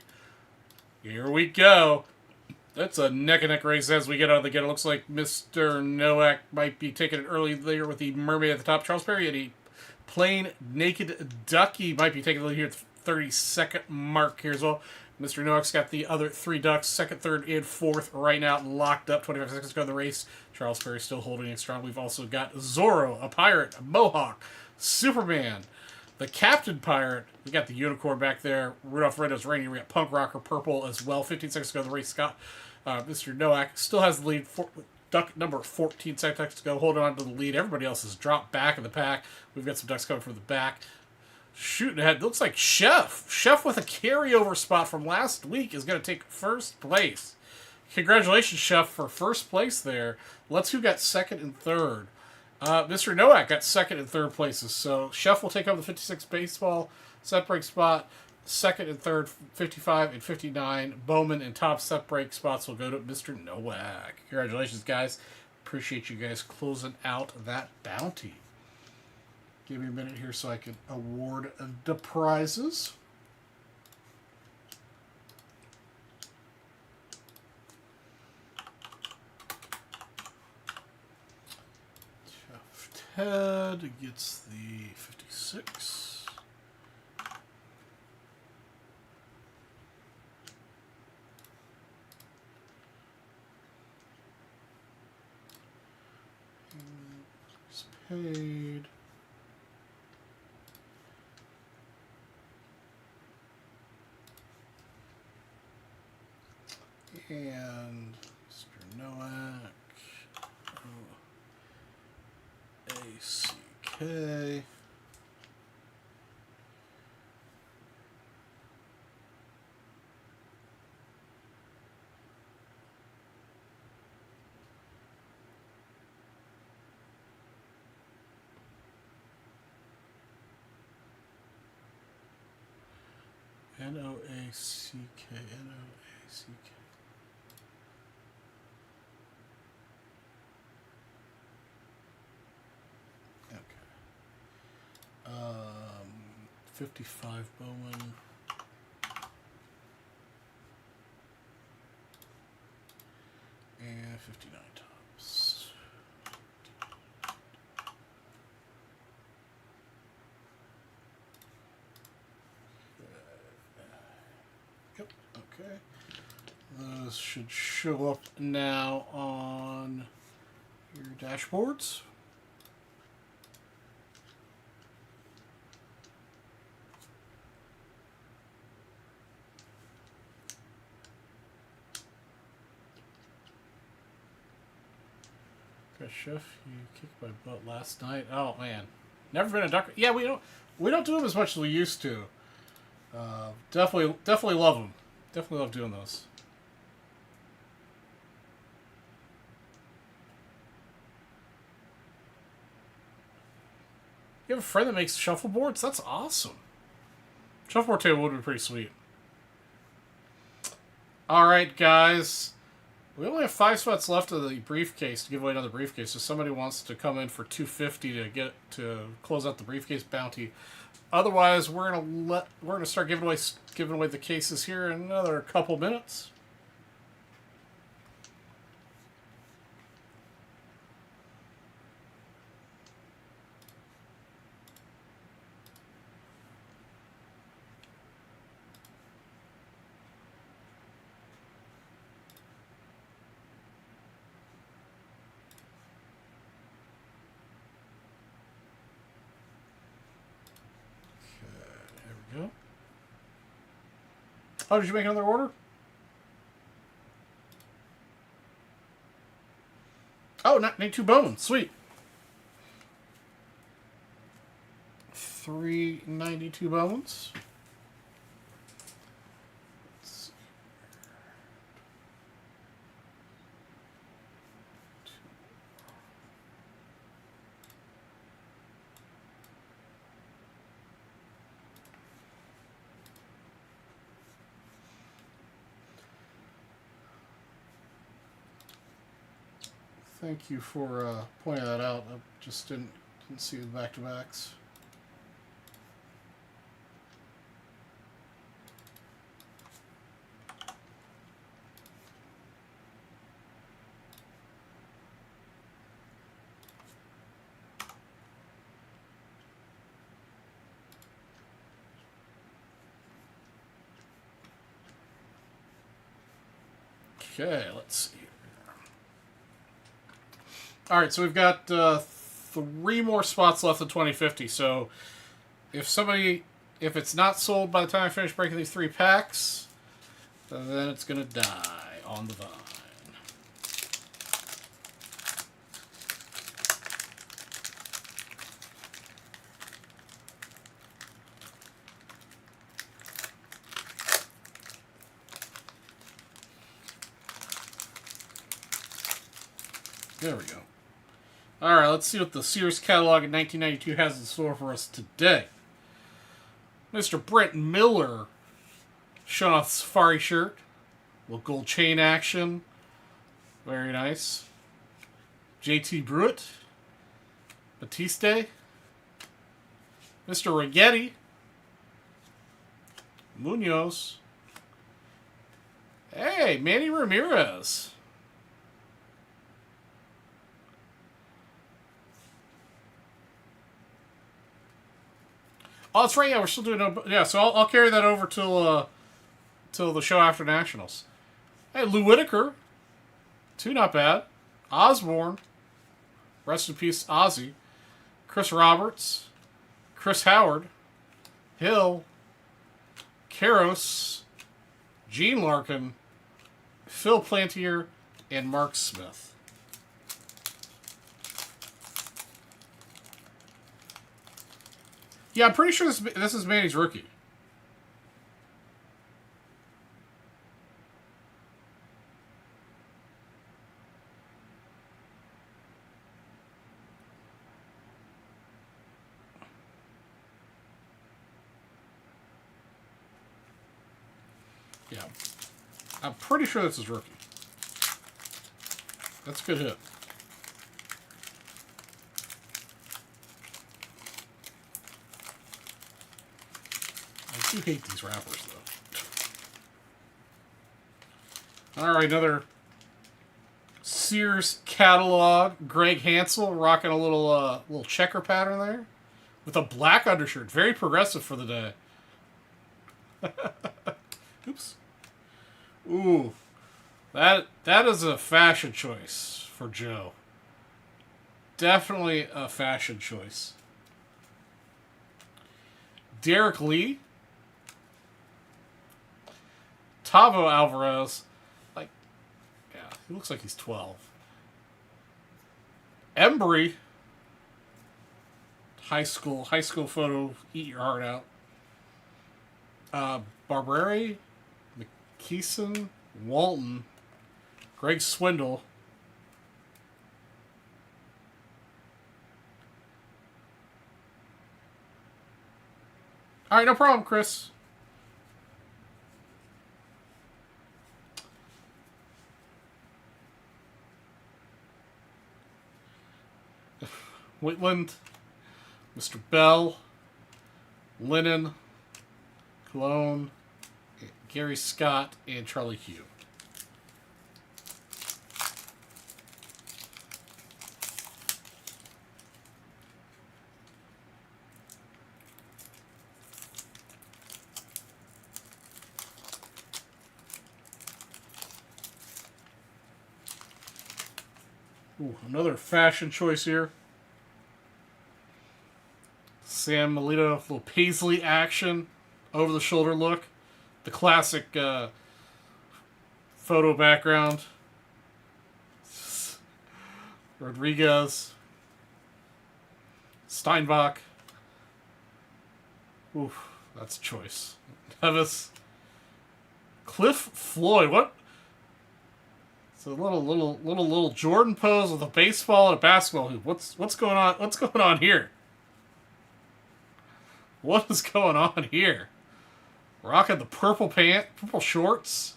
Here we go. That's a neck-and-neck race as we get out of the gate. It looks like Mr. Nowak might be taking it early there with the Mermaid at the top. Charles Perry and a plain naked ducky might be taking the lead here at the 30-second mark here as well. Mr. Nowak's got the other 3 ducks, second, third, and fourth right now locked up. 25 seconds to go in the race. Charles Perry still holding it strong. We've also got Zorro, a pirate, a Mohawk, Superman, the Captain Pirate. We got the Unicorn back there. Rudolph Red-Nosed Reindeer. We got Punk Rocker Purple as well. 15 seconds to go in the race. Scott, Mr. Nowak still has the lead. Duck number 14 seconds to go. Holding on to the lead. Everybody else has dropped back in the pack. We've got some ducks coming from the back. Shooting ahead. Looks like Chef with a carryover spot from last week is going to take first place. Congratulations, Chef, for first place there. Let's who got second and third. Mr. Nowak got second and third places. So Chef will take over the 56 baseball set break spot. Second and third, 55 and 59. Bowman and top set break spots will go to Mr. Nowak. Congratulations, guys. Appreciate you guys closing out that bounty. Give me a minute here so I can award the prizes. Jeff Ted gets the 56. He's paid. And Mr. Nowak, ACK, Noack. Noack. Okay. 55 Bowman. And 59 Tops. Yep, okay. Those should show up now on your dashboards. Chef, you kicked my butt last night. Oh man, never been a duck. Yeah, we don't do them as much as we used to. Definitely love them. Definitely love doing those. You have a friend that makes shuffleboards? That's awesome. Shuffleboard table would be pretty sweet. All right, guys. We only have 5 spots left of the briefcase to give away another briefcase. If somebody wants to come in for $250 to close out the briefcase bounty, otherwise we're gonna start giving away the cases here in another couple minutes. Go. Oh, did you make another order? Oh, 92 bones. Sweet. 392 bones. Thank you for pointing that out. I just didn't see the back-to-backs. Okay, let's see. All right, so we've got 3 more spots left in 2050. So if it's not sold by the time I finish breaking these 3 packs, then it's going to die on the vine. There we go. All right, let's see what the Sears catalog in 1992 has in store for us today. Mr. Brent Miller showing off the safari shirt. A little gold chain action. Very nice. JT Brewitt. Batiste. Mr. Righetti. Munoz. Hey, Manny Ramirez. Oh, that's right. Yeah, we're still doing. Yeah, so I'll carry that over till the show after Nationals. Hey, Lou Whitaker, 2 not bad. Osborne, rest in peace, Ozzy. Chris Roberts, Chris Howard, Hill, Karros, Gene Larkin, Phil Plantier, and Mark Smith. Yeah, I'm pretty sure this is Manny's rookie. Yeah. I'm pretty sure that's his rookie. That's a good hit. I do hate these wrappers, though. All right, another Sears catalog. Greg Hansel rocking a little checker pattern there with a black undershirt. Very progressive for the day. Oops. Ooh, that is a fashion choice for Joe. Definitely a fashion choice. Derek Lee. Tavo Alvarez. Like, yeah, he looks like he's 12. Embry. High school photo. Eat your heart out. Barberi. McKeeson. Walton. Greg Swindle. All right, no problem, Chris. Whitland, Mr. Bell, Lennon, Cologne, Gary Scott, and Charlie Hugh. Ooh, another fashion choice here. Sam Melito, little paisley action, over the shoulder look. The classic photo background. Rodriguez. Steinbach. Oof, that's a choice. Nevis. Cliff Floyd. What? It's a little Jordan pose with a baseball and a basketball hoop. What's going on? What's going on here? What is going on here? Rocking the purple shorts.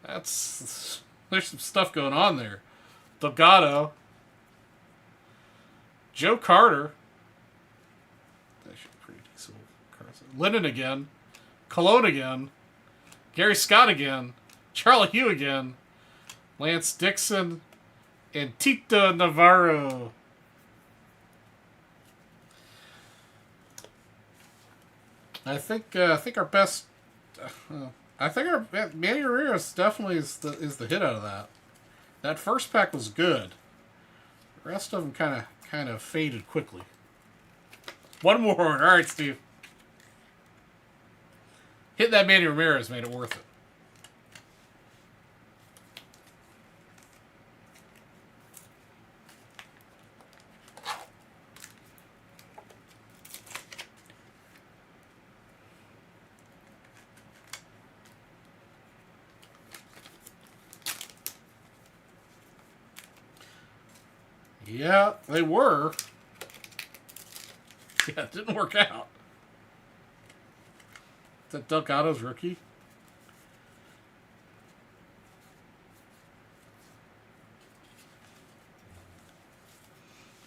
There's some stuff going on there. Delgado. Joe Carter. Actually, pretty decent. Lennon again. Cologne again. Gary Scott again. Charlie Hugh again. Lance Dixon. And Tito Navarro. I think our best. I think our Manny Ramirez definitely is the hit out of that. That first pack was good. The rest of them kind of faded quickly. One more. All right, Steve. Hit that Manny Ramirez made it worth it. Yeah, they were. Yeah, it didn't work out. Is that Delgado's rookie?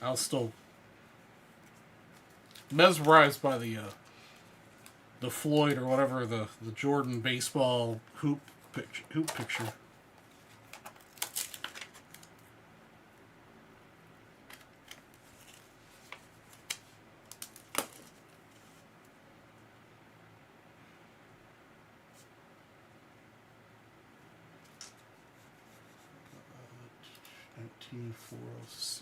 I was still mesmerized by the Floyd or whatever, the Jordan baseball hoop picture. $19,406.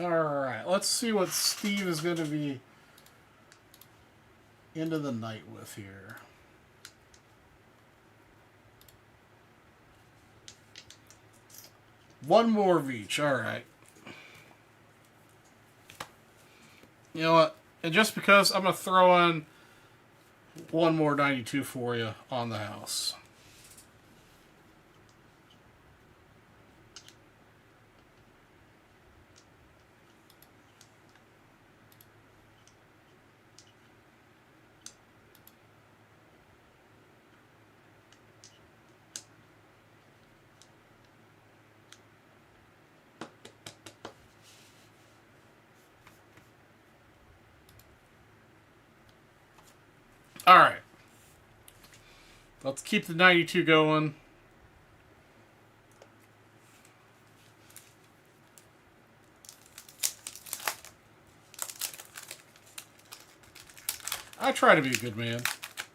All right, let's see what Steve is going to be into the night with here. One more of each. All right. You know what? And just because I'm going to throw in one more 92 for you on the house. All right. Let's keep the 92 going. I try to be a good man.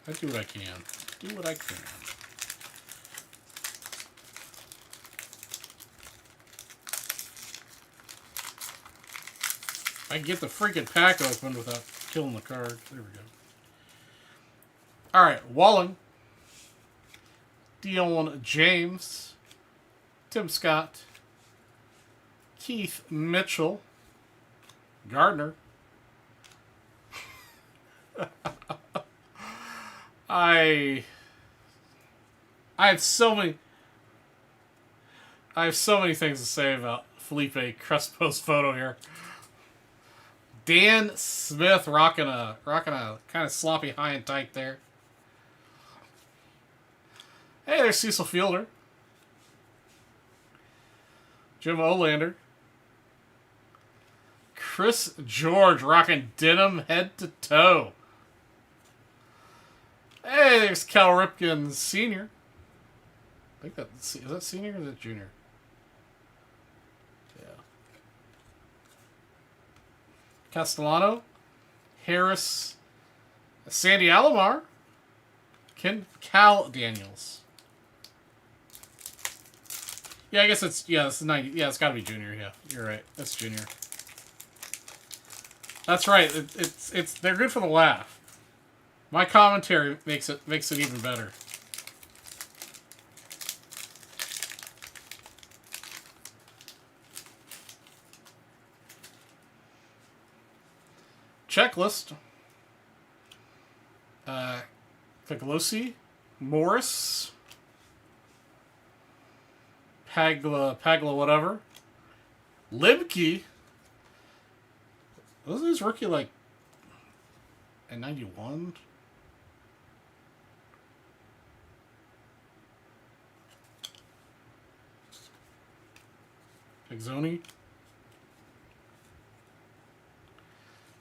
I do what I can. Do what I can. I can get the freaking pack open without killing the card. There we go. Alright, Walling. Dion James. Tim Scott. Keith Mitchell. Gardner. I have so many things to say about Felipe Crespo's photo here. Dan Smith rocking a kind of sloppy high and tight there. Hey, there's Cecil Fielder. Jim Olander. Chris George rocking denim head to toe. Hey, there's Cal Ripken Sr. I think is that senior or is that junior? Yeah. Castellano, Harris, Sandy Alomar, Cal Daniels. Yeah, I guess it's it's 90. Yeah, it's got to be junior. Yeah, you're right. That's junior. That's right. It's they're good for the laugh. My commentary makes it even better. Checklist. Paglosi, Morris, Pagla, whatever. Libke. Wasn't his rookie like at 91? Exoni.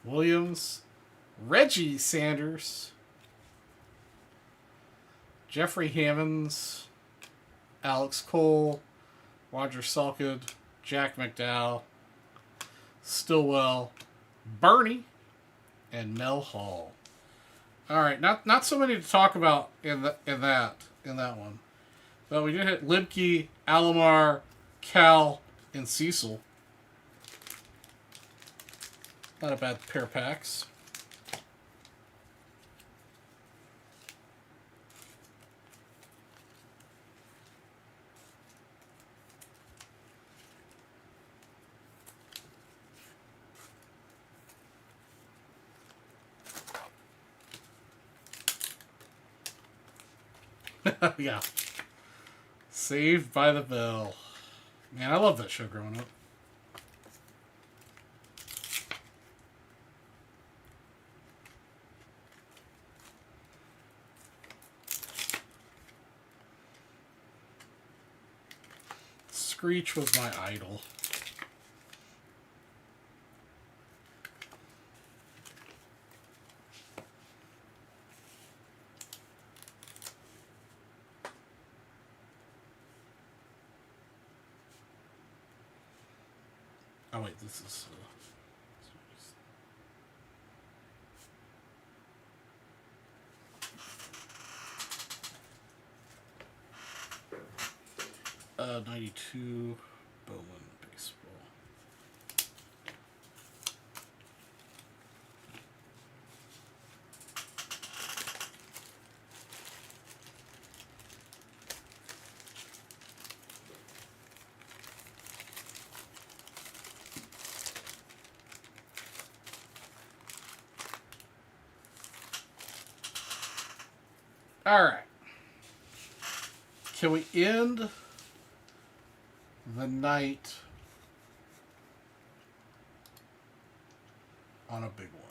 Williams. Reggie Sanders. Jeffrey Hammonds. Alex Cole. Roger Salkid. Jack McDowell. Stillwell. Bernie. And Mel Hall. Alright, not so many to talk about in that one. But we did hit Libke, Alomar, Cal, and Cecil. Not a bad pair of packs. Yeah. Saved by the Bell. Man, I love that show growing up. Screech was my idol. Oh wait, this is 92 Bowman baseball. All right. Can we end the night on a big one?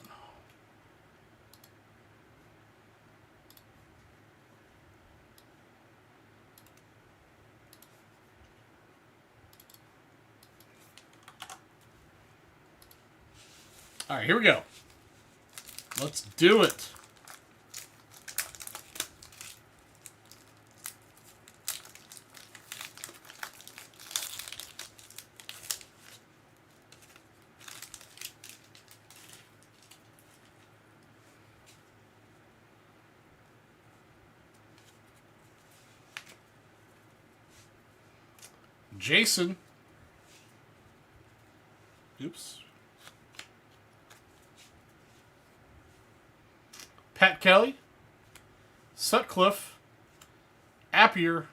All right, here we go. Let's do it. Jason. Oops. Pat Kelly. Sutcliffe. Appier.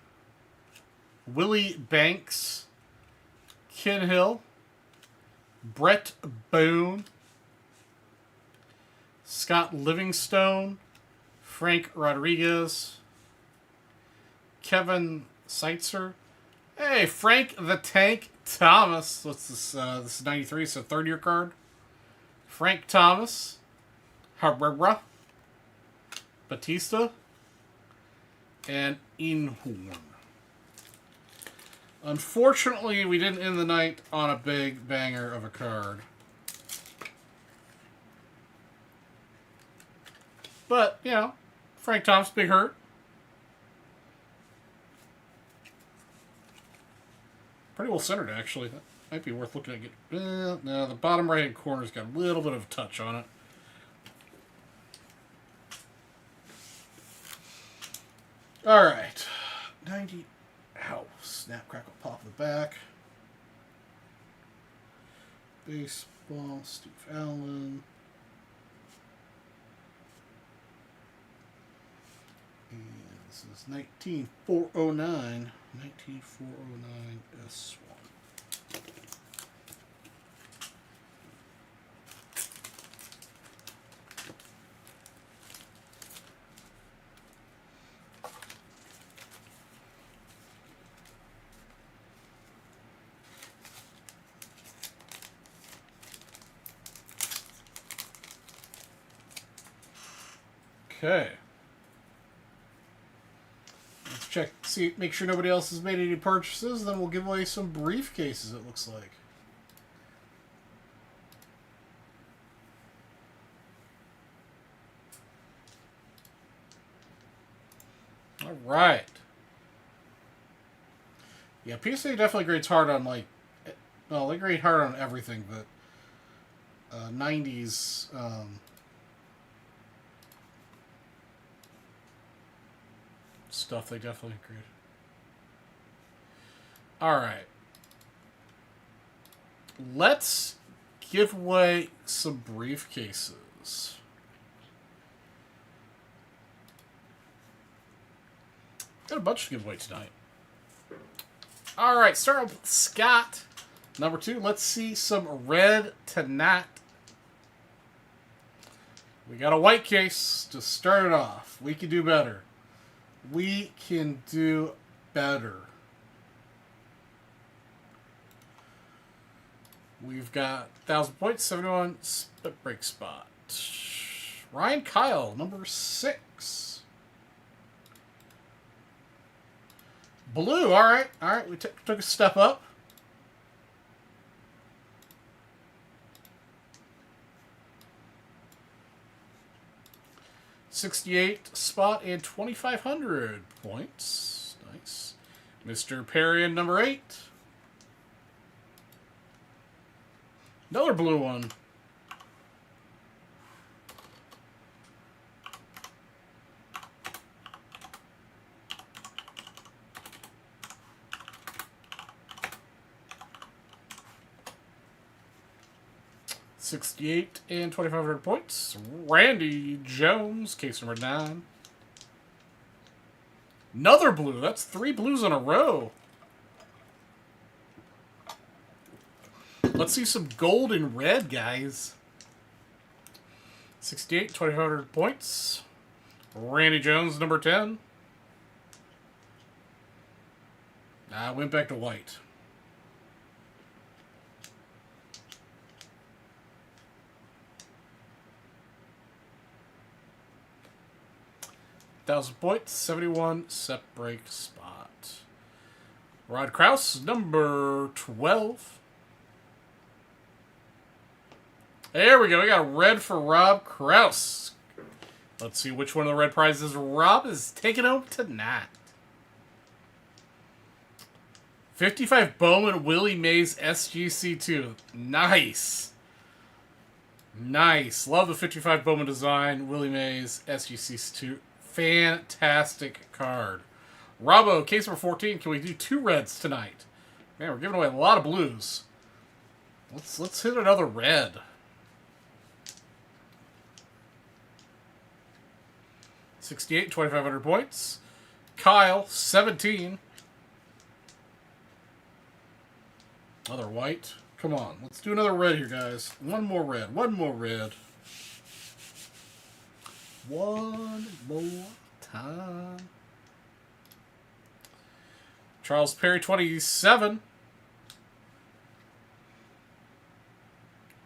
Willie Banks. Ken Hill. Brett Boone. Scott Livingstone. Frank Rodriguez. Kevin Seitzer. Hey, Frank the Tank Thomas. What's this? This is 93, so third-year card. Frank Thomas. Herrera. Batista. And Einhorn. Unfortunately, we didn't end the night on a big banger of a card. But, you know, Frank Thomas, big hurt. Pretty well centered, actually. That might be worth looking at. No, the bottom right-hand corner's got a little bit of touch on it. All right. 90. Ow. Snap, crackle, pop in the back. Baseball, Steve Allen. And this is 19409. 19409 S1. Okay. Let's check, see, make sure nobody else has made any purchases. Then we'll give away some briefcases, it looks like. All right. Yeah, PSA definitely grades hard on, like, well, they grade hard on everything, but 90s, stuff they definitely grade. All right. Let's give away some briefcases. Got a bunch to give away tonight. All right, start with Scott. Number 2, let's see some red tonight. We got a white case to start it off. We can do better. We can do better. We've got 1,000 points, 71 split break spot. Ryan Kyle, number 6. Blue, all right. All right, we took a step up. $68 spot and 2,500 points. Nice. Mr. Perrion, number 8. Another blue one. $68 and 2,500 points. Randy Jones, case number 9. Another blue. That's 3 blues in a row. Let's see some gold and red, guys. 68, 2,500 points. Randy Jones, number 10. I went back to white. £1,000 71 set break spot. Rod Krause, number 12. There we go. We got a red for Rob Krause. Let's see which one of the red prizes Rob is taking home tonight. 55 Bowman Willie Mays SGC2. Nice. Nice. Love the 55 Bowman design. Willie Mays SGC2. Fantastic card. Robbo, case number 14. Can we do 2 reds tonight? Man, we're giving away a lot of blues. Let's hit another red. 68, 2,500 points. Kyle, 17. Another white. Come on, let's do another red here, guys. One more red. One more red. One more time. Charles Perry, 27.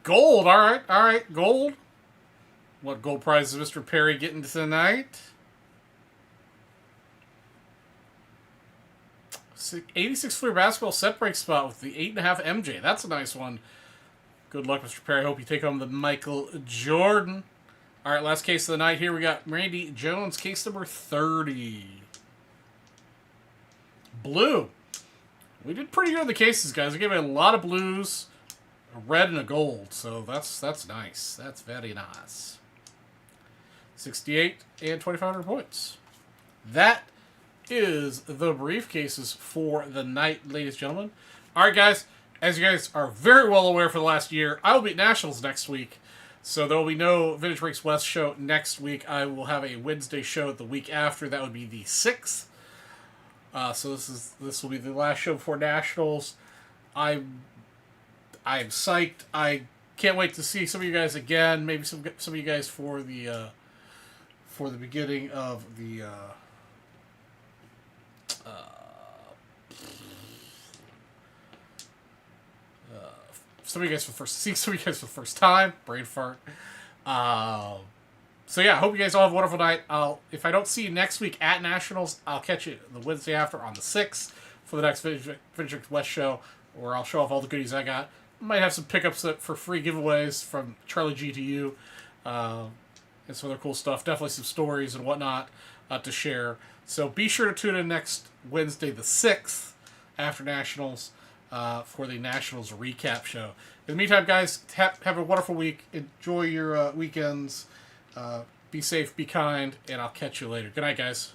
Gold. All right. All right. Gold. What gold prize is Mr. Perry getting tonight? 86 Fleer basketball set break spot with the 8.5 MJ. That's a nice one. Good luck, Mr. Perry. Hope you take home the Michael Jordan. All right, last case of the night here. We got Randy Jones, case number 30. Blue. We did pretty good in the cases, guys. We gave it a lot of blues, a red, and a gold. So that's nice. That's very nice. 68 and 2,500 points. That is the briefcases for the night, ladies and gentlemen. All right, guys. As you guys are very well aware for the last year, I will be at Nationals next week. So there will be no Vintage Breaks West show next week. I will have a Wednesday show the week after. That would be the 6th. So this will be the last show before Nationals. I'm psyched. I can't wait to see some of you guys again. Maybe some of you guys for the beginning of the some of you guys for the first time. Brain fart. So yeah, I hope you guys all have a wonderful night. If I don't see you next week at Nationals, I'll catch you the Wednesday after on the 6th for the next Vintage West show, where I'll show off all the goodies I got. Might have some pickups for free giveaways from Charlie GTU, and some other cool stuff. Definitely some stories and whatnot to share. So be sure to tune in next Wednesday the 6th after Nationals for the Nationals recap show. In the meantime, guys, have a wonderful week. Enjoy your weekends. Be safe, be kind, and I'll catch you later. Good night, guys.